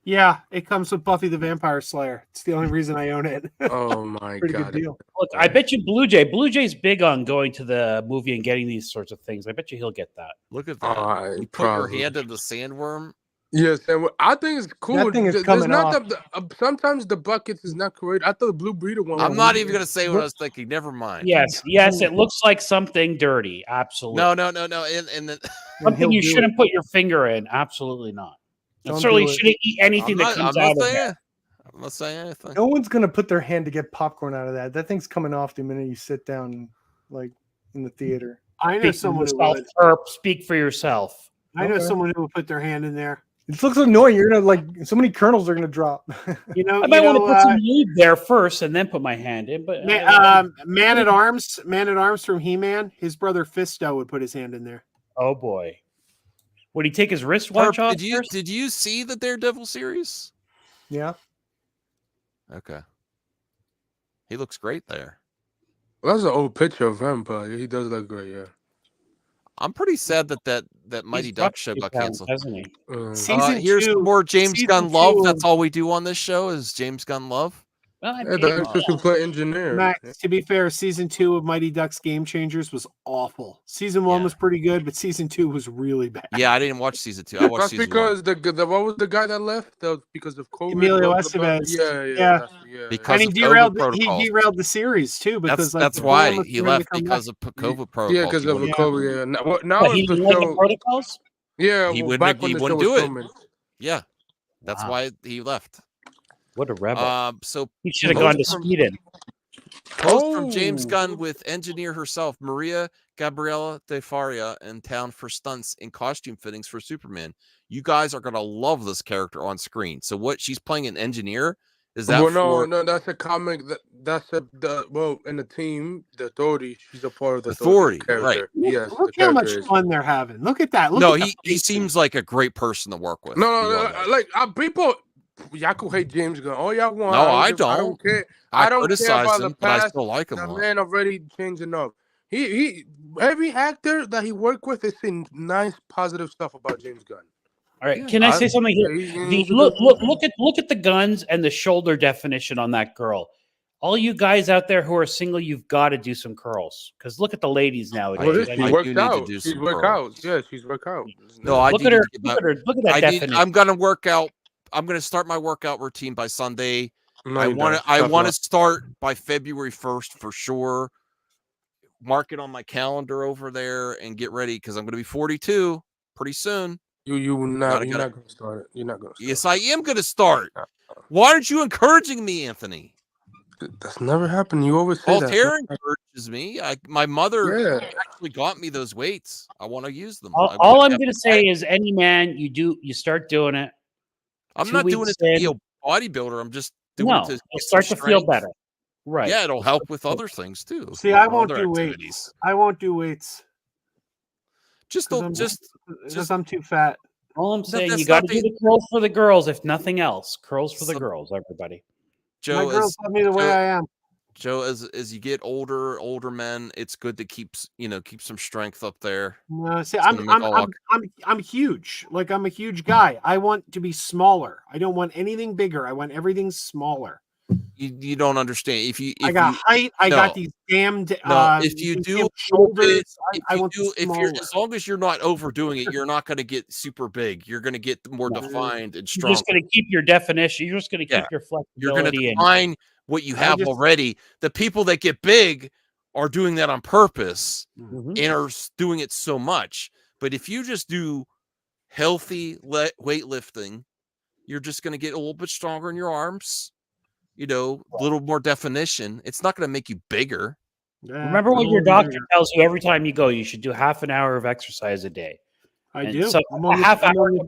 Yeah, it comes with Buffy the Vampire Slayer. It's the only reason I own it. Oh my Pretty god! good deal. Look, I bet you Blue Jay's big on going to the movie and getting these sorts of things. I bet you he'll get that. Look at that. You put your hand in the sandworm. Yes, and I think it's cool. That thing is coming off. Sometimes the buckets is not correct. I thought the Blue Breeder one. I'm not even gonna say what I was thinking. Never mind. Yes, it looks like something dirty. Absolutely. No. And then something you shouldn't put your finger in. Absolutely not. Certainly shouldn't eat anything that comes out of there. I'm not saying anything. No one's gonna put their hand to get popcorn out of that. That thing's coming off the minute you sit down, like in the theater. I know someone who would. Speak for yourself. I know someone who would put their hand in there. It looks annoying. You're gonna like so many kernels are gonna drop. You know, I might want to put some lube there first and then put my hand in. But Man at Arms from He-Man. His brother Fisto would put his hand in there. oh boy, would he take his wristwatch off? Did you see the Daredevil series? Yeah. Okay. He looks great there. Well, that's an old picture of him, but he does look great. Yeah. I'm pretty sad that Mighty Duck show got canceled. Hasn't he? Here's some more James Gunn love. two- That's all we do on this show is James Gunn love. Well, I Yeah, the actress who play engineer. Max, to be fair, season 2 of Mighty Ducks Game Changers was awful. Season 1 was pretty good, but season 2 was really bad. Yeah, I didn't watch season 2. I watched That's season because the what was the guy that left? That was because of COVID. Emilio blah, blah, blah. Estevez. Yeah. Because And he of derailed COVID he protocol. derailed the series too because That's the why plan was he for him to left come because back. of COVID protocol. Yeah, because He of wouldn't- COVID. Yeah. Now But he it's the didn't like the show. protocols. Yeah, He well, wouldn't. back when He the show wouldn't was do it. filming. Yeah, that's Wow. why he left. What a rebel! So He should have gone to post from- Sweden. Post from James Gunn with engineer herself, Maria Gabriela De Faria, in town for stunts and costume fittings for Superman. You guys are gonna love this character on screen. So what? She's playing an engineer. Is that Well, for no, that's a comic. That's in the team, the Authority. She's a part of the Authority, character. right. Yes, Look the how much character is. fun they're having. Look at that. Look no, at the he seems like a great person to work with. No, like people, y'all could hate James Gunn. All y'all want. No, I I don't care. I I don't care criticize about him, the but I past. still like him a The lot. man already changing up. He every actor that he worked with is saying nice, positive stuff about James Gunn. All right, can I say something here? Look at the guns and the shoulder definition on that girl. All you guys out there who are single, you've got to do some curls because look at the ladies nowadays. Well, I she mean, worked out. She's worked out. Yeah, she's worked out. No, I look need at her. to get my- Look at her. Look at that definition. I'm gonna work out. I'm gonna start my workout routine by Sunday. No, I you want don't. to. I Tough want to luck. start by February 1st for sure. Mark it on my calendar over there and get ready because I'm gonna be 42 pretty soon. You're not gonna start it. You're not gonna. Yes, I am gonna start. Why aren't you encouraging me, Anthony? That's never happened. You always say Well, that. Tara encourages me. My mother Yeah. actually got me those weights. I want to use them. All I'm going to say is, any man, you start doing it. I'm 2 not doing weeks it to be in- a bodybuilder. I'm just doing No, it to you'll get start some to feel strength. better. Right. Yeah, it'll help with other things too. See, I other won't do weights. activities. I won't do weights. Just because I'm too fat. All I'm saying, that's you got to not do the curls for the girls, if nothing else. Curls for the girls, everybody. Joe, My girls love me the way I am. Joe, as you get older men, it's good to keep some strength up there. No, see, It's gonna make all I'm huge. Like I'm a huge guy. I want to be smaller. I don't want anything bigger. I want everything smaller. You don't understand. If I got height. I got these damned. If you these do damn shoulders, if I you want do, if smaller. you're as long as you're not overdoing it, you're not going to get super big. You're going to get more defined and You're strong. just going to keep your definition. You're just going to keep your You're going to flexibility. define what you have already. The people that get big are doing that on purpose and are doing it so much. But if you just do healthy weightlifting, you're just going to get a little bit stronger in your arms. A little more definition. It's not going to make you bigger. Remember what your doctor tells you every time you go. You should do half an hour of exercise a day. I And do. So I'm a on the- half I'm hour. on the- of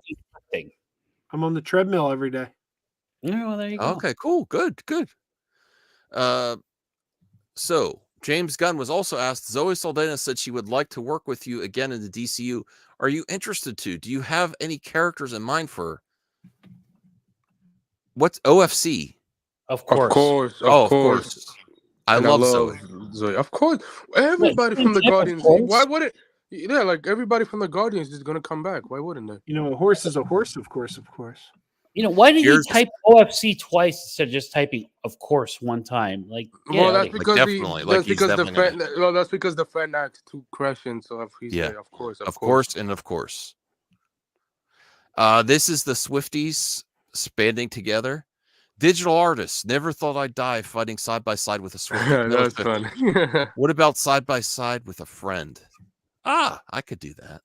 lifting. I'm on the treadmill every day. Yeah, well, there you go. Okay, cool. Good. So James Gunn was also asked, Zoe Saldana said she would like to work with you again in the DCU. Are you interested to? Do you have any characters in mind for what's OFC? Of course. Of course. I And love Zoe. Zoe. Of course. Everybody from the Of Guardians. course. Why would it? Yeah, like everybody from the Guardians is gonna come back. Why wouldn't they? A horse is a horse, of course. Why did Here's- you type OFC twice instead of just typing "of course" one time? Like, Well, that's yeah, because definitely, like he's definitely that's because the fan asked two questions. So if he's Yeah. there, of course, Of course. This is the Swifties banding together. Digital artists. Never thought I'd die fighting side by side with a Swiftie. That's funny. What about side by side with a friend? I could do that.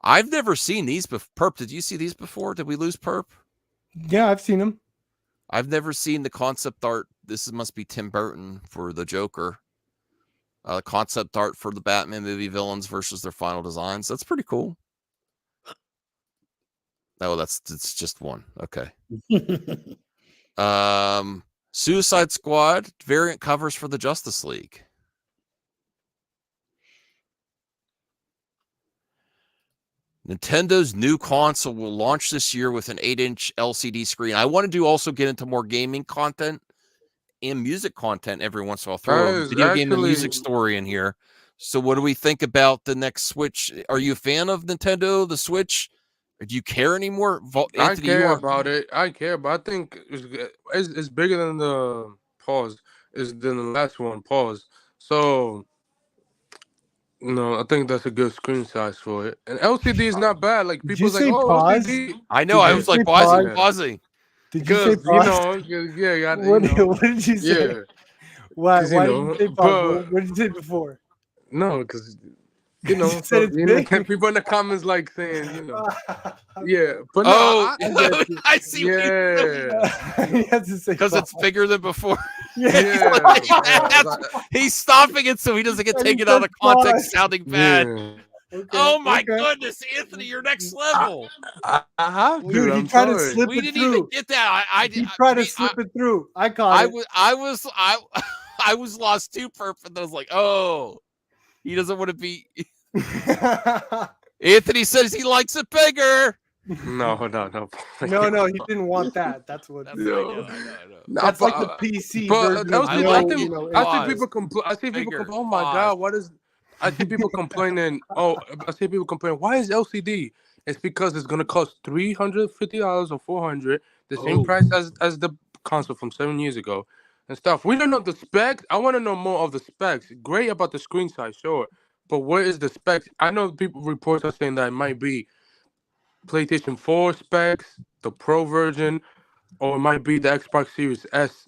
I've never seen these before. Perp, did you see these before? Did we lose Perp? Yeah, I've seen them. I've never seen the concept art. This must be Tim Burton for the Joker. concept art for the Batman movie villains versus their final designs. That's pretty cool. Oh, it's just one. Okay. Suicide Squad variant covers for the Justice League. Nintendo's new console will launch this year with an 8-inch LCD screen. I want to also get into more gaming content and music content every once in a while. Throw a video game and music story in here. So what do we think about the next Switch? Are you a fan of Nintendo, the Switch? Or do you care anymore? Anthony, I care about it. I care, but I think it's bigger than the pause. Is than the last one pause. So no, I think that's a good screen size for it. And LCD is not bad. Like Did people's you like, say oh, pause? LCD. I know. I was like, why is he pausing? Did you say Because pause? yeah, What did you say? yeah. Why 'Cause, did you say pause? but- What did you say before? No, because You said it's big. people in the comments like saying, yeah. But no, Oh, I get you. I see. Yeah, He has to say because it's bigger than before. yeah. He's stopping it so he doesn't get And he taken out of said context, pause. sounding bad. Yeah. Okay, Oh my okay. goodness, Anthony, you're next level. I have to. Dude, he I'm tried to sorry. slip We it didn't even through. get that. He tried to slip it through. I caught it. I was lost too perfect. I was like, oh, he doesn't want to be. Anthony says he likes it bigger. No. No, he didn't want that. That's what. I know. That's like the PC version. But I see people Pause. complain. I see people Bigger. complain. Oh my Pause. god, what is? I see people complaining. I see people complaining. Why is LCD? It's because it's gonna cost $350 or $400, the same price as the console from 7 years ago, and stuff. We don't know the specs. I want to know more of the specs. Great about the screen size, sure, but where is the specs? I know people reports are saying that it might be PlayStation 4 specs, the Pro version, or it might be the Xbox Series S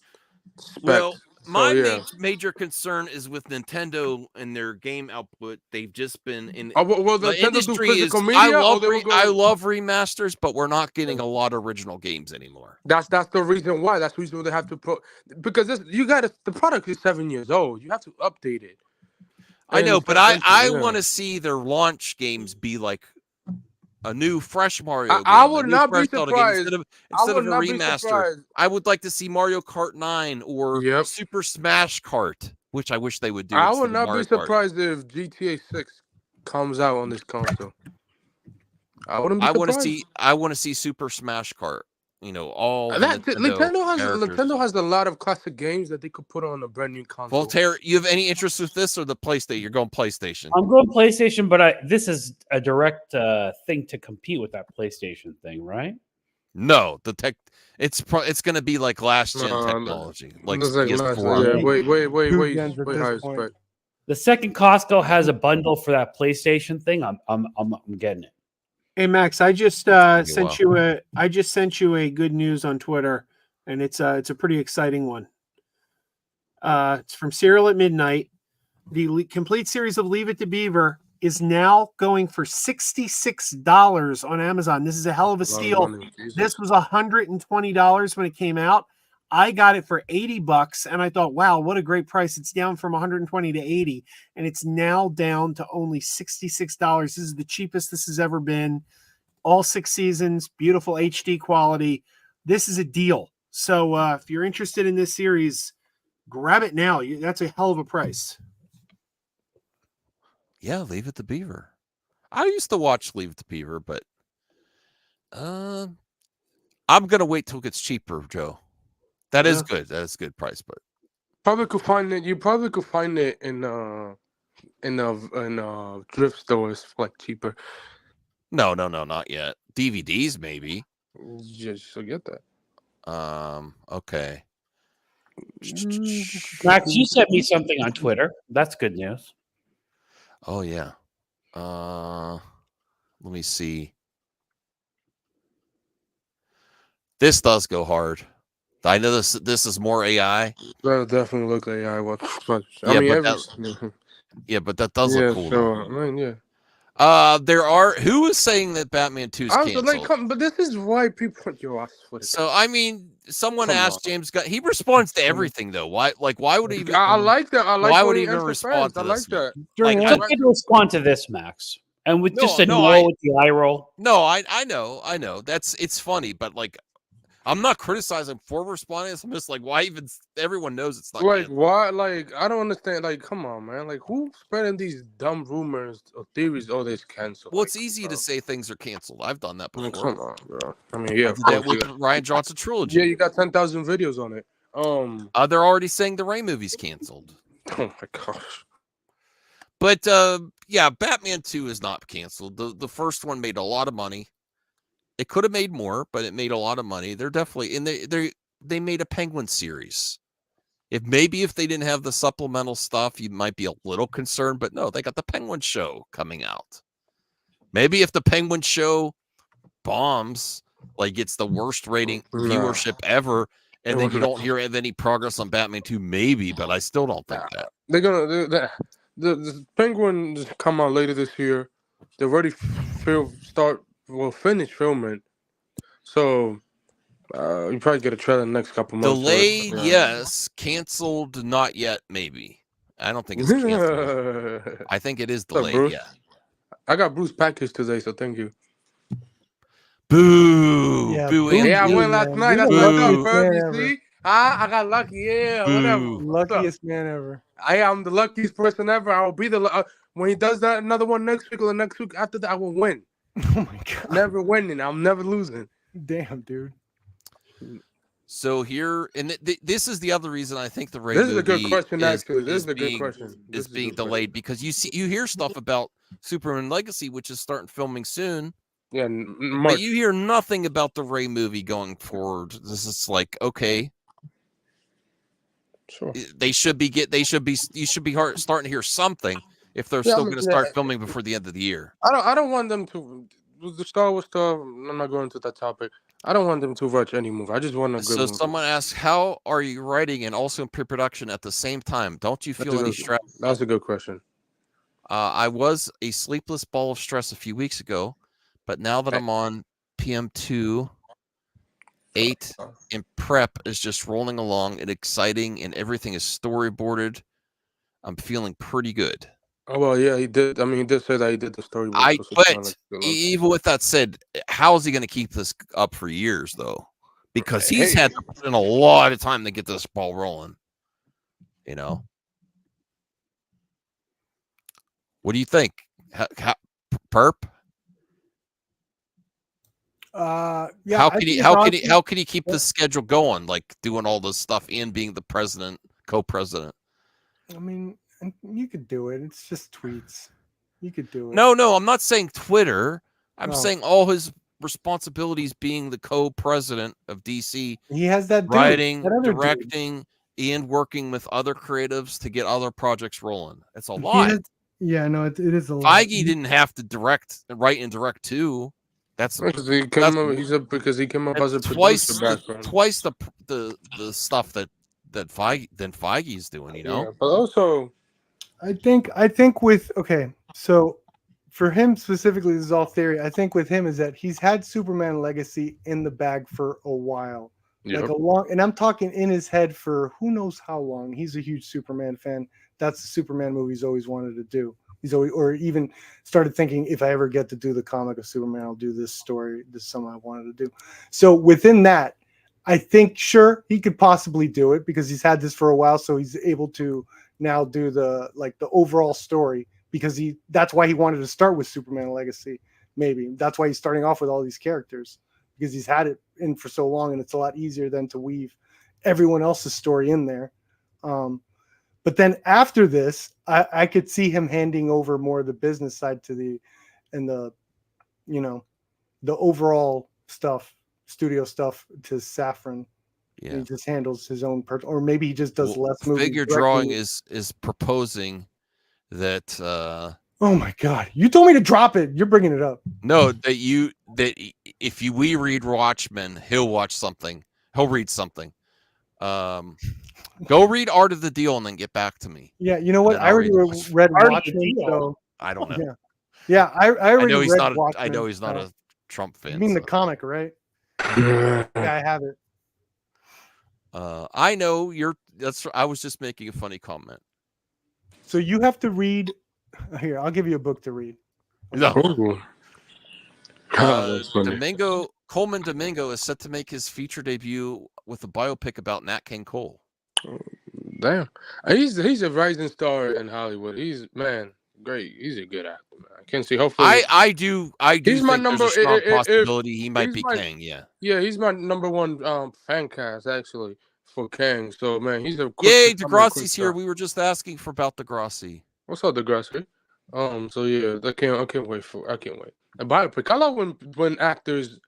specs. Well, my yeah. major concern is with Nintendo and their game output. They've just been in Will the Nintendo do industry is. physical media, or they will go? I love remasters, but we're not getting a lot of original games anymore. That's the reason why. That's the reason why they have to put, because the product is 7 years old. You have to update it. I know, And but stuff, I yeah. want to see their launch games be like a new fresh Mario game. I would a new not be fresh Zelda game surprised. instead of a not be remaster. surprised. I would like to see Mario Kart 9 or Super Smash Kart, which I wish they would do. I instead would of not Mario be Kart. surprised if GTA 6 comes out on this console. I wouldn't be I surprised. want to see Super Smash Kart. All the Nintendo has a lot of classic games that they could put on a brand new console. Voltaire, you have any interest with this or the PlayStation? You're going PlayStation. I'm going PlayStation, but this is a direct thing to compete with that PlayStation thing, right? No, it's going to be like last gen technology, like PS4. Wait. The second Costco has a bundle for that PlayStation thing. I'm getting it. Hey Max, I just sent you a good news on Twitter, and it's a pretty exciting one. It's from Serial at Midnight. The complete series of Leave It to Beaver is now going for $66 on Amazon. This is a hell of a steal. This was $120 when it came out. I got it for $80, and I thought, wow, what a great price. It's down from $120 to $80, and it's now down to only $66. This is the cheapest this has ever been. All 6 seasons, beautiful HD quality. This is a deal. So if you're interested in this series, grab it now. That's a hell of a price. Yeah, Leave It to Beaver. I used to watch Leave It to Beaver, but I'm going to wait till it gets cheaper, Joe. That is good. That is a good price, but probably could find it. You probably could find it in thrift stores for like cheaper. No, not yet. DVDs maybe. Just forget that. Okay. Max, you sent me something on Twitter. That's good news. Oh yeah. Let me see. This does go hard. I know this is more AI. That definitely look AI. But that does look cool. So, I mean, yeah. There are who is saying that Batman 2 is I was canceled. like, but this is why people. Yo, I swear to So I mean, someone Come asked on. James Gunn. He responds to everything though. Why? Like, why would he? Even, I like that. I like why when would he he even answers respond fans. to I like this? that. During Like, just need to respond to this, Max, and with just a no with the eye roll. No, I know. It's funny, but like, I'm not criticizing for responding. I'm just like, why even? Everyone knows it's not. Like why? Like I don't understand. Like come on, man. Like who's spreading these dumb rumors or theories? Oh, this canceled. Well, it's easy to say things are canceled. I've done that before. Come on, bro. I mean, yeah, I of did that course, with Ryan Johnson trilogy. Yeah, you got 10,000 videos on it. They're already saying the Ray movie's canceled. Oh my gosh. But yeah, Batman 2 is not canceled. The first one made a lot of money. It could have made more, but it made a lot of money. They're definitely and they made a Penguin series. If they didn't have the supplemental stuff, you might be a little concerned, but no, they got the Penguin show coming out. Maybe if the Penguin show bombs, like gets the worst rating viewership ever, and then you don't hear of any progress on Batman 2, maybe, but I still don't think that. They're gonna the Penguin come out later this year. They're already finish filming. So you probably get a trailer in the next couple months. Delayed, yes. Canceled, not yet, maybe. I don't think it's canceled. I think it is delayed, Bruce? yeah. I got Bruce package today, so thank you. Boo! Yeah, Boo! boo, Yeah, I boo, went last man. night. You're That's the what's up, luckiest Ferb. man You ever. see? I got lucky. Yeah, whatever. Luckiest man ever. I am the luckiest person ever. I will be when he does that another one next week or the next week after that, I will win. Oh my god! Never winning. I'm never losing. Damn, dude. So here, and this is the other reason I think the Ray This is movie a good question, is, actually. This is a being, good question. Is being delayed because you hear stuff about Superman Legacy, which is starting filming soon. Yeah, but March. you hear nothing about the Ray movie going forward. This is like okay. Sure. You should be starting to hear something if they're still going to start filming before the end of the year. I don't want them to the Star Wars stuff. I'm not going into that topic. I don't want them to rush any movie. I just want a good So movie. someone asks, how are you writing and also in pre-production at the same time? Don't you feel any stress? That's a good question. I was a sleepless ball of stress a few weeks ago, but now that I'm on PM2, 8 and prep is just rolling along and exciting and everything is storyboarded. I'm feeling pretty good. Oh well, yeah, he did. I mean, he did say that he did the storyboard. But even with that said, how is he going to keep this up for years though? Because he's had to put in a lot of time to get this ball rolling. You know, what do you think, Perp? Yeah. How could he keep the schedule going, like doing all this stuff and being the president, co-president? I mean, you could do it. It's just tweets. You could do it. No, I'm not saying Twitter. I'm No. saying all his responsibilities being the co-president of DC. He has that dude, writing, that other dude. directing, and working with other creatives to get other projects rolling. It's a He lot. has- yeah, no, it is a lot. Feige didn't have to write and direct too. That's because he came up as a twice producer background. twice the stuff that Feige's doing. You know, Yeah, but also I think with so for him specifically, this is all theory. I think with him is that he's had Superman Legacy in the bag for a while. Like a long, and I'm talking in his head for who knows how long. He's a huge Superman fan. That's the Superman movie he's always wanted to do. He's always, or even started thinking, if I ever get to do the comic of Superman, I'll do this story. This is something I wanted to do. So within that, I think sure he could possibly do it because he's had this for a while, so he's able to now do the overall story because that's why he wanted to start with Superman Legacy. Maybe that's why he's starting off with all these characters because he's had it in for so long, and it's a lot easier than to weave everyone else's story in there. But then after this, I could see him handing over more of the business side to the overall stuff, studio stuff to Safran. Yeah. He just handles his own or maybe he just does less movies. Figure drawing is proposing that. Oh my God! You told me to drop it. You're bringing it up. No, that if we read Watchmen, he'll watch something. He'll read something. Go read Art of the Deal and then get back to me. Yeah, you know what? I already read Watchmen, so I don't know. Yeah. Yeah, I I already know he's read not. I Watchmen, know he's not so- a Trump fan. You mean the so. comic, right? Yeah, I have it. I know you're. That's. I was just making a funny comment. So you have to read. Here, I'll give you a book to read. No. Ooh. That's funny. Coleman Domingo is set to make his feature debut with a biopic about Nat King Cole. Damn, he's a rising star in Hollywood. He's great. He's a good actor. Man. I can see. Hopefully, I do. He's my think number. there's a strong if- possibility he might he's be my- Kang. Yeah. Yeah, he's my number one fan cast actually for Kang. So man, he's a Yay, quick Degrassi's here. star. We were just asking for about Degrassi. What's up, Degrassi? So yeah, I can't wait. A biopic. I love when actors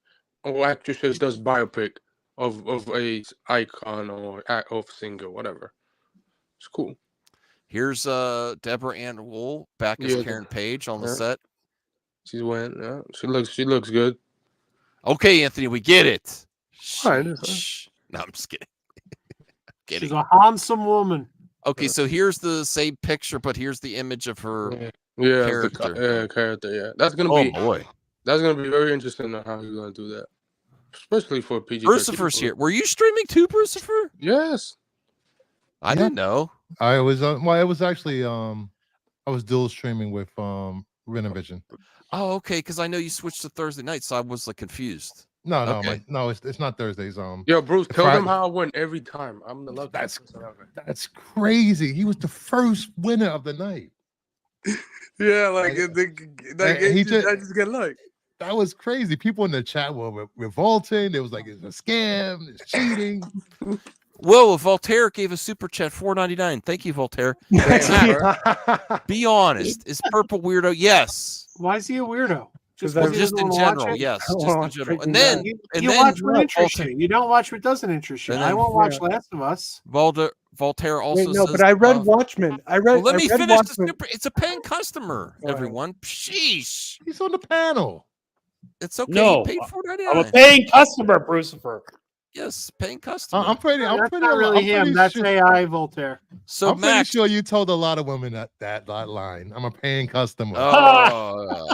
or actresses does biopic of a icon or of singer, whatever. It's cool. Here's Deborah Ann Wool back as Yeah. Karen Page on the Yeah. set. She's went. Yeah, she looks good. Okay, Anthony, we get it. All right, Shh. No, I'm just kidding. She's a handsome woman. Okay, so here's the same picture, but here's the image of her Yeah, character. character. Yeah, that's gonna Oh, be. boy. That's gonna be very interesting on how he's gonna do that, especially for PG. Brucifer's here. Were you streaming too, Brucifer? Yes. I didn't know. I was well. It was actually I was dual streaming with Renovision. Oh, okay, because I know you switched to Thursday night, so I was like confused. No, Okay. it's not Thursdays. Yo, Bruce, it's tell them Friday. how I win every time. I'm the lucky. That's crazy. He was the first winner of the night. Yeah, I just get luck. That was crazy. People in the chat were revolting. It was like it's a scam. It's cheating. Whoa, Voltaire gave a super chat $4.99. Thank you, Voltaire. Matt, be honest. Is Purple weirdo? Yes. Why is he a weirdo? Just because he in doesn't wanna watch general, it? yes. I don't Just wanna in watch general. Breaking And then, Bad. You and you then watch what interests Voltaire, you. You don't watch what doesn't interest you. And I then- won't watch Yeah. Last of Us. Voltaire also Wait, no, says. but I read Watchmen. I read. Well, let I me read finish. Watchmen. It's a paying customer, everyone. Sheesh. He's on the panel. It's okay. No, He paid $4.99. I'm a paying customer, Brucifer. Yes, paying customer. I'm pretty. That's not really him. That's AI Voltaire. So I'm pretty Max, sure you told a lot of women that line. I'm a paying customer. Oh.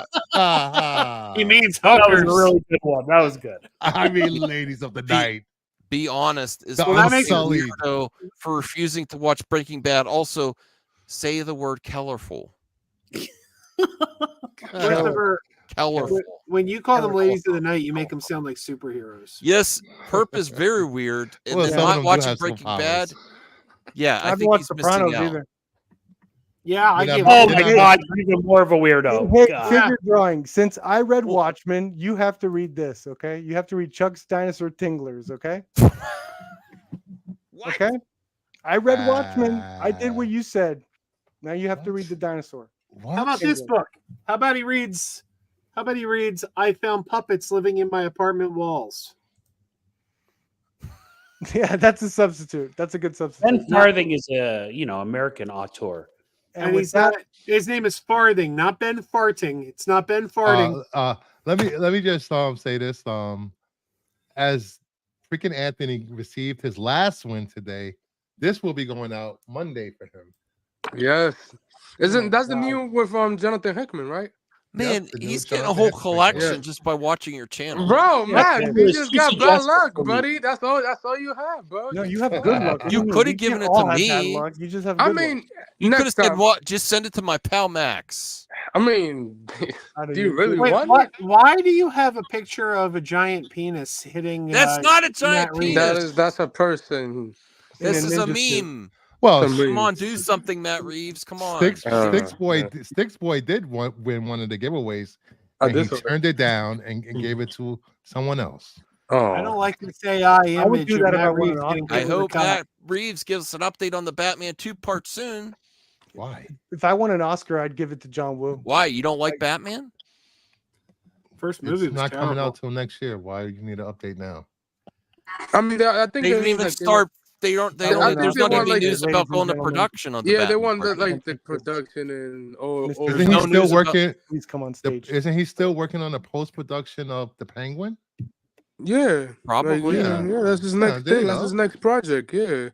He means That was hookers. a really good one. That was good. I mean, ladies of the night. be honest. Is The one unsullied. weirdo for refusing to watch Breaking Bad. Also, say the word colorful. Christopher, Colorful. when you call them ladies of the night, you make them sound like superheroes. Yes, Perp is very weird. And Well, then some of not them do watching have Breaking superpowers. Bad. Yeah, I haven't think watched he's Sopranos missing out. either. Yeah, I You give know, Oh up. my God, you're even more of a weirdo. Hey, God. figure drawing. Since I read Watchmen, you have to read this, okay? You have to read Chuck's Dinosaur Tinglers, okay? Okay? I read Watchmen. I did what you said. Now you have to read the dinosaur. How about this book? How about he reads? I found puppets living in my apartment walls. Yeah, that's a substitute. That's a good substitute. Ben Farthing is a American auteur. And with he's not. His name is Farthing, not Ben Farting. It's not Ben Farting. Let me just say this. As freaking Anthony received his last win today, this will be going out Monday for him. Yes. Isn't that's the new with Jonathan Hickman, right? Man, the new he's getting a Jonathan whole Hickman. collection Yeah. just by watching your channel. Bro, man, you just got bad luck, for me. buddy. That's all you have, bro. No, you have good luck. You could have given it to me. You just have good I luck. mean, You could have next said, time. "What? Just send it to my pal Max." I mean, do you really Wait, want what? it? Why do you have a picture of a giant penis hitting? That's not a giant Matt Reeves? penis. That's a person. This in is an a industry. meme. Well, Come on, do something, Matt Reeves. Come on. Sticks Boy did win one of the giveaways. I And he did so. turned it down and gave it to someone else. I don't like this AI I would image do of that if I Matt won Reeves an getting I hit with a hope cock. Matt Reeves gives us an update on the Batman 2 part soon. Why? If I won an Oscar, I'd give it to John Woo. Why? You don't like Batman? First movie It's was not coming terrible. out till next year. Why you need an update now? I mean, I think They didn't even start. They don't. They I don't. think There's they not want, even like, news ladies about and going to gentlemen. production on the Yeah, they Batman want part. like the production and Mr. Isn't he no still news about- working? Please come on stage. Isn't he still working on the post production of the Penguin? yeah, Probably. like, yeah, that's his next there you thing. That's go. his next project. Yeah,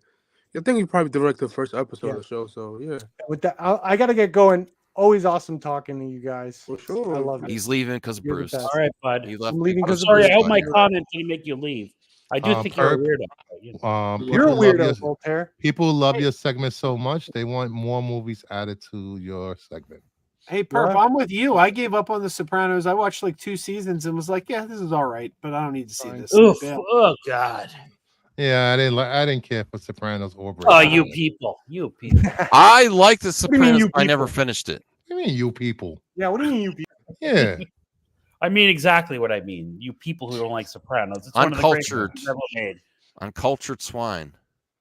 I think he probably directed the first episode Yeah. of the show. So yeah, With that, I got to get going. Always awesome talking to you guys. For sure. I love it. He's leaving because of You're the Bruce. best. All right, bud. He left I'm leaving I'm because of sorry. Bruce. I hope my buddy. comment didn't make you leave. I do think you're a Perp, weirdo. But, you know. You're a people love weirdo, your Voltaire. people love Hey. your segment so much they want more movies added to your segment. Hey, Perp, What? I'm with you. I gave up on The Sopranos. I watched like 2 seasons and was like, yeah, this is all right, but I don't need to see Fine. this. Oof. Yeah. Oh God. Yeah, I didn't care for Sopranos or Oh, Breaking you Bad. people. You people. I like The do you mean, Sopranos. you I never people? finished it. What do you mean, you people? Yeah, what do you mean you Yeah, I mean exactly what I mean. You people who don't like Sopranos. It's one of the greatest Uncultured. movies ever made. Uncultured swine.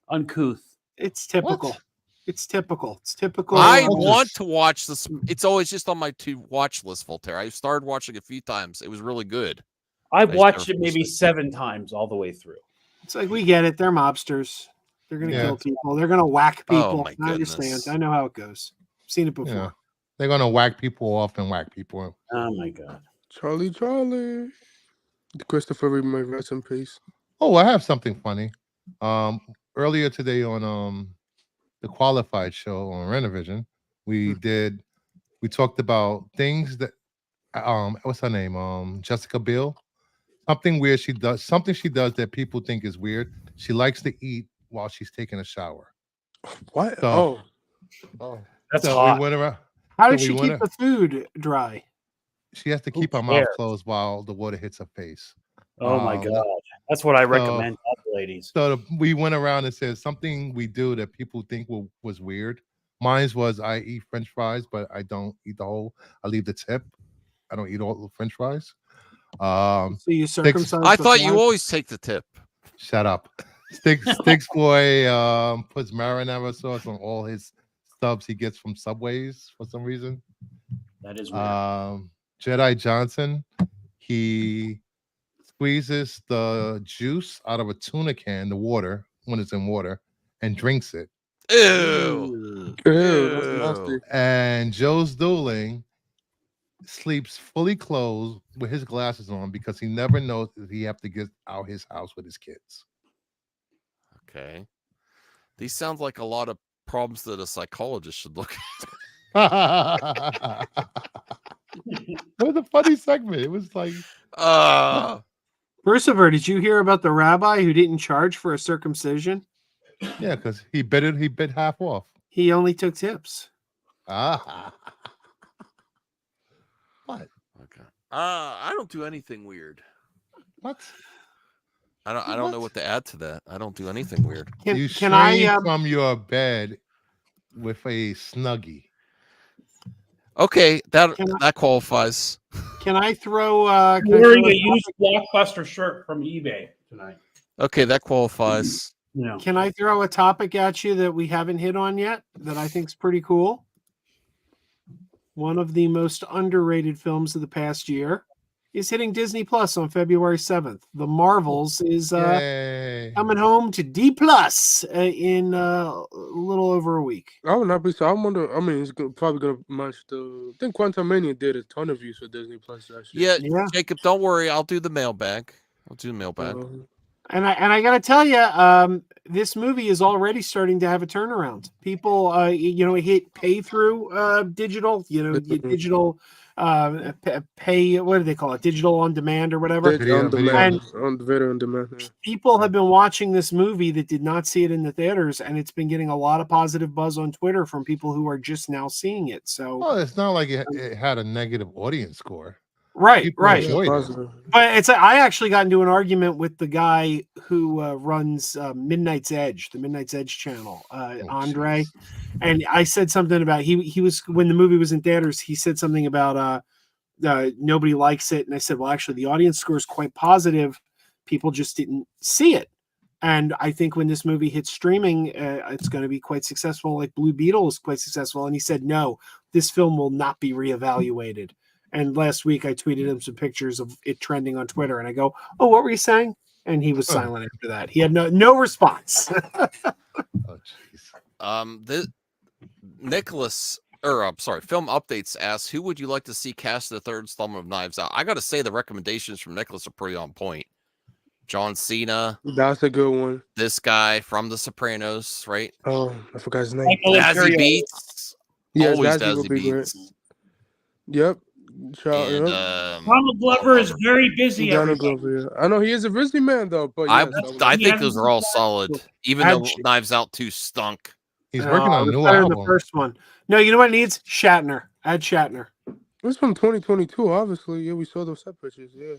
Uncouth. It's typical. What? It's typical. It's typical. I Well, want to watch this. It's always just on my to-watch list, Voltaire. I started watching a few times. It was really good. I've I just watched never it maybe finished 7 times all the way through. It's like we get it. They're mobsters. They're gonna Yeah. kill people. They're gonna whack Oh, people. my I understand. goodness. I know how it goes. Seen it before. yeah. They're gonna whack people off and whack people. Oh my God. Charlie. Christopher Reeve, may rest in peace. Oh, I have something funny. Earlier today on the Qualified show on Renovision, we talked about things that what's her name? Jessica Biel. Something weird she does. Something she does that people think is weird. She likes to eat while she's taking a shower. What? So, That's so hot. we went around. How so does we she went keep ar- the food dry? She has to Who keep her mouth cares? closed while the water hits her face. Oh my Um, God. That's what I so- recommend to other ladies. So we went around and said something we do that people think was weird. Mine was I eat French fries, but I don't eat the whole. I leave the tip. I don't eat all the French fries. So you Sticks, circumcise. I the thought you fly? always take the tip. shut up. Sticks boy puts marinara sauce on all his subs he gets from Subways for some reason. That is weird. Jedi Johnson, he squeezes the juice out of a tuna can, the water when it's in water, and drinks it. Ew. Ew, that's nasty. And Joe's Dueling sleeps fully clothed with his glasses on because he never knows if he have to get out his house with his kids. Okay. These sound like a lot of problems that a psychologist should look at. It was a funny segment. It was like, Percival, did you hear about the rabbi who didn't charge for a circumcision? yeah, because he bit half off. He only took tips. Ah. What? Okay. I don't do anything weird. What? I don't know what to add to that. I don't do anything weird. You stream from your bed with a snuggie. Okay, that qualifies. Can I throw? I'm can I wearing throw a used Blockbuster shirt from eBay tonight. Okay, that qualifies. No. Can I throw a topic at you that we haven't hit on yet that I think is pretty cool? One of the most underrated films of the past year is hitting Disney Plus on February 7th. The Marvels is coming home to D Plus in a little over a week. I would not be so. I wonder. I mean, it's probably gonna match the. I think Quantum Mania did a ton of views for Disney Plus last year. Yeah, Jacob, don't worry. I'll do the mailbag. I'll do the mailbag. And I got to tell you, this movie is already starting to have a turnaround. People, hit pay through digital, digital pay. What do they call it? Digital on demand or whatever. Video on demand. Yeah. People have been watching this movie that did not see it in the theaters, and it's been getting a lot of positive buzz on Twitter from people who are just now seeing it. So, well, it's not like it had a negative audience score. Right, People right. enjoyed it. But it's I actually got into an argument with the guy who runs Midnight's Edge, the Midnight's Edge channel, Andre, and I said something about he was when the movie was in theaters. He said something about nobody likes it, and I said, well, actually, the audience score is quite positive. People just didn't see it, and I think when this movie hits streaming, it's going to be quite successful. Like Blue Beetle is quite successful, and he said, no, this film will not be reevaluated. And last week I tweeted him some pictures of it trending on Twitter, and I go, "Oh, what were you saying?" And he was silent after that. He had no response. Nicholas, I'm sorry, Film Updates asks, who would you like to see cast the third installment of Knives Out? I got to say the recommendations from Nicholas are pretty on point. John Cena. That's a good one. This guy from The Sopranos, right? Oh, I forgot his name. Zazie Beetz. Yeah, Always Dazzy would Dazzy be great. Beats. Yep. And Donald Glover is very busy. Donald everybody. Glover. Yeah. I know he is a busy man though, but I yes, that was- I He think hasn't those are all solid, even Add though sh- Knives Out 2 stunk. He's working on a it was new better than album. the first one. No, you know what it needs? Shatner. Add Shatner. It's from 2022, obviously. Yeah, we saw those set pictures. Yeah,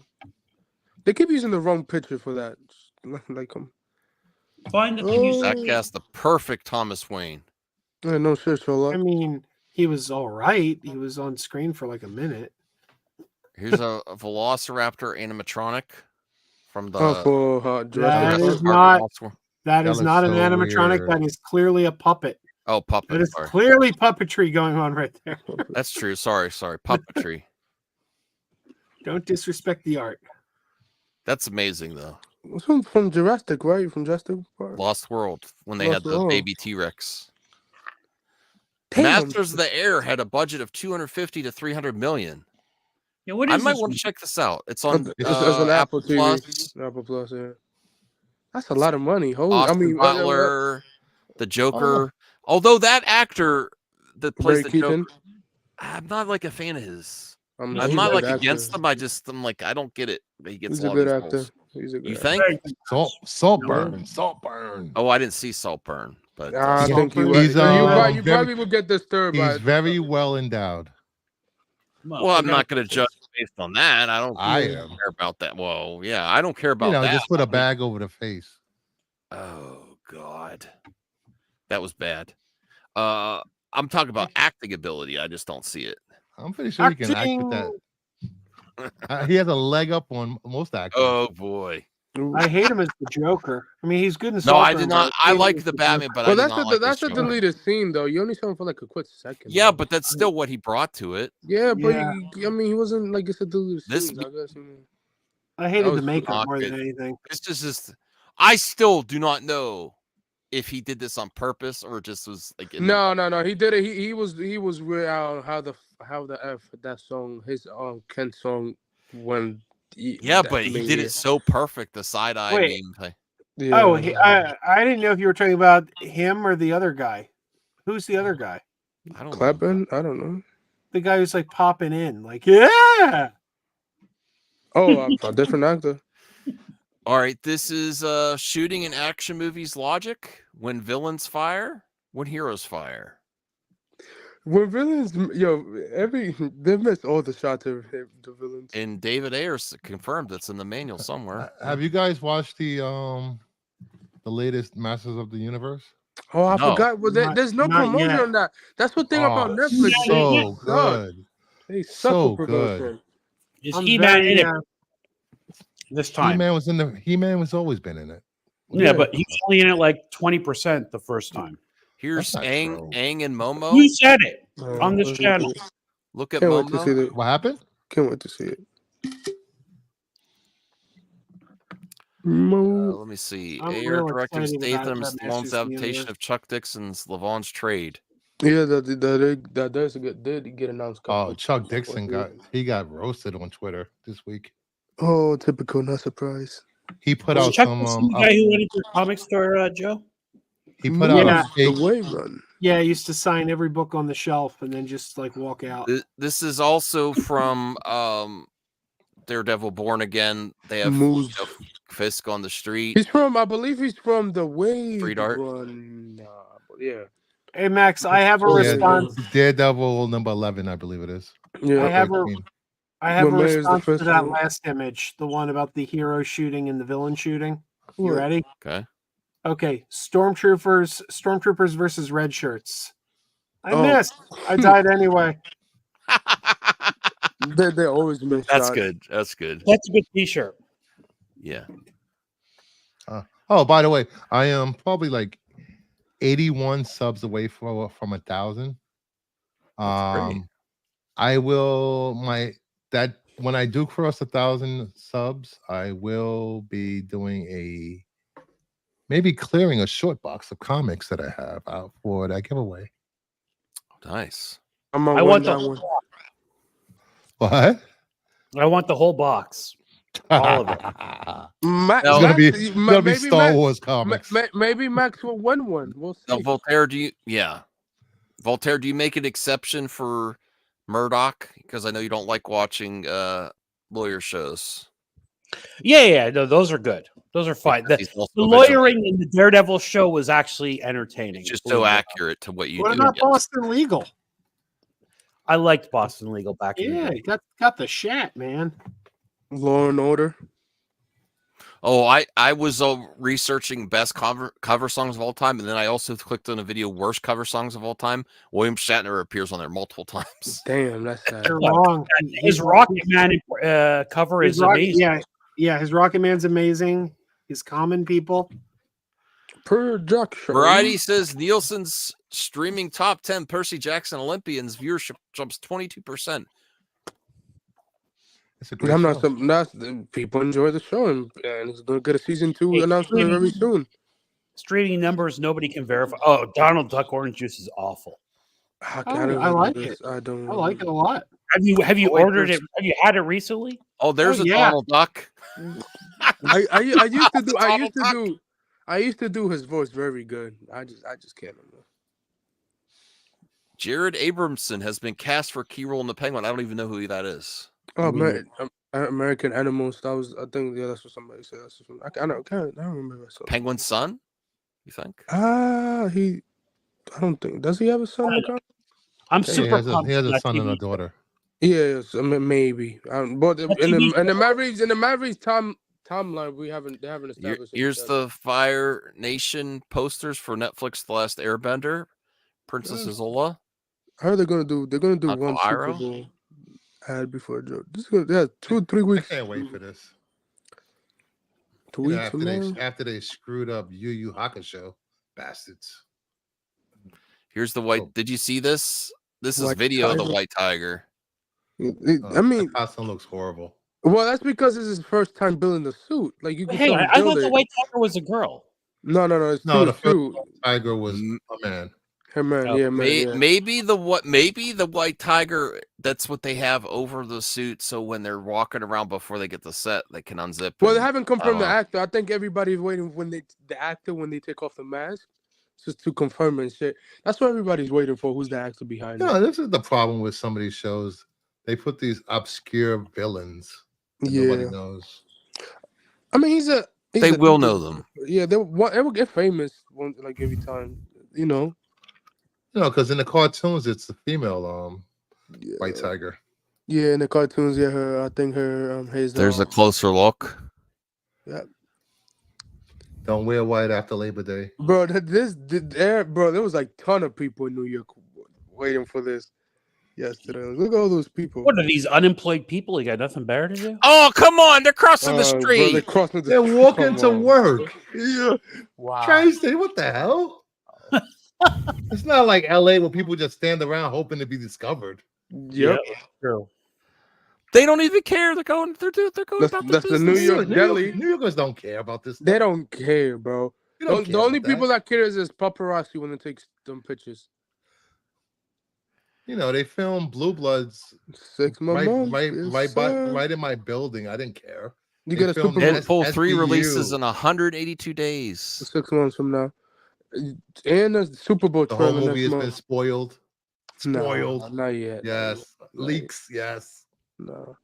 they keep using the wrong picture for that. Like Find the That cast the perfect Thomas Wayne. Yeah, no shit, Sherlock. I mean, he was all right. He was on screen for like a minute. Here's a Velociraptor animatronic from the. For That Jurassic is Park. not. That is looks not an so animatronic. weird. That is clearly a puppet. Oh, puppet. That is Sorry. clearly puppetry going on right there. That's true. Sorry. Puppetry. Don't disrespect the art. That's amazing, though. It's from Jurassic, right? From Jurassic Park. Lost World when they Lost had the World. baby T-Rex. Damn. Masters of the Air had a budget of 250 to 300 million. Yeah, what I is might this want to check this out. It's on It's an Apple TV. Plus. Apple Plus, yeah. That's a lot of money. Holy, Austin Butler, the Joker. Although that actor that plays the Keaton. Joker, I'm not like a fan of his. I'm I'm he's not a like good against actor. them. I'm like, I don't get it. He gets He's a a lot good of actor. roles. He's a good You actor. think? Saltburn. Oh, I didn't see Saltburn, but I think you He's you probably will get disturbed by He's it. very well endowed. well, I'm not going to judge based on that. I don't I care am. about that. Well, yeah, I don't care about You know, that. just put a bag over the face. Oh God, that was bad. I'm talking about acting ability. I just don't see it. I'm pretty sure he can act with that. He has a leg up on most actors. Oh boy. I hate him as the Joker. I mean, he's good in No, I Saltburn, did but not. I hate him like as the Joker. Batman, but Well, I did that's not like that's this a Joker. deleted scene though. You only saw him for like a quick second. Yeah, though. but that's still what he brought to it. Yeah, but Yeah. I mean, he wasn't like it's a deleted This- scene. I guess. I hated the was makeup not more good. than anything. It's just I still do not know if he did this on purpose or just was like. No. He did it. He was real how the F that song his Ken song when. Yeah, but he did it so perfect. The side eye Wait. meme thing. Yeah. Oh, I didn't know if you were talking about him or the other guy. Who's the other guy? I don't know. Clapping? I don't know. The guy who's like popping in, like, yeah. Oh, a different actor. All right, this is shooting in action movies logic. When villains fire, when heroes fire. When villains, they missed all the shots of the villains. And David Ayers confirmed it's in the manual somewhere. Have you guys watched the latest Masters of the Universe? Oh, I No. forgot. Well, there's no Not promotion yet. on that. That's the thing about Oh, Netflix. so good. They suck So with good. promotion. Is I'm He-Man very, in it uh, this time? He-Man was in the He-Man was always been in it. Yeah, but he's only in it like 20% the first time. Here's That's not Aang, true. Aang and Momo. You said it on this Can't channel. Look at wait to see Momo. that. What happened? Can't wait to see it. Let me see. I'm Ayer real directed excited about Statham, that Stallone's Masters of the adaptation Universe. of Chuck Dixon's Lavon's Trade. Yeah, that does did get announced. Oh, Chuck Dixon got roasted on Twitter this week. Oh, typical, not surprised. He put Was out Chuck some Dixon the guy who went into the comic store, Joe? he put out Yeah. a fake The Wave Run. Yeah, I used to sign every book on the shelf and then just like walk out. This is also from Daredevil Born Again. They have Moose. Fisk on the street. I believe he's from the Wave Street art. Run. Yeah. Hey Max, I have a Yeah, response. Daredevil number 11, I believe it is. Yeah. I have a 13. a Well, May's the response to first that one. last image, the one about the hero shooting and the villain shooting. You What? ready? Okay. Okay, stormtroopers versus red shirts. I Oh. missed. I died anyway. They always miss That's shots. good. That's good. That's a good T-shirt. Yeah. Oh, by the way, I am probably like 81 subs away from 1,000. I will when I do cross 1,000 subs, I will be doing maybe clearing a short box of comics that I have out for that giveaway. Nice. I'm on I want the that whole one. box. What? I want the whole box. All of it. Max, It's gonna be maybe Star Max- Wars comics. Maybe Max will win one. We'll see. Now, Voltaire, do you? Yeah. Voltaire, do you make an exception for Murdock? Because I know you don't like watching lawyer shows. Yeah, no, those are good. Those are fine. Because The, he's also the a vigilante. lawyering in the Daredevil show was actually entertaining. It's just believe so it or not. accurate to what you What do. about Boston Legal? I liked Boston Legal back in the Yeah, day. got the shat, man. Law and Order. Oh, I was researching best cover songs of all time, and then I also clicked on a video worst cover songs of all time. William Shatner appears on there multiple times. Damn, that's sad. You're wrong. His Rocket Man cover is amazing. Yeah, his Rocket Man's amazing. His Common People. Production. Variety says Nielsen's streaming top 10 Percy Jackson Olympians viewership jumps 22%. It's a great I'm show. not. People enjoy the show, and it's going to get a season 2 announcement very soon. Streaming numbers nobody can verify. Oh, Donald Duck Orange Juice is awful. I like it. I like it a lot. Have you ordered it? Have you had it recently? Oh, there's a Donald Duck. I used to do his voice very good. I just can't remember. Jared Abramson has been cast for a key role in The Penguin. I don't even know who that is. Oh, American Animals. I think that's what somebody said. I don't remember. Penguin's son? You think? I don't think. Does he have a son? I'm Yeah, super. he has a son and a daughter. Yes, I mean, maybe. But in the Mavericks timeline, they haven't established. Here's the Fire Nation posters for Netflix: The Last Airbender. Princess Isola. I heard they're gonna do Uncle one Iroh? Super Bowl ad before this is gonna 2-3 weeks. I can't wait for this. 2 You know, weeks from now. after they screwed up Yu Yu Hakusho, bastards. Here's the white. Did you see this? This is White video of Tiger? the White Tiger. I mean, the costume looks horrible. well, that's because it's his first time building the suit. Like you can Hey, tell him I thought build the it. White Tiger was a girl. No, it's No, the suit. first tiger was a man. Her man, Oh, yeah, man. Yeah. Maybe the White Tiger. That's what they have over the suit. So when they're walking around before they get the set, they can unzip. Well, they and- haven't confirmed the I don't know. actor. I think everybody's waiting when they take off the mask, just to confirm and shit. That's what everybody's waiting for. Who's the actor behind it? No, this is the problem with some of these shows. They put these obscure villains that nobody Yeah. knows. I mean, They will know them. Yeah, they will get famous like every time. You know. You know, because in the cartoons, it's the female White Tiger. Yeah, in the cartoons, yeah, I think her his. There's a closer look. Yeah. Don't wear white after Labor Day. Bro, there was like a ton of people in New York waiting for this yesterday. Look at all those people. What are these unemployed people? You got nothing better to do? Oh, come on! They're crossing the Bro, street. they're crossing the They're street. walking to Come on. work. Yeah. Wow. Tri-State, what the hell? It's not like LA where people just stand around hoping to be discovered. Yep. True. They don't even care. They're going. They're going about That's the the New business. York deli. New Yorkers don't care about this. They don't care, bro. You don't The care only about that. people that care is paparazzi when they take them pictures. You know, they filmed Blue Bloods 6 months. right in my building. I didn't care. You They get a filmed Super Bowl Deadpool 3 SVU. releases in 182 days. 6 months from now, and the Super Bowl The whole trailer movie has next been month. spoiled. No, Spoiled. not yet. Yes. Leaks. Yes. No.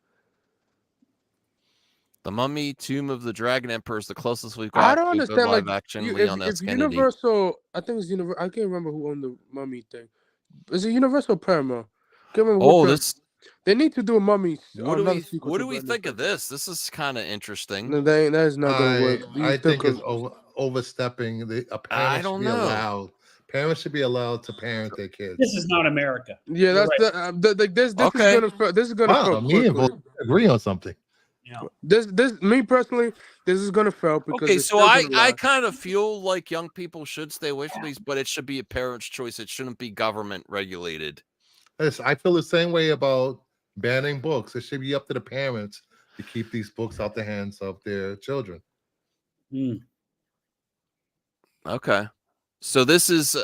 The Mummy, Tomb of the Dragon Emperor is the closest we've I got don't to a understand. good live Like, action you, Leon S. if Kennedy. Universal, I think it's Universal. I can't remember who owned the Mummy thing. Is it Universal or Paramount? Can't remember. Oh, which one. this. They need to do a Mummy. What do another we? sequel What to do we Batman. think of this? This is kind of interesting. No, that is not gonna work. You I think it's of- overstepping. A I parent don't should be know. allowed. Parents should be allowed to parent their kids. This is not America. Yeah, that's You're this Okay. is gonna fail. This is gonna Wow, fail me and quickly. Bo agree on something. This me personally, this is gonna fail because Okay, it's so still I gonna lie. kind of feel like young people should stay away from these, but it should be a parent's choice. It shouldn't be government regulated. I feel the same way about banning books. It should be up to the parents to keep these books out the hands of their children. Okay, so this is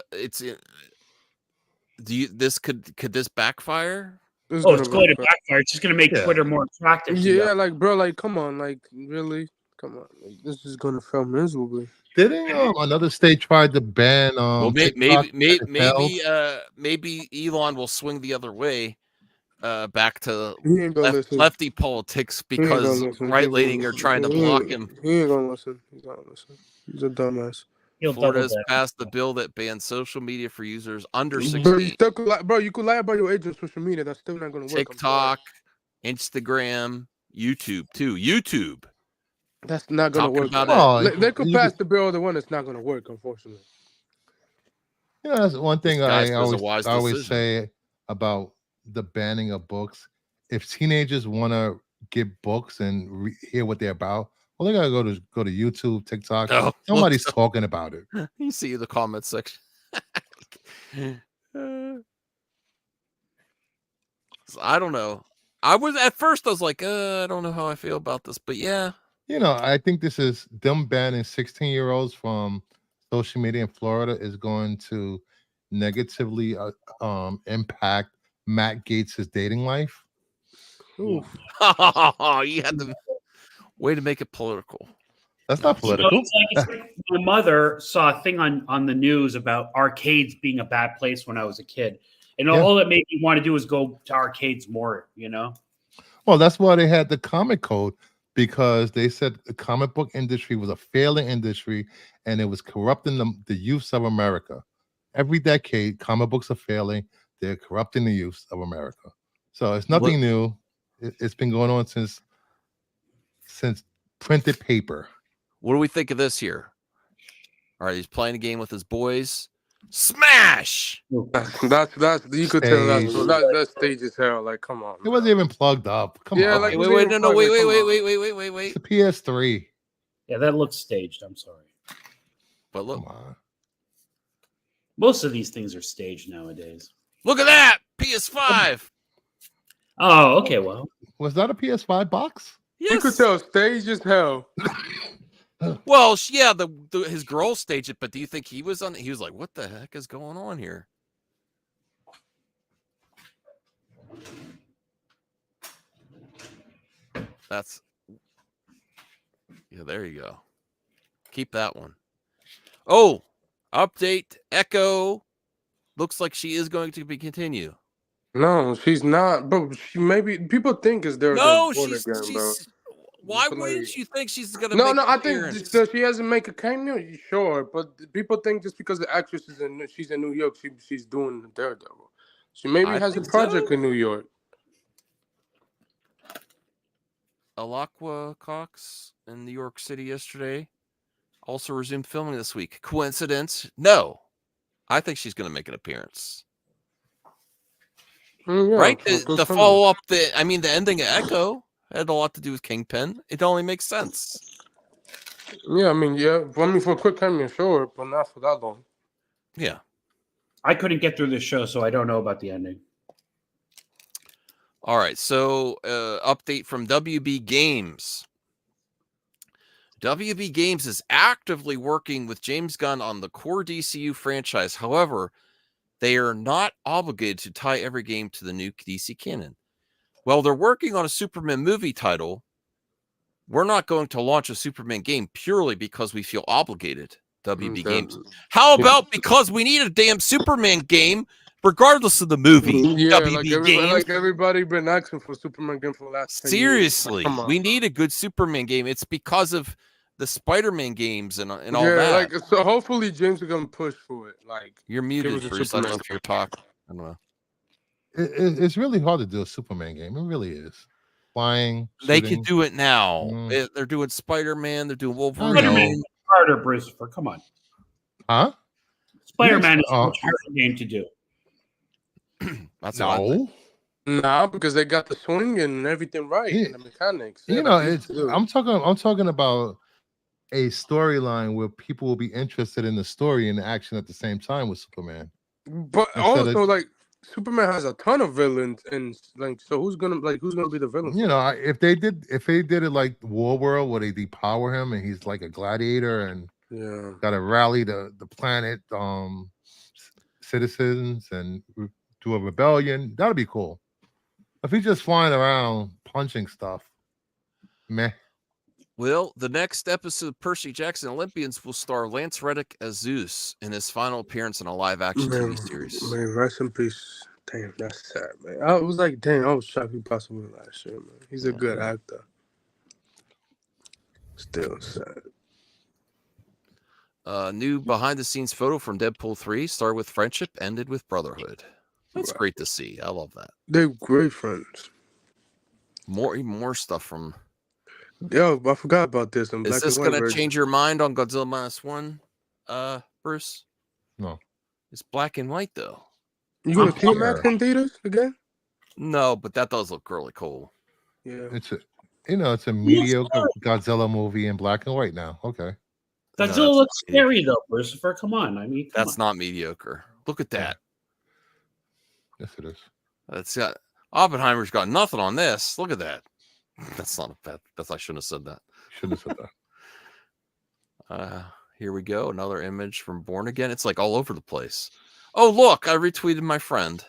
could this backfire? Oh, it's going to backfire. It's just going to make Yeah. Twitter more attractive. to Yeah, them. like bro, like come on, like really, Come on, this is gonna fail miserably. Didn't another state try to ban Well, TikTok and it failed? maybe Elon will swing the other way, back to He ain't gonna listen. lefty politics He ain't gonna because listen. right leaning are trying to block him. He ain't gonna listen. He's not gonna listen. He's a dumbass. Florida has passed the bill that bans social media for users under Bro, 16. you still could lie, bro. You could lie about your age on social media. That's still not gonna work. TikTok, Instagram, YouTube too. YouTube. That's not gonna Talking work. about They could pass the bill. The one that's not gonna work, unfortunately. You know, that's one thing guy I says a always, wise I always decision. say about the banning of books. If teenagers want to get books and hear what they're about, well, they gotta go to YouTube, TikTok. Oh, Nobody's talking about it. You see the comment section. I don't know. I was like, I don't know how I feel about this, but yeah. You know, I think this is them banning 16-year-olds from social media in Florida is going to negatively impact Matt Gates' dating life. You had the way to make it political. That's not political. It's like my mother saw a thing on the news about arcades being a bad place when I was a kid. And all it made me want to do was go to arcades more, you know? Well, that's why they had the comic code, because they said the comic book industry was a failing industry and it was corrupting the youth of America. Every decade, comic books are failing. They're corrupting the youth of America. So it's nothing new. It's been going on since printed paper. What do we think of this here? All right, he's playing a game with his boys. Smash! That's you could tell that stage is hell. Like, come on. It wasn't even plugged up. Come on. Like, wait, It's a PS3. Yeah, that looks staged. I'm sorry. But look. Most of these things are staged nowadays. Look at that! PS5! Oh, okay, well. Was that a PS5 box? Yes. You could tell stage is hell. Well, yeah, his girl staged it, but do you think he was on? He was like, "What the heck is going on here?" There you go. Keep that one. Oh, update Echo. Looks like she is going to continue. No, she's not. But she maybe people think is there. No, she's. Bro. Why wouldn't you think she's gonna? No, make I appearance? think she hasn't make a cameo. Sure, but people think just because the actress she's in New York, she's doing Daredevil. She maybe has a project in New York. Alaqua Cox in New York City yesterday. Also resumed filming this week. Coincidence? No. I think she's going to make an appearance. Yeah, right? The follow up, the ending of Echo had a lot to do with Kingpin. It only makes sense. Yeah, for a quick cameo, sure, but not for that long. Yeah. I couldn't get through this show, so I don't know about the ending. All right, so update from WB Games. WB Games is actively working with James Gunn on the core DCU franchise. However, they are not obligated to tie every game to the new DC canon. While they're working on a Superman movie title, we're not going to launch a Superman game purely because we feel obligated. WB Games. How about because we need a damn Superman game, regardless of the movie? Yeah, WB like everybody been asking for Superman game for the last 10 years. Seriously, we need a good Superman game. It's because of the Spider-Man games and all that. So hopefully James is gonna push for it. Like, you're muted, Bruce. I don't know if you're talking. I don't know. It's really hard to do a Superman game. It really is. Flying. They can do it now. They're doing Spider-Man. They're doing Wolverine. Spider-Man harder, Brucifer. Come on. Huh? Spider-Man is a much harder game to do. That's no, because they got the swing and everything right, and the mechanics. I'm talking about a storyline where people will be interested in the story and the action at the same time with Superman. But also, Superman has a ton of villains, and so who's gonna be the villain? If they did it like War World, where they depower him and he's like a gladiator and got to rally the planet citizens and do a rebellion, that'd be cool. If he's just flying around punching stuff, meh. Well, the next episode of Percy Jackson Olympians will star Lance Reddick as Zeus in his final appearance in a live-action TV series. Man, rest in peace. Damn, that's sad, man. I was like, damn, I was shocked he passed away last year, man. He's a good actor. Still sad. New behind-the-scenes photo from Deadpool 3 started with friendship, ended with brotherhood. That's great to see. I love that. They're great friends. More stuff from. Yo, I forgot about this. Is this going to change your mind on Godzilla -1, Bruce? No. It's black and white though. You gonna see Max in theaters again? No, but that does look really cool. Yeah. It's a mediocre Godzilla movie in black and white now. Okay. Godzilla looks scary though, Christopher. Come on. I mean, That's not mediocre. Look at that. Yes, it is. That's got Oppenheimer's got nothing on this. Look at that. That's not a bad. I shouldn't have said that. Shouldn't have said that. Here we go. Another image from Born Again. It's like all over the place. Oh, look! I retweeted my friend.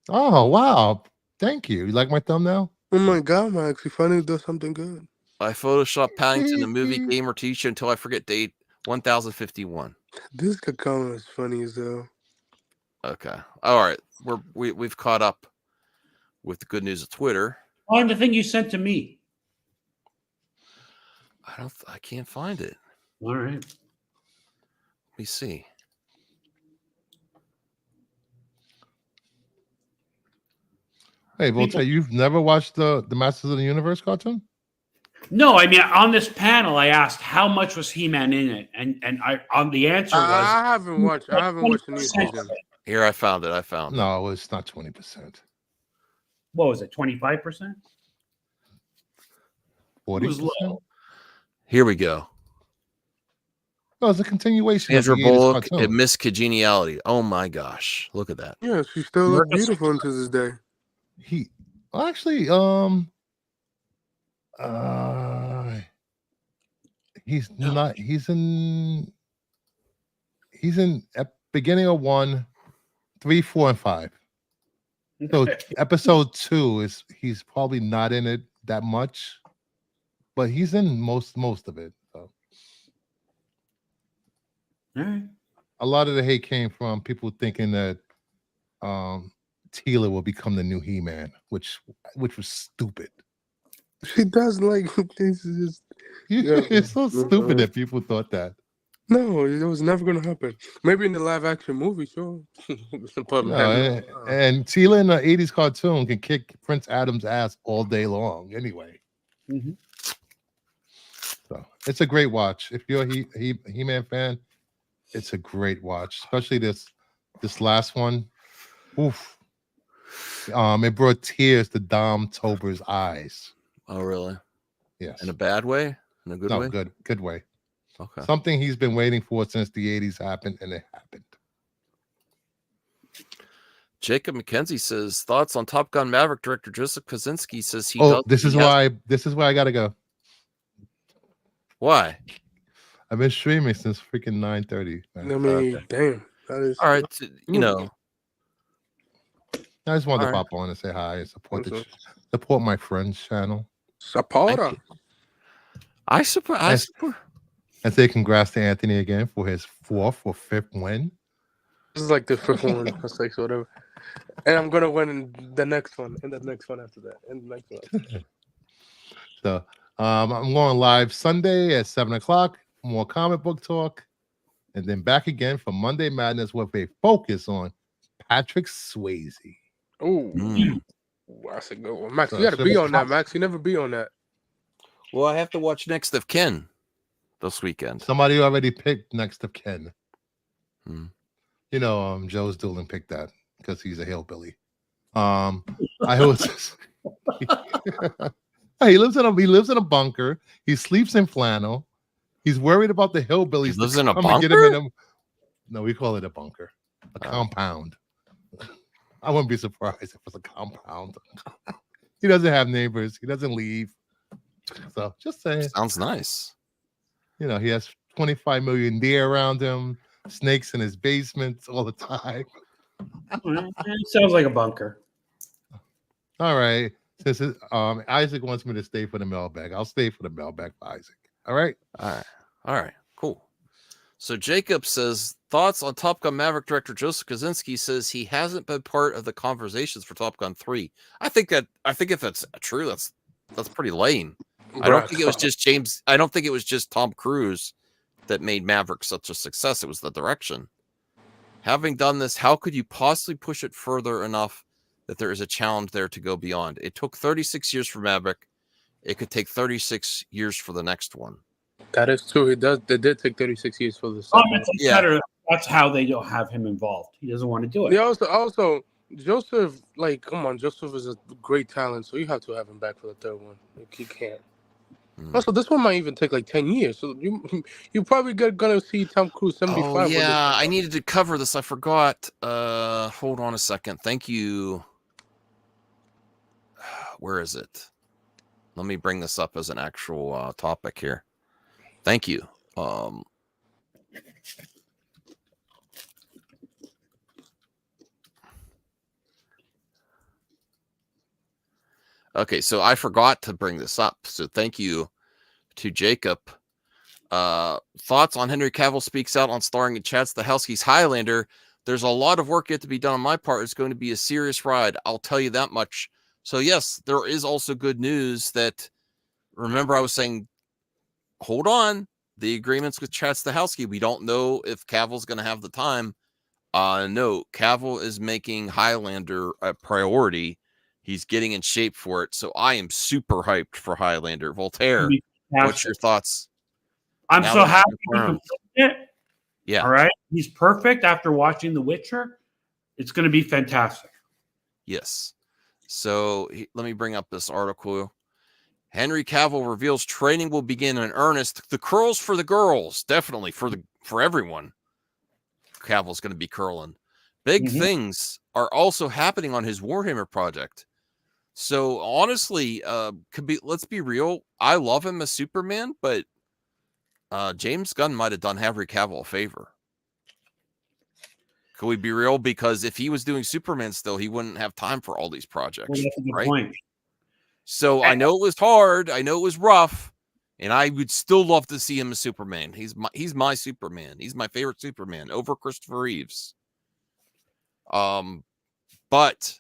Oh wow! Thank you. You like my thumbnail? Oh my God, Max! You finally did something good. I photoshopped Paddington the movie game or teacher until I forget date 1051. This comment is funny as hell. Okay. All right. We've caught up with the good news of Twitter. On the thing you sent to me. I can't find it. All right. Let me see. Hey, Voltaire, you've never watched the Masters of the Universe cartoon? No, I mean on this panel, I asked how much was He-Man in it, and the answer was I haven't watched the new season. Here, I found it. No, it's not 20%. What was it? 25%? 40%? Here we go. No, it's a continuation. Sandra of the 80s Bullock cartoon. and Miss Congeniality. Oh my gosh. Look at that. Yeah, she still looks beautiful until this day. He's not. He's in beginning of 1, 3, 4, and 5. So episode 2 he's probably not in it that much, but he's in most of it. So. A lot of the hate came from people thinking that Teela will become the new He-Man, which was stupid. She does like this. It's so stupid that people thought that. No, it was never gonna happen. Maybe in the live action movie, sure. And Teela in the 80s cartoon can kick Prince Adam's ass all day long anyway. Mm-hmm. So it's a great watch. If you're a He-Man fan, it's a great watch, especially this last one. Oof. It brought tears to Dom Tober's eyes. Oh, really? Yes. In a bad way? In a good way? Good way. Okay. Something he's been waiting for since the 80s happened, and it happened. Jacob McKenzie says thoughts on Top Gun Maverick director Joseph Kosinski says he. This is why I gotta go. Why? I've been streaming since freaking 9:30. I mean, damn. That is all right. You know, I just wanted to pop on and say hi and support my friend's channel. Support. I support. And say congrats to Anthony again for his 4th or 5th win. This is like the 5th one, or 6th, whatever. And I'm gonna win in the next one, and the next one after that, and the next one. So I'm going live Sunday at 7:00. More comic book talk, and then back again for Monday Madness with a focus on Patrick Swayze. Oh, that's a good one, Max. You got to be on that, Max. You never be on that. Well, I have to watch Next of Kin this weekend. Somebody already picked Next of Kin. You know, Joe's Doolin picked that because he's a hillbilly. I was. He lives in a bunker. He sleeps in flannel. He's worried about the hillbillies. He lives in a bunker? No, we call it a bunker. A compound. I wouldn't be surprised if it's a compound. He doesn't have neighbors. He doesn't leave. So just saying. Sounds nice. You know, he has 25 million deer around him, snakes in his basement all the time. Sounds like a bunker. All right. Since Isaac wants me to stay for the mailbag, I'll stay for the mailbag for Isaac. All right. All right. Cool. So Jacob says thoughts on Top Gun Maverick director Joseph Kosinski says he hasn't been part of the conversations for Top Gun 3. I think if that's true, that's pretty lame. I don't think it was just James. I don't think it was just Tom Cruise that made Maverick such a success. It was the direction. Having done this, how could you possibly push it further enough that there is a challenge there to go beyond? It took 36 years for Maverick. It could take 36 years for the next one. That is true. They did take 36 years for the Oh, second. that's how they don't have him involved. He doesn't want to do it. Yeah, also Joseph, like, come on, Joseph is a great talent, so you have to have him back for the third one. Like, you can't. Also, this one might even take like 10 years, so you probably gonna see Tom Cruise 75. Oh yeah, I needed to cover this. I forgot. Hold on a second. Thank you. Where is it? Let me bring this up as an actual topic here. Thank you. Okay, so I forgot to bring this up. So thank you to Jacob. Thoughts on Henry Cavill speaks out on starring in Chad Stahelski's Highlander. There's a lot of work yet to be done on my part. It's going to be a serious ride. I'll tell you that much. So yes, there is also good news that, remember I was saying, hold on, the agreements with Chad Stahelski. We don't know if Cavill's going to have the time. No, Cavill is making Highlander a priority. He's getting in shape for it. So I am super hyped for Highlander. Voltaire, what's your thoughts? I'm so happy he confirmed it. Yeah. All right. He's perfect after watching The Witcher. It's going to be fantastic. Yes. So let me bring up this article. Henry Cavill reveals training will begin in earnest. The curls for the girls, definitely for everyone. Cavill's going to be curling. Big things are also happening on his Warhammer project. So honestly, let's be real. I love him as Superman, but James Gunn might have done Henry Cavill a favor. Could we be real? Because if he was doing Superman still, he wouldn't have time for all these projects. Well, that's a good right? point. So I know it was hard. I know it was rough. And I would still love to see him as Superman. He's my Superman. He's my favorite Superman over Christopher Reeves. But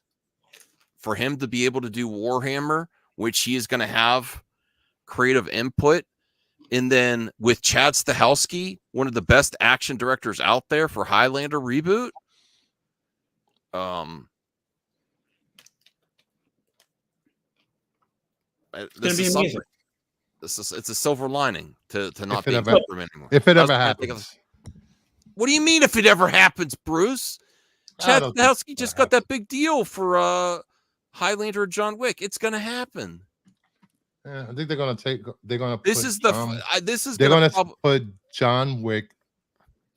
for him to be able to do Warhammer, which he is going to have creative input, and then with Chad Stahelski, one of the best action directors out there for Highlander reboot, this is something. It's a silver lining to not being Superman anymore. If it ever happens. What do you mean if it ever happens, Bruce? Chad Stahelski just got that big deal for Highlander and John Wick. It's gonna happen. Yeah, I think they're gonna put John Wick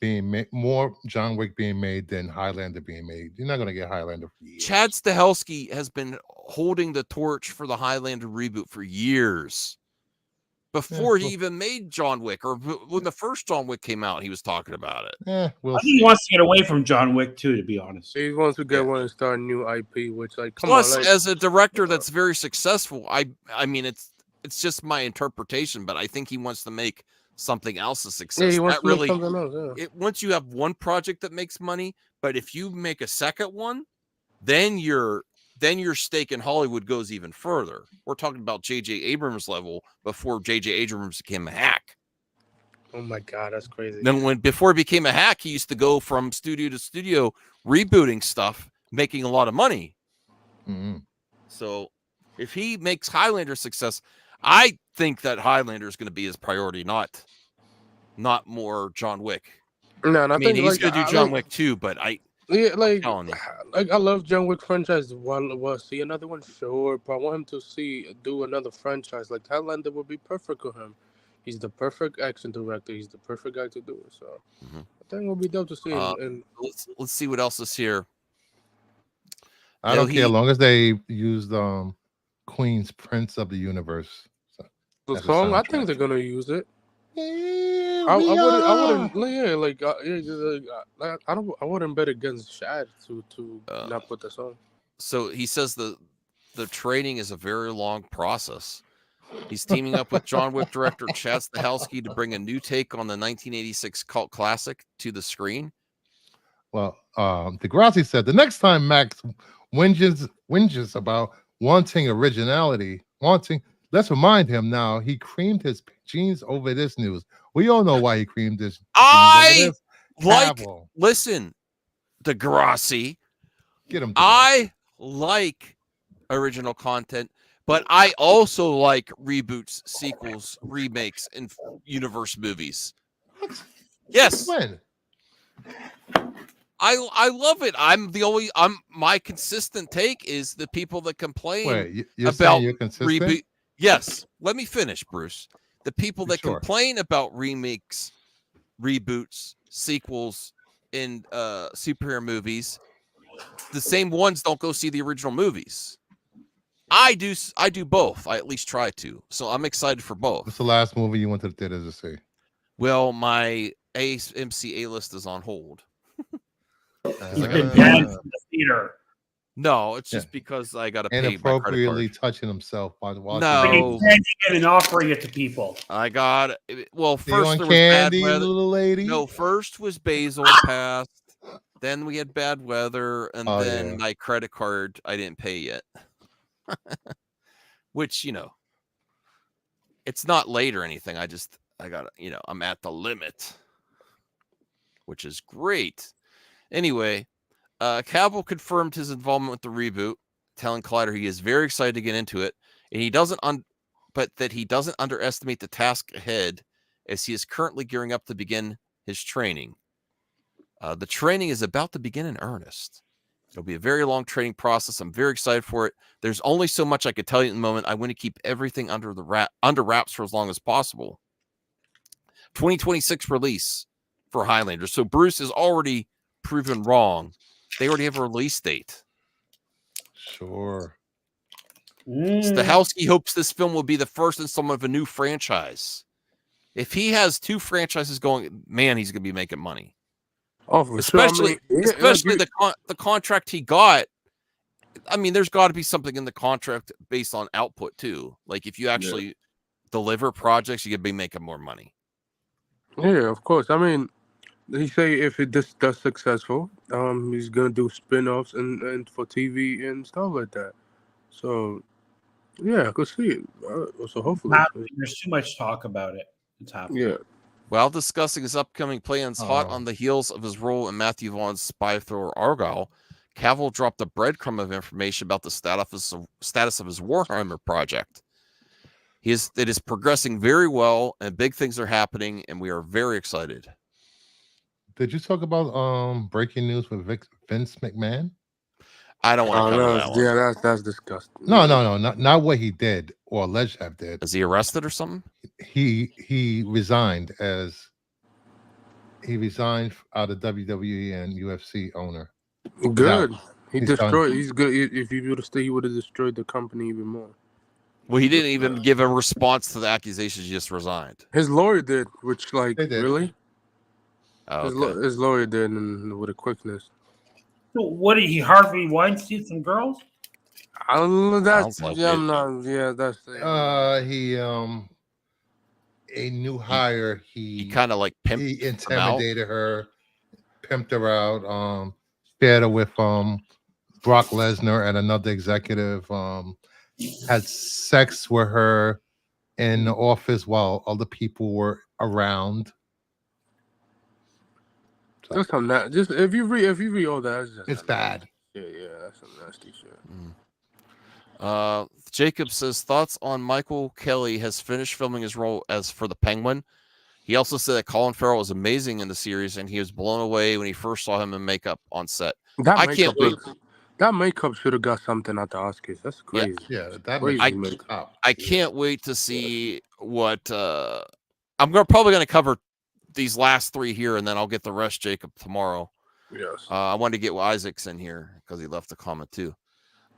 being made, more John Wick being made than Highlander being made. You're not gonna get Highlander for years. Chad Stahelski has been holding the torch for the Highlander reboot for years. Before he even made John Wick, or when the first John Wick came out, he was talking about it. I think he wants to get away from John Wick too, to be honest. He wants to get one and start a new IP, which Plus, as a director that's very successful, I mean it's just my interpretation, but I think he wants to make something else a success. Yeah, he wants that to really, make something else, once you have one project that makes money, but if you make a second one, then your stake in Hollywood goes even further. We're talking about J.J. Abrams level before J.J. Abrams became a hack. Oh my God, that's crazy. Then before he became a hack, he used to go from studio to studio rebooting stuff, making a lot of money. Mm-hmm. So if he makes Highlander success, I think that Highlander is going to be his priority, not more John Wick. No, I mean, he's going to do John Wick too, but I love John Wick franchise. Well, see another one, sure, but I want him to do another franchise. Like Highlander would be perfect for him. He's the perfect action director. He's the perfect guy to do it. So I think it'll be dope to see. Let's see what else is here. I don't care as long as they use Queen's Prince of the Universe. So the song, I think they're gonna use it. I wouldn't bet against Shad to not put the song. So he says the training is a very long process. He's teaming up with John Wick director Chad Stahelski to bring a new take on the 1986 cult classic to the screen. Well, Degrassi said the next time Max whinges about wanting originality, let's remind him now he creamed his jeans over this news. We all know why he creamed his jeans over this. Listen, Degrassi. Get him. I like original content, but I also like reboots, sequels, remakes, and universe movies. Yes. When? I love it. My consistent take is the people that complain Wait, you're about saying you're consistent? reboot. Yes, let me finish, Bruce. The people that complain about remakes, reboots, sequels in superhero movies, the same ones don't go see the original movies. I do both. I at least try to. So I'm excited for both. What's the last movie you went to the theaters to see? Well, my AMC A list is on hold. He's been banned from the theater. No, it's just because I got to pay my credit Inappropriately card. touching himself by watching. No, and offering it to people. I got well. You First want there was candy, bad weather. little lady? No, first was basil passed. Then we had bad weather, and then my credit card I didn't pay yet. Which it's not late or anything. I got I'm at the limit, which is great. Anyway, Cavill confirmed his involvement with the reboot, telling Collider he is very excited to get into it, and he doesn't underestimate the task ahead, as he is currently gearing up to begin his training. The training is about to begin in earnest. It'll be a very long training process. I'm very excited for it. There's only so much I could tell you in the moment. I want to keep everything under wraps for as long as possible. 2026 release for Highlander. So Bruce is already proven wrong. They already have a release date. Sure. Stahelski hopes this film will be the first installment of a new franchise. If he has two franchises going, man, he's going to be making money. Oh, for especially sure. Especially the contract he got. I mean, there's got to be something in the contract based on output too. Like if you actually deliver projects, you could be making more money. Yeah, of course. I mean, he say if it does successful, he's gonna do spin-offs and for TV and stuff like that. So yeah, I could see it. So hopefully, there's too much talk about it. It's happening. Yeah. While discussing his upcoming plans, hot on the heels of his role in Matthew Vaughn's spy thriller Argyle, Cavill dropped a breadcrumb of information about the status of his Warhammer project. It is progressing very well, and big things are happening, and we are very excited. Did you talk about breaking news with Vince McMahon? I don't want to cover that one. Yeah, that's disgusting. No, not what he did or alleged to have did. Is he arrested or something? He resigned out of WWE and UFC owner. Good. He destroyed. Done. He's good. If he would have stayed, he would have destroyed the company even more. Well, he didn't even give a response to the accusations. He just resigned. His lawyer did, which really. Oh, okay. His lawyer did, and with a quickness. So what did he Harvey Weinstein some girls? That's like that's a new hire. He kind of like pimped. He intimidated her, pimped her out. Shared her with Brock Lesnar and another executive. Had sex with her in the office while other people were around. Just if you read all that, it's bad. Yeah, that's some nasty shit. Jacob says thoughts on Michael Kelly has finished filming his role as for the Penguin. He also said that Colin Farrell was amazing in the series, and he was blown away when he first saw him in makeup on set. I can't wait. That makeup should have got something at the Oscars. That's crazy. Yeah, that crazy makeup. I can't wait to see what I'm probably going to cover these last three here, and then I'll get the rest, Jacob, tomorrow. Yes. I wanted to get Isaacs in here because he left a comment too.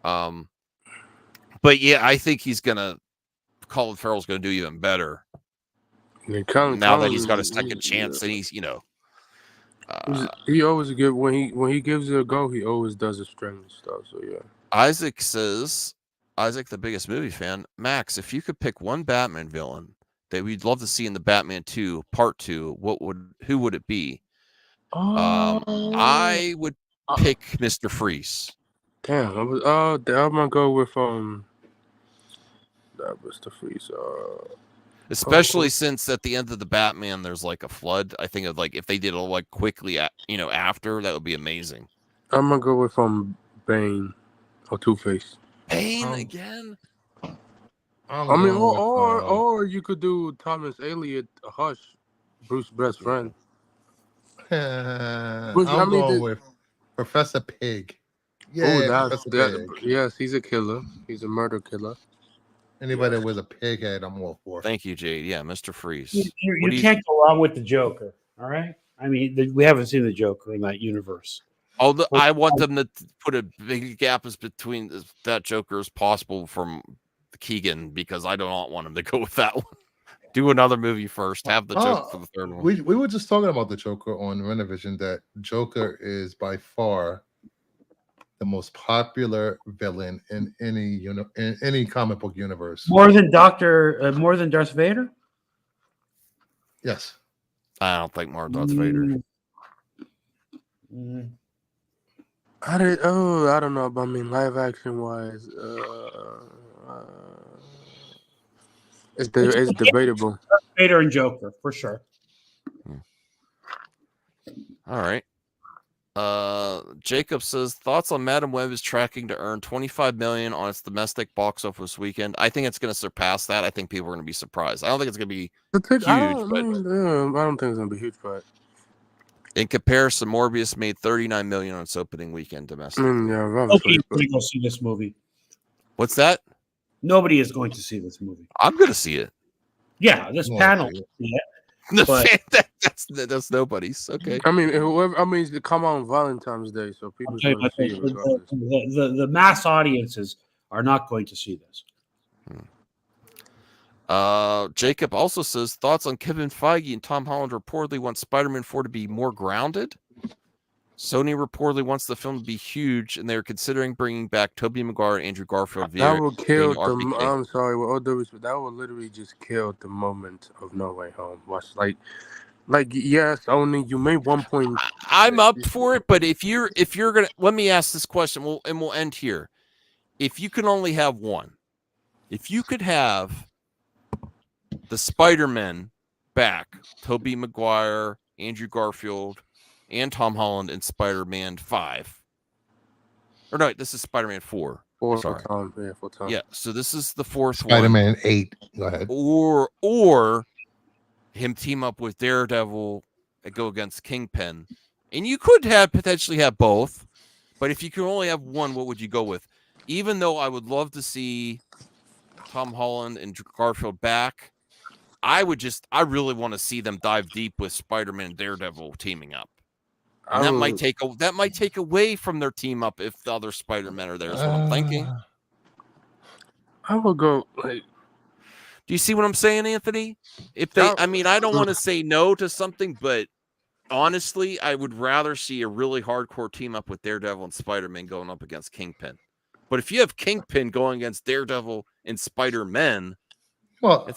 But yeah, I think Colin Farrell's gonna do even better. Now that he's got a second chance, and he's he always when he gives it a go, he always does it straight and stuff. So yeah. Isaac says Isaac, the biggest movie fan. Max, if you could pick one Batman villain that we'd love to see in the Batman 2 Part 2, who would it be? I would pick Mr. Freeze. Damn, I'm gonna go with that Mr. Freeze. Especially since at the end of the Batman, there's like a flood. I think of like if they did it like quickly, after, that would be amazing. I'm gonna go with Bane or Two-Face. Bane again? I mean, or you could do Thomas Elliot, Hush, Bruce's best friend. I'm going with Professor Pig. Yeah, Professor Pig. Yes, he's a killer. He's a murder killer. Anybody that wears a pig head, I'm all for. Thank you, Jade. Yeah, Mr. Freeze. You can't go wrong with the Joker. All right. I mean, we haven't seen the Joker in that universe. I want them to put a big gap as between that Joker as possible from Keegan, because I don't want him to go with that one. Do another movie first. Have the Joker for the third one. We were just talking about the Joker on Renovision, that Joker is by far the most popular villain in any comic book universe. More than Darth Vader? Yes. I don't think more Darth Vader. I don't know, but I mean, live action wise, it's debatable. Darth Vader and Joker for sure. All right. Jacob says thoughts on Madam Web is tracking to earn $25 million on its domestic box office weekend. I think it's going to surpass that. I think people are going to be surprised. I don't think it's going to be huge, I don't think it's going to be huge, but in comparison, Morbius made $39 million on its opening weekend domestic. Nobody is going to go see this movie. What's that? Nobody is going to see this movie. I'm going to see it. Yeah, this panel. Yeah. That's nobody's. Okay. I mean, it come on Valentine's Day, so people see it regardless. The mass audiences are not going to see this. Jacob also says thoughts on Kevin Feige and Tom Holland reportedly want Spider-Man 4 to be more grounded. Sony reportedly wants the film to be huge, and they're considering bringing back Tobey Maguire and Andrew Garfield. That would kill the. I'm sorry, with all due respect, that would literally just kill the moment of No Way Home. Like yes, only you made 1 point. I'm up for it, but if you're gonna, let me ask this question. We'll end here. If you can only have one, if you could have the Spider-Man back, Tobey Maguire, Andrew Garfield, and Tom Holland in Spider-Man 5. Or no, this is Spider-Man 4. Sorry. For Tom. Yeah, so this is the fourth Spider-Man one. 8. Go ahead. Or him team up with Daredevil and go against Kingpin. And you could potentially have both, but if you could only have one, what would you go with? Even though I would love to see Tom Holland and Garfield back, I really want to see them dive deep with Spider-Man and Daredevil teaming up. And that might take away from their team up if the other Spider-Men are there. Is what I'm thinking. I would go like. Do you see what I'm saying, Anthony? I don't want to say no to something, but honestly, I would rather see a really hardcore team up with Daredevil and Spider-Man going up against Kingpin. But if you have Kingpin going against Daredevil and Spider-Man, well,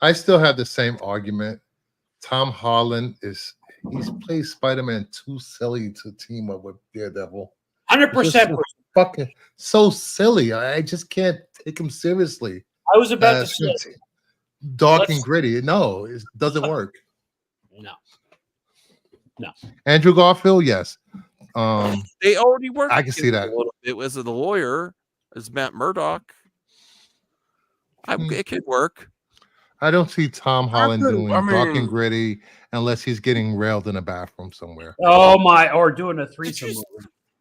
I still have the same argument. Tom Holland he's played Spider-Man too silly to team up with Daredevil. 100%. Fucking so silly. I just can't take him seriously. I was about to say dark and gritty. No, it doesn't work. No. Andrew Garfield, yes. They already worked. I can see that. It was the lawyer as Matt Murdock. It could work. I don't see Tom Holland doing dark and gritty unless he's getting railed in a bathroom somewhere. Oh my! Or doing a threesome.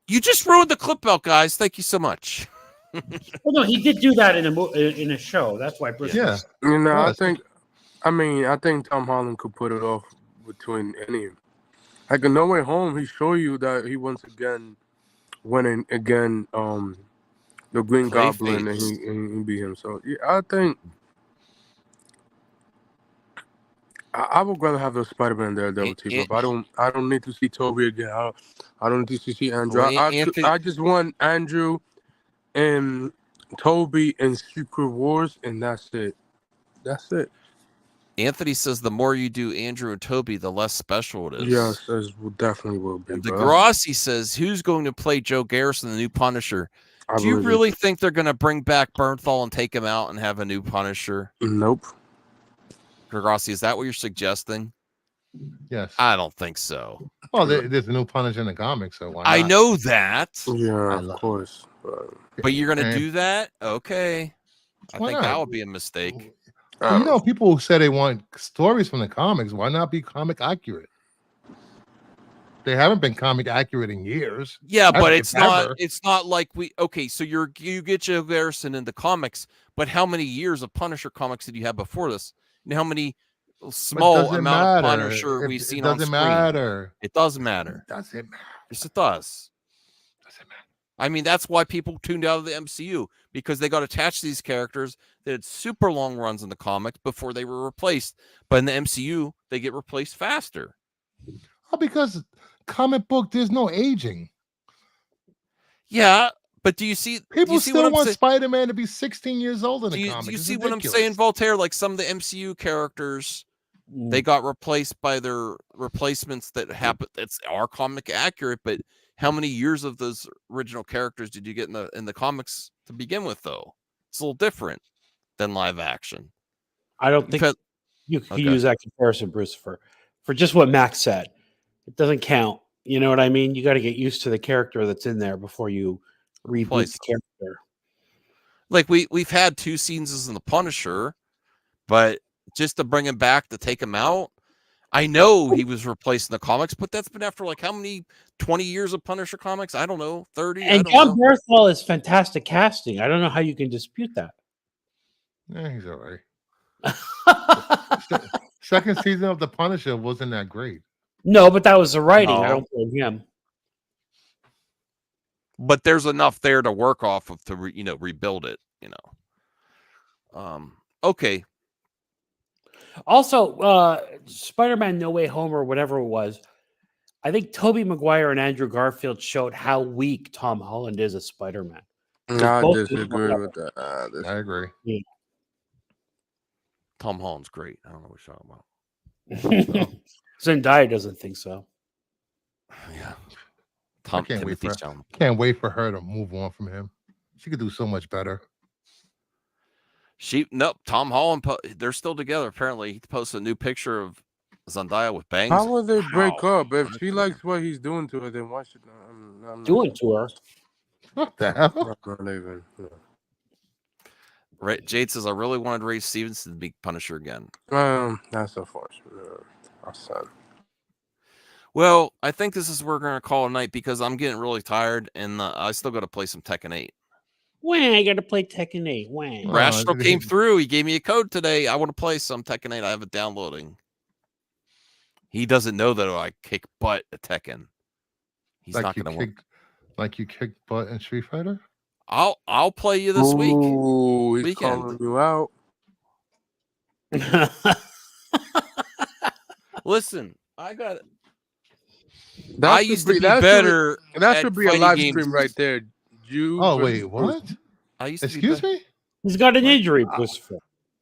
You just ruined the clip out, guys. Thank you so much. Well, no, he did do that in a show. That's why. Yeah. I think Tom Holland could put it off between any. Like in No Way Home, he showed you that he once again went again the Green Goblin and he beat him. So yeah, I think I would rather have the Spider-Man there than team up. I don't need to see Toby again. I don't need to see Andrew. I just want Andrew and Toby in Secret Wars, and that's it. That's it. Anthony says the more you do Andrew and Toby, the less special it is. Yes, that definitely will be. And bro. Degrassi says, who's going to play Joe Garrison, the new Punisher? I Do you believe it. really think they're going to bring back Bernthal and take him out and have a new Punisher? Nope. Degrassi, is that what you're suggesting? Yes. I don't think so. Well, there's a new Punisher in the comics, so why not? I know that. Yeah, of course. But you're going to And- do that? Okay. I Why think not? that would be a mistake. Well, you know, people say they want stories from the comics. Why not be comic accurate? They haven't been comic accurate in years. Yeah, I but think it's ever. not. It's not like okay. So you get Joe Garrison in the comics, but how many years of Punisher comics did you have before this? And how many small doesn't amount of matter. Punisher we've It seen on doesn't screen? matter. It doesn't matter. Doesn't matter. Yes, it does. Doesn't matter. I mean, that's why people tuned out of the MCU, because they got attached to these characters that had super long runs in the comics before they were replaced. But in the MCU, they get replaced faster. Oh, because comic book, there's no aging. Yeah, but do you see? People you see still what I'm want saying? Spider-Man to be 16 years old in the comics. Do you It's see what I'm ridiculous. saying, Voltaire? Like some of the MCU characters, they got replaced by their replacements that happen. Are comic accurate, but how many years of those original characters did you get in the comics to begin with? Though it's a little different than live action. I don't think you can use that comparison, Bruce, for just what Max said. It doesn't count. You know what I mean? You got to get used to the character that's in there before you reboot the character. Like we've had 2 seasons in the Punisher, but just to bring him back to take him out. I know he was replaced in the comics, but that's been after like how many 20 years of Punisher comics? I don't know, 30. And John Bernthal is fantastic casting. I don't know how you can dispute that. Yeah, he's all right. Second season of the Punisher wasn't that great. No, but that was the writing. I No. don't blame him. But there's enough there to work off of to rebuild it. Okay. Also, Spider-Man No Way Home or whatever it was, I think Tobey Maguire and Andrew Garfield showed how weak Tom Holland is as Spider-Man. I Both disagree people- with that. I agree. Yeah. Tom Holland's great. I don't know what you're talking about. Zendaya doesn't think so. Yeah. I can't wait for her to move on from him. She could do so much better. Tom Holland, they're still together. Apparently, he posted a new picture of Zendaya with bangs. How will they break up? If she likes what he's doing to her, then why should I'm doing to her? What the hell? Not even. Right, Jade says, I really wanted Ray Stevenson to be Punisher again. That's unfortunate. Sad. Well, I think this is where we're going to call it a night because I'm getting really tired and I still got to play some Tekken 8. When I got to play Tekken 8. When? Rastro came through. He gave me a code today. I want to play some Tekken 8. I have it downloading. He doesn't know that I kick butt at Tekken. He's Like not you going to kick, like you kicked butt in Street Fighter. I'll play you this week. Ooh, he's Weekend. calling you out. Listen, I got it. That I should used be- to be that should be- better. That at should be a fighting live games. stream right there. You. Oh versus wait, what? Bruce. I used to Excuse be me? He's got an injury, Christopher.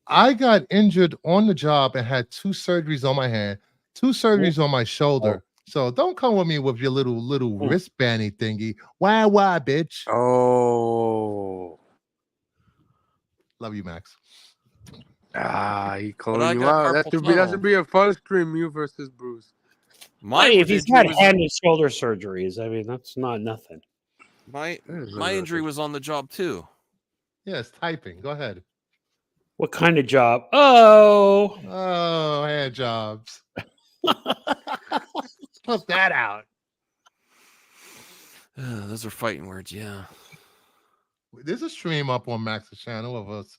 I got injured on the job and had 2 surgeries on my hand, 2 surgeries on my shoulder. So don't come with me with your little wristbandy thingy. Why, bitch? Oh. Love you, Max. He I calling you got out. That carpal should be tunnel. a fun stream. You versus Bruce. If he's had hand and shoulder surgeries, I mean, that's not nothing. My injury was on the job too. Yes, typing. Go ahead. What kind of job? Oh, hand jobs. Put that out. Those are fighting words, yeah. There's a stream up on Max's channel of us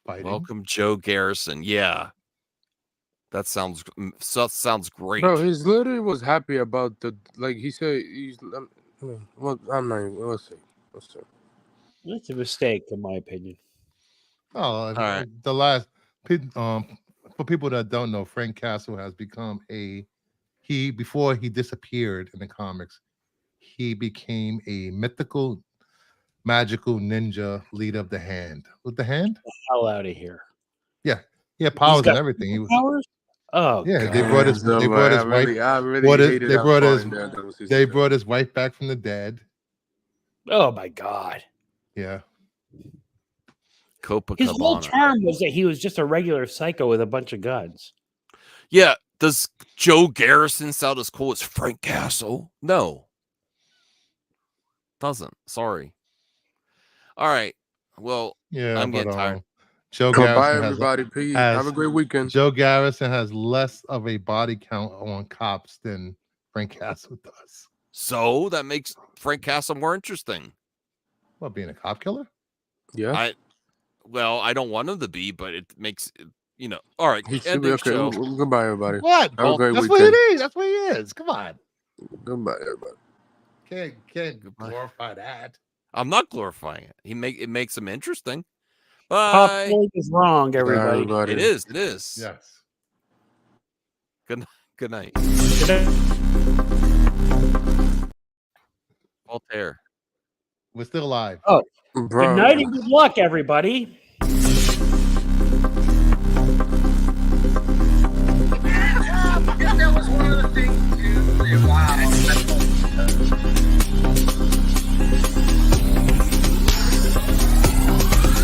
fighting. Welcome, Joe Garrison. Yeah, that sounds great. Bro, he's literally was happy about he said he's. Well, I'm not even. Let's see. that's a mistake, in my opinion. Oh, right. The last for people that don't know, Frank Castle has become before he disappeared in the comics, he became a mythical magical ninja leader of the hand. With the hand? The hell out of here. Yeah. He had powers got and everything. He was, powers? Oh, yeah, God. they brought his So, they but brought his I wife. really brought his- hated they that brought part his in Daredevil season they 2. brought his wife back from the dead. Oh my God. Yeah. His whole Copacabana. charm was that he was just a regular psycho with a bunch of guns. Yeah. Does Joe Garrison sound as cool as Frank Castle? No. Doesn't. Sorry. All right. Well, Yeah, I'm but getting tired. Joe Bye, Garrison everybody. Peace. has Have a great weekend. Joe Garrison has less of a body count on cops than Frank Castle does. So that makes Frank Castle more interesting. What, being a cop killer? Yeah. I don't want him to be, but it makes all right. He should End be the okay. show. Goodbye, everybody. What? Have a great That's weekend. what it is. That's what he is. Come on. Goodbye, everybody. Can't glorify that. I'm not glorifying it. It makes him interesting. Pop Bye. Floyd is wrong, everybody. everybody. It is. It is. Yes. Good night. Voltaire. We're still alive. Oh, Bro. good night and good luck, everybody. That was one of the things too. Wow.